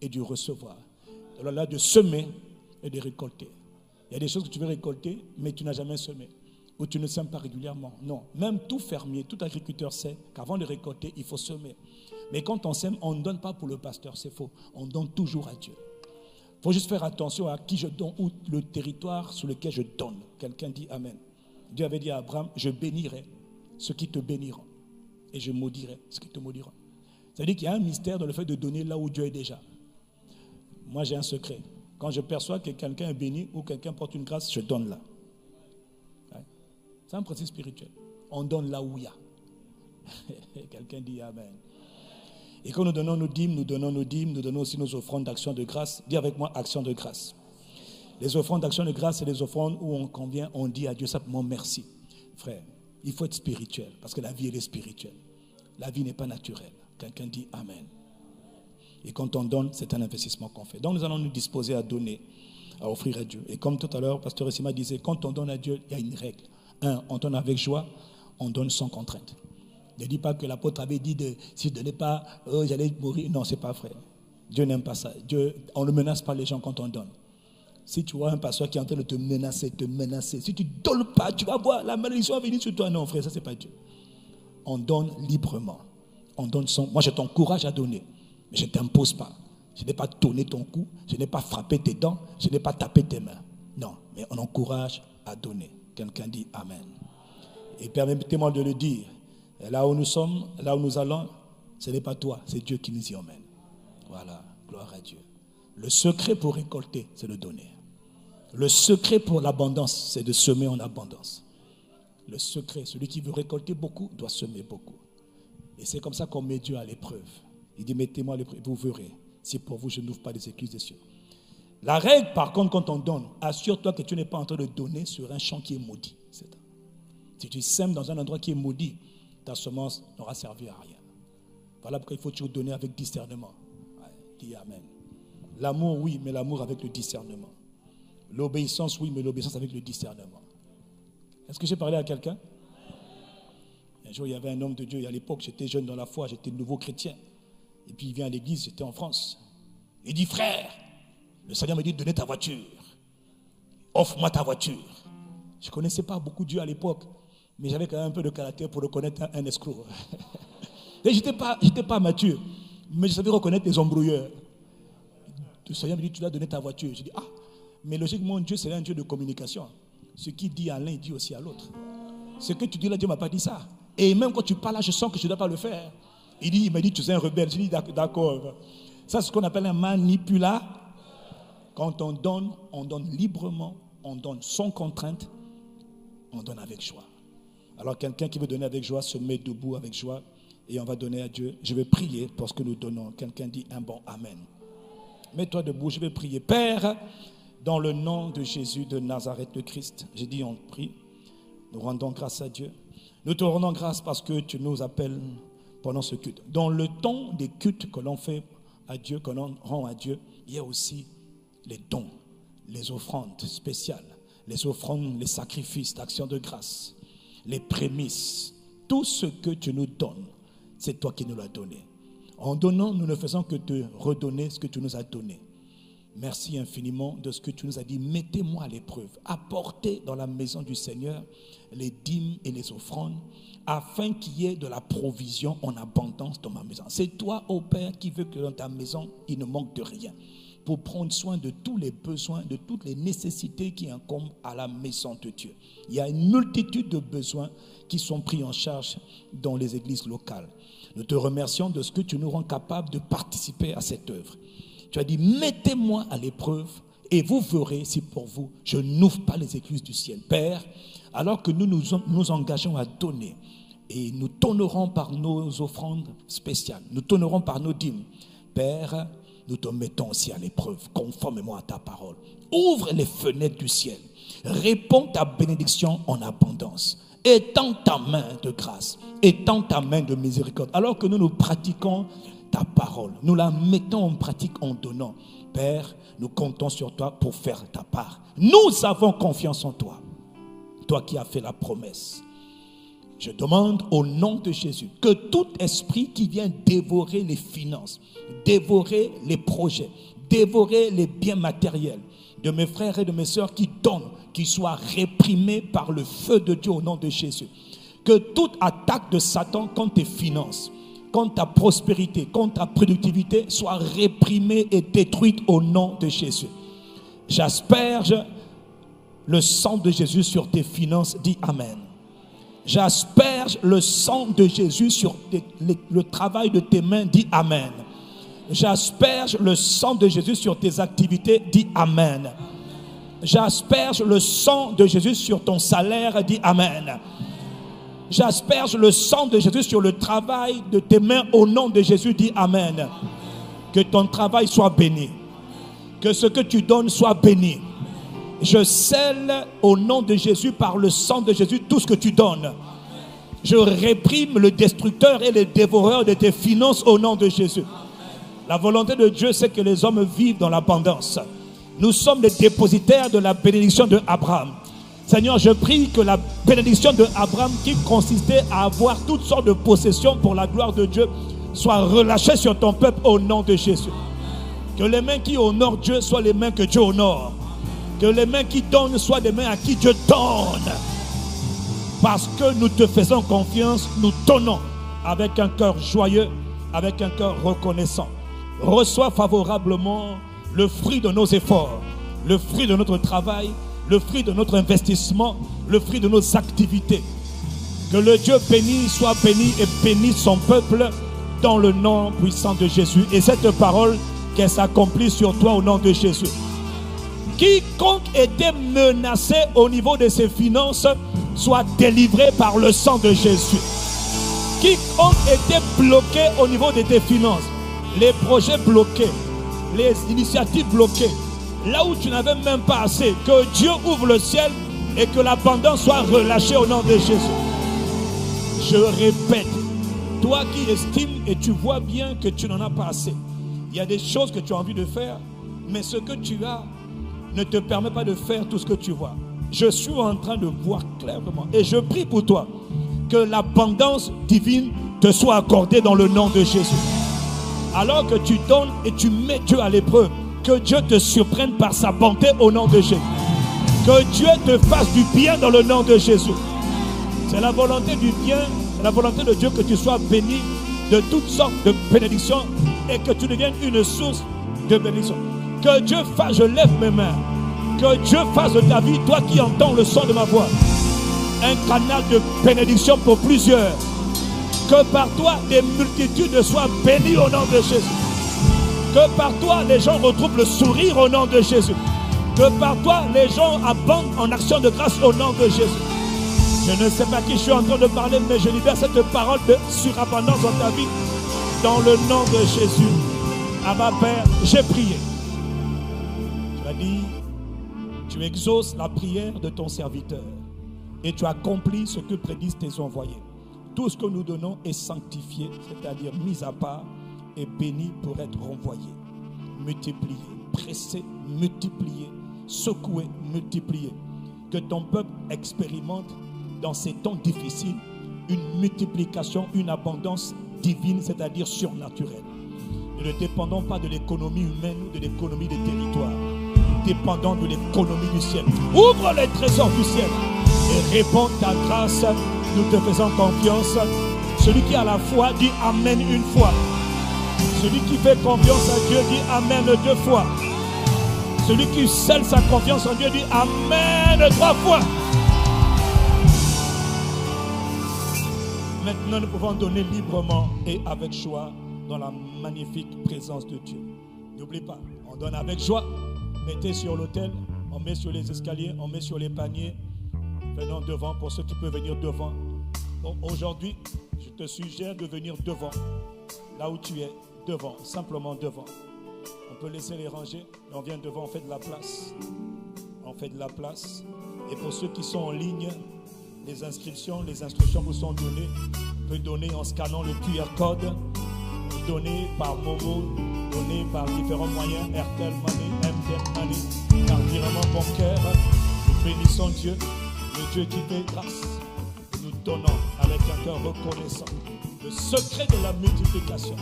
et du recevoir. De la loi de semer et de récolter. Il y a des choses que tu veux récolter, mais tu n'as jamais semé. Ou tu ne sèmes pas régulièrement. Non. Même tout fermier, tout agriculteur sait qu'avant de récolter, il faut semer. Mais quand on sème, on ne donne pas pour le pasteur, c'est faux. On donne toujours à Dieu. Il faut juste faire attention à qui je donne ou le territoire sur lequel je donne. Quelqu'un dit Amen. Dieu avait dit à Abraham, je bénirai ceux qui te béniront et je maudirai ceux qui te maudiront. Ça veut dire qu'il y a un mystère dans le fait de donner là où Dieu est déjà. Moi, j'ai un secret. Quand je perçois que quelqu'un est béni ou quelqu'un porte une grâce, je donne là. C'est un principe spirituel. On donne là où il y a. Quelqu'un dit Amen. Et quand nous donnons nos dîmes, nous donnons aussi nos offrandes d'action de grâce. Dis avec moi, action de grâce. Les offrandes d'action de grâce, c'est les offrandes où on convient, on dit à Dieu simplement merci. Frère, il faut être spirituel, parce que la vie, elle est spirituelle. La vie n'est pas naturelle. Quelqu'un dit Amen. Et quand on donne, c'est un investissement qu'on fait. Donc nous allons nous disposer à donner, à offrir à Dieu. Et comme tout à l'heure, Pasteur Essima disait, quand on donne à Dieu, il y a une règle. On donne avec joie, on donne sans contrainte. Ne dis pas que l'apôtre avait dit, si je ne donnais pas, j'allais mourir. Non, ce n'est pas vrai. Dieu n'aime pas ça. On ne menace pas les gens quand on donne. Si tu vois un pasteur qui est en train de te menacer, si tu ne donnes pas, tu vas voir, la malédiction va venir sur toi. Non, frère, ça, ce n'est pas Dieu. On donne librement. On donne Moi, je t'encourage à donner, mais je ne t'impose pas. Je n'ai pas tourné ton cou, je n'ai pas frappé tes dents, je n'ai pas tapé tes mains. Non, mais on encourage à donner. Quelqu'un dit Amen. Et permettez-moi de le dire, là où nous sommes, là où nous allons, ce n'est pas toi, c'est Dieu qui nous y emmène. Voilà, gloire à Dieu. Le secret pour récolter, c'est de donner. Le secret pour l'abondance, c'est de semer en abondance. Le secret, celui qui veut récolter beaucoup, doit semer beaucoup. Et c'est comme ça qu'on met Dieu à l'épreuve. Il dit, mettez-moi à l'épreuve, vous verrez. Si pour vous, je n'ouvre pas les écluses des cieux. La règle, par contre, quand on donne, assure-toi que tu n'es pas en train de donner sur un champ qui est maudit. Si tu sèmes dans un endroit qui est maudit, ta semence n'aura servi à rien. Voilà pourquoi il faut toujours donner avec discernement. Ouais, dis Amen. L'amour, oui, mais l'amour avec le discernement. L'obéissance, oui, mais l'obéissance avec le discernement. Est-ce que j'ai parlé à quelqu'un? Un jour, il y avait un homme de Dieu, et à l'époque, j'étais jeune dans la foi, j'étais nouveau chrétien. Et puis il vient à l'église, j'étais en France. Il dit, frère, le Seigneur me dit, donnez ta voiture. Offre-moi ta voiture. Je ne connaissais pas beaucoup Dieu à l'époque, mais j'avais quand même un peu de caractère pour reconnaître un escroc. Et je n'étais pas mature, mais je savais reconnaître les embrouilleurs. Le Seigneur me dit, tu dois donner ta voiture. Je dis, mais logiquement, Dieu, c'est un Dieu de communication. Ce qu'il dit à l'un, il dit aussi à l'autre. Ce que tu dis là, Dieu ne m'a pas dit ça. Et même quand tu parles là, je sens que je ne dois pas le faire. Il m'a dit, tu es un rebelle. Je dis, d'accord. Ça, c'est ce qu'on appelle un manipulateur. Quand on donne librement, on donne sans contrainte, on donne avec joie. Alors quelqu'un qui veut donner avec joie se met debout avec joie et on va donner à Dieu. Je vais prier pour ce que nous donnons. Quelqu'un dit un bon Amen. Mets-toi debout, je vais prier. Père, dans le nom de Jésus de Nazareth de Christ, j'ai dit on prie. Nous rendons grâce à Dieu. Nous te rendons grâce parce que tu nous appelles pendant ce culte. Dans le temps des cultes que l'on fait à Dieu, que l'on rend à Dieu, il y a aussi les dons, les offrandes spéciales, les offrandes, les sacrifices d'action de grâce, les prémices. Tout ce que tu nous donnes, c'est toi qui nous l'as donné. En donnant, nous ne faisons que te redonner ce que tu nous as donné. Merci infiniment de ce que tu nous as dit. Mettez-moi à l'épreuve. Apportez dans la maison du Seigneur les dîmes et les offrandes afin qu'il y ait de la provision en abondance dans ma maison. C'est toi, ô Père, qui veux que dans ta maison, il ne manque de rien. Pour prendre soin de tous les besoins, de toutes les nécessités qui incombent à la maison de Dieu. Il y a une multitude de besoins qui sont pris en charge dans les églises locales. Nous te remercions de ce que tu nous rends capables de participer à cette œuvre. Tu as dit, mettez-moi à l'épreuve et vous verrez si pour vous, je n'ouvre pas les écluses du ciel. Père, alors que nous nous engageons à donner, et nous t'honorons par nos offrandes spéciales, nous t'honorons par nos dîmes, Père, nous te mettons aussi à l'épreuve, conformément à ta parole. Ouvre les fenêtres du ciel, réponds ta bénédiction en abondance, étends ta main de grâce, étends ta main de miséricorde. Alors que nous pratiquons ta parole, nous la mettons en pratique en donnant. Père, nous comptons sur toi pour faire ta part. Nous avons confiance en toi, toi qui as fait la promesse. Je demande au nom de Jésus que tout esprit qui vient dévorer les finances, dévorer les projets, dévorer les biens matériels de mes frères et de mes sœurs qui donnent, qui soient réprimés par le feu de Dieu au nom de Jésus. Que toute attaque de Satan contre tes finances, contre ta prospérité, contre ta productivité soit réprimée et détruite au nom de Jésus. J'asperge le sang de Jésus sur tes finances, dis Amen. J'asperge le sang de Jésus sur le travail de tes mains, dis Amen. J'asperge le sang de Jésus sur tes activités, dis Amen. J'asperge le sang de Jésus sur ton salaire, dis Amen. J'asperge le sang de Jésus sur le travail de tes mains au nom de Jésus, dis Amen. Que ton travail soit béni. Que ce que tu donnes soit béni. Je scelle au nom de Jésus, par le sang de Jésus, tout ce que tu donnes. Je réprime le destructeur et le dévoreur de tes finances au nom de Jésus. La volonté de Dieu, c'est que les hommes vivent dans l'abondance. Nous sommes les dépositaires de la bénédiction de Abraham. Seigneur, je prie que la bénédiction de Abraham, qui consistait à avoir toutes sortes de possessions pour la gloire de Dieu, soit relâchée sur ton peuple au nom de Jésus. Que les mains qui honorent Dieu soient les mains que Dieu honore. Que les mains qui donnent soient des mains à qui Dieu donne. Parce que nous te faisons confiance, nous donnons avec un cœur joyeux, avec un cœur reconnaissant. Reçois favorablement le fruit de nos efforts, le fruit de notre travail, le fruit de notre investissement, le fruit de nos activités. Que le Dieu béni soit béni et bénisse son peuple dans le nom puissant de Jésus. Et cette parole, qu'elle s'accomplit sur toi au nom de Jésus. Quiconque était menacé au niveau de ses finances soit délivré par le sang de Jésus. Quiconque était bloqué au niveau de tes finances, les projets bloqués, les initiatives bloquées, là où tu n'avais même pas assez, que Dieu ouvre le ciel et que l'abondance soit relâchée au nom de Jésus. Je répète, toi qui estimes et tu vois bien que tu n'en as pas assez, il y a des choses que tu as envie de faire, mais ce que tu as ne te permet pas de faire tout ce que tu vois. Je suis en train de voir clairement et je prie pour toi que l'abondance divine te soit accordée dans le nom de Jésus. Alors que tu donnes et tu mets Dieu à l'épreuve, que Dieu te surprenne par sa bonté au nom de Jésus. Que Dieu te fasse du bien dans le nom de Jésus. C'est la volonté du bien, c'est la volonté de Dieu que tu sois béni de toutes sortes de bénédictions et que tu deviennes une source de bénédiction. Que Dieu fasse, je lève mes mains, que Dieu fasse de ta vie, toi qui entends le son de ma voix, un canal de bénédiction pour plusieurs. Que par toi, des multitudes soient bénies au nom de Jésus. Que par toi, les gens retrouvent le sourire au nom de Jésus. Que par toi, les gens abondent en action de grâce au nom de Jésus. Je ne sais pas qui je suis en train de parler, mais je libère cette parole de surabondance dans ta vie, dans le nom de Jésus. Abba Père, j'ai prié. Tu as dit, tu exauces la prière de ton serviteur et tu accomplis ce que prédisent tes envoyés. Tout ce que nous donnons est sanctifié, c'est-à-dire mis à part et béni pour être renvoyé, multiplié, pressé, multiplié, secoué, multiplié. Que ton peuple expérimente dans ces temps difficiles une multiplication, une abondance divine, c'est-à-dire surnaturelle. Nous ne dépendons pas de l'économie humaine ou de l'économie des territoires. Nous dépendons de l'économie du ciel. Ouvre les trésors du ciel et réponds ta grâce. Nous te faisons confiance. Celui qui a la foi dit Amen une fois. Celui qui fait confiance à Dieu dit Amen 2 fois. Celui qui scelle sa confiance en Dieu dit Amen 3 fois. Maintenant, nous pouvons donner librement et avec joie dans la magnifique présence de Dieu. N'oublie pas, on donne avec joie. Mettez sur l'autel, on met sur les escaliers, on met sur les paniers. Venons devant pour ceux qui peuvent venir devant. Bon, aujourd'hui, je te suggère de venir devant. Là où tu es, devant, simplement devant. On peut laisser les ranger et on vient devant, on fait de la place. On fait de la place. Et pour ceux qui sont en ligne, les instructions vous sont données. On peut donner en scannant le QR code, donner par Momo, donner par différents moyens, Airtel Money, MTN Money, par virement bancaire. Nous bénissons Dieu, le Dieu qui fait grâce. Nous donnons avec un cœur reconnaissant. Le secret de la multiplication,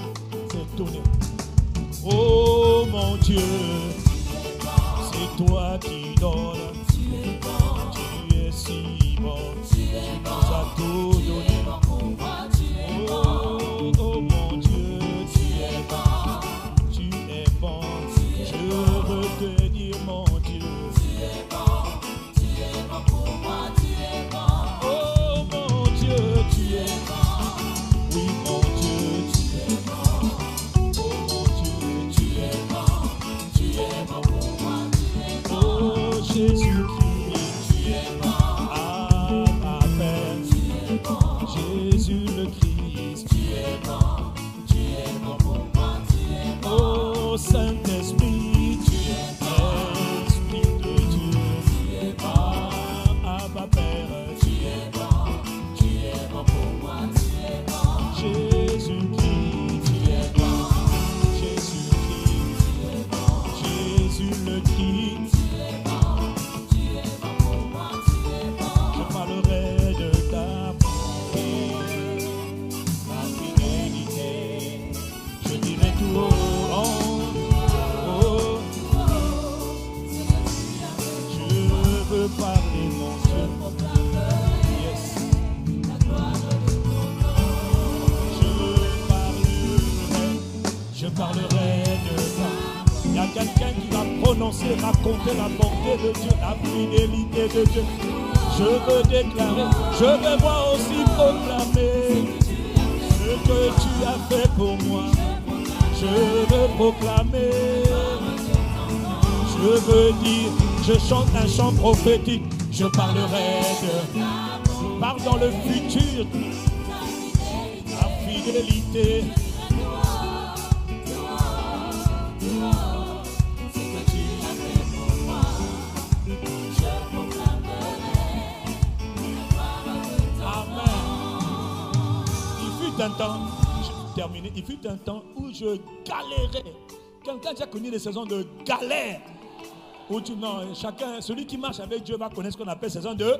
c'est donner. Oh mon Dieu, c'est toi qui donnes. Tu es si bon, tu nous as tout donné. Oh mon Dieu, tu es bon, tu es bon. Je veux te dire mon Dieu, tu es bon pour moi, tu es bon. Oh mon Dieu, tu es bon. Oui mon Dieu, tu es bon. Oh mon Dieu, tu es bon pour moi, tu es bon. Oh Jésus-Christ, tu es bon. Ah ma Père, tu es bon. Jésus le Christ, tu es bon pour moi, tu es bon. Oh Saint-Esprit, tu es bon. Esprit de Dieu, tu es bon. Ah ma Père, tu es bon pour moi, tu es bon. Jésus-Christ, tu es bon. Jésus-Christ, tu es bon. Jésus le Christ, tu es bon pour moi, tu es bon. Je parlerai de ta bonté, ta fidélité. Je dirai tout haut, oh, je veux parler mon Dieu. Yes. Je parlerai de ça. Il y a quelqu'un qui va prononcer, raconter la bonté de Dieu, la fidélité de Dieu. Je veux déclarer, je veux moi aussi proclamer ce que tu as fait pour moi. Je veux proclamer, je veux dire, je chante un chant prophétique. Je parlerai de, parle dans le futur, la fidélité. Un temps, je vais terminer, il fut un temps où je galérais. Quelqu'un qui a connu des saisons de galère. Où tu, non, chacun, celui qui marche avec Dieu va connaître ce qu'on appelle saison de.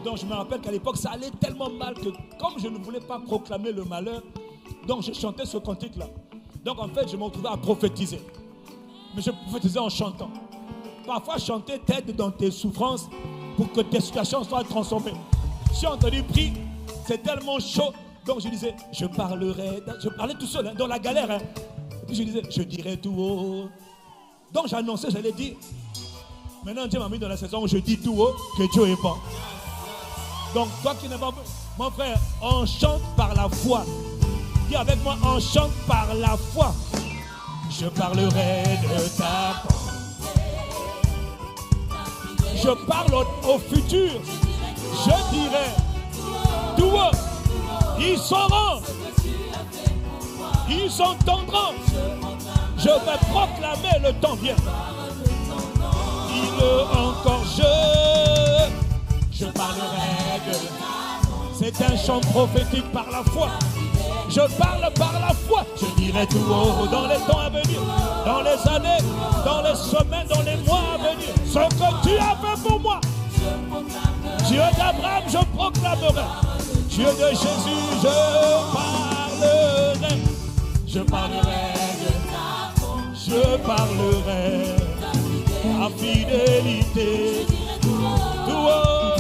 Donc je me rappelle qu'à l'époque ça allait tellement mal que comme je ne voulais pas proclamer le malheur, donc je chantais ce cantique-là. Donc en fait je me retrouvais à prophétiser. Mais je prophétisais en chantant. Parfois chanter t'aide dans tes souffrances pour que tes situations soient transformées. J'ai entendu prie, c'est tellement chaud. Donc je disais, je parlerai, je parlais tout seul, hein, dans la galère. Hein. Et puis je disais, je dirai tout haut. Donc j'annonçais, j'allais dire. Maintenant Dieu m'a mis dans la saison où je dis tout haut que Dieu est bon. Donc toi qui n'es pas, mon frère, on chante par la foi. Dis avec moi, on chante par la foi. Je parlerai de ta bonté. Je parle au futur. Je dirai tout haut. Ils sauront, ils entendront. Je vais proclamer, le temps vient. Il encore je parlerai de. C'est un chant prophétique par la foi. Je parle par la foi. Je dirai tout haut dans les temps à venir, dans les années, dans les semaines, dans les mois à venir. Ce que tu as fait pour moi. Dieu d'Abraham, je proclamerai. Dieu de Jésus, je parlerai je parlerai la fidélité, tout haut,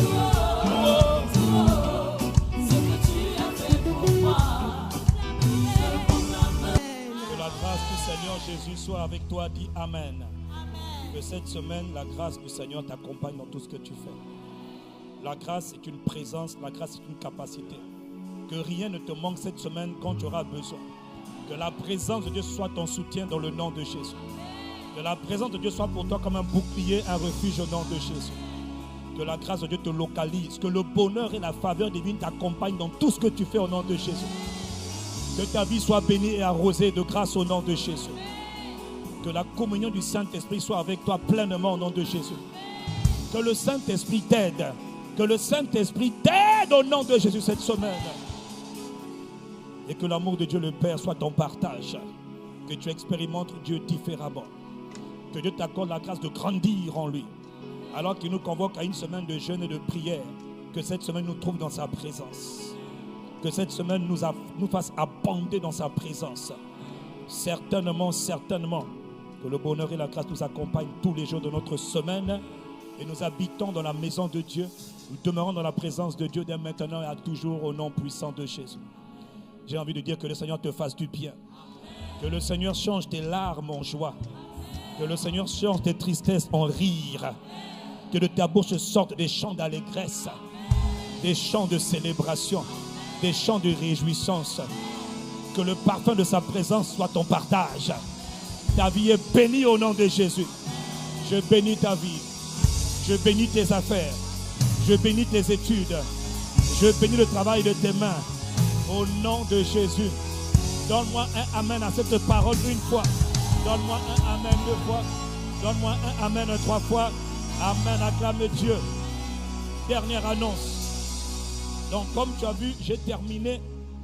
que la grâce du Seigneur Jésus soit avec toi, dis Amen. Que cette semaine, la grâce du Seigneur t'accompagne dans tout ce que tu fais. La grâce est une présence, la grâce est une capacité. Que rien ne te manque cette semaine quand tu auras besoin. Que la présence de Dieu soit ton soutien dans le nom de Jésus. Que la présence de Dieu soit pour toi comme un bouclier, un refuge au nom de Jésus. Que la grâce de Dieu te localise. Que le bonheur et la faveur divine t'accompagnent dans tout ce que tu fais au nom de Jésus. Que ta vie soit bénie et arrosée de grâce au nom de Jésus. Que la communion du Saint-Esprit soit avec toi pleinement au nom de Jésus. Que le Saint-Esprit t'aide. Que le Saint-Esprit t'aide au nom de Jésus cette semaine. Et que l'amour de Dieu le Père soit ton partage. Que tu expérimentes Dieu différemment. Que Dieu t'accorde la grâce de grandir en lui. Alors qu'il nous convoque à une semaine de jeûne et de prière. Que cette semaine nous trouve dans sa présence. Que cette semaine nous fasse abonder dans sa présence. Certainement, certainement. Que le bonheur et la grâce nous accompagnent tous les jours de notre semaine. Et nous habitons dans la maison de Dieu. Nous demeurons dans la présence de Dieu dès maintenant et à toujours au nom puissant de Jésus. J'ai envie de dire que le Seigneur te fasse du bien. Que le Seigneur change tes larmes en joie. Que le Seigneur change tes tristesses en rire. Que de ta bouche sortent des chants d'allégresse, des chants de célébration, des chants de réjouissance. Que le parfum de sa présence soit ton partage. Ta vie est bénie au nom de Jésus. Je bénis ta vie. Je bénis tes affaires. Je bénis tes études. Je bénis le travail de tes mains. Au nom de Jésus. Donne-moi un amen à cette parole une fois. Donne-moi un amen deux fois. Donne-moi un amen trois fois. Amen, acclame Dieu. Dernière annonce. Donc comme tu as vu, j'ai terminé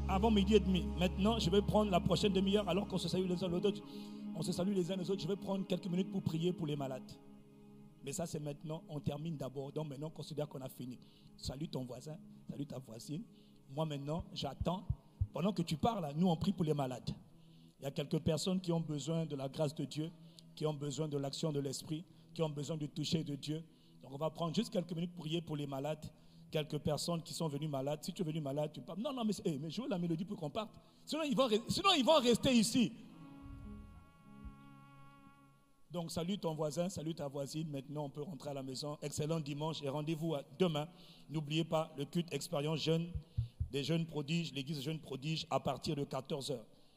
avant midi et demi. Maintenant, je vais prendre la prochaine demi-heure alors qu'on se salue les uns les autres. On se salue les uns les autres. Je vais prendre quelques minutes pour prier pour les malades. Mais ça, c'est maintenant. On termine d'abord. Donc maintenant, on considère qu'on a fini. Salue ton voisin. Salue ta voisine. Moi maintenant, j'attends. Pendant que tu parles, nous on prie pour les malades. Il y a quelques personnes qui ont besoin de la grâce de Dieu, qui ont besoin de l'action de l'Esprit, qui ont besoin du toucher de Dieu. Donc on va prendre juste quelques minutes pour prier pour les malades. Quelques personnes qui sont venues malades. Si tu es venu malade, tu parles. Non, mais jouez la mélodie pour qu'on parte. Sinon, ils vont rester ici. Donc salue ton voisin, salue ta voisine. Maintenant, on peut rentrer à la maison. Excellent dimanche et rendez-vous demain. N'oubliez pas le culte expérience jeune des jeunes prodiges, l'église des jeunes prodiges à partir de 14h.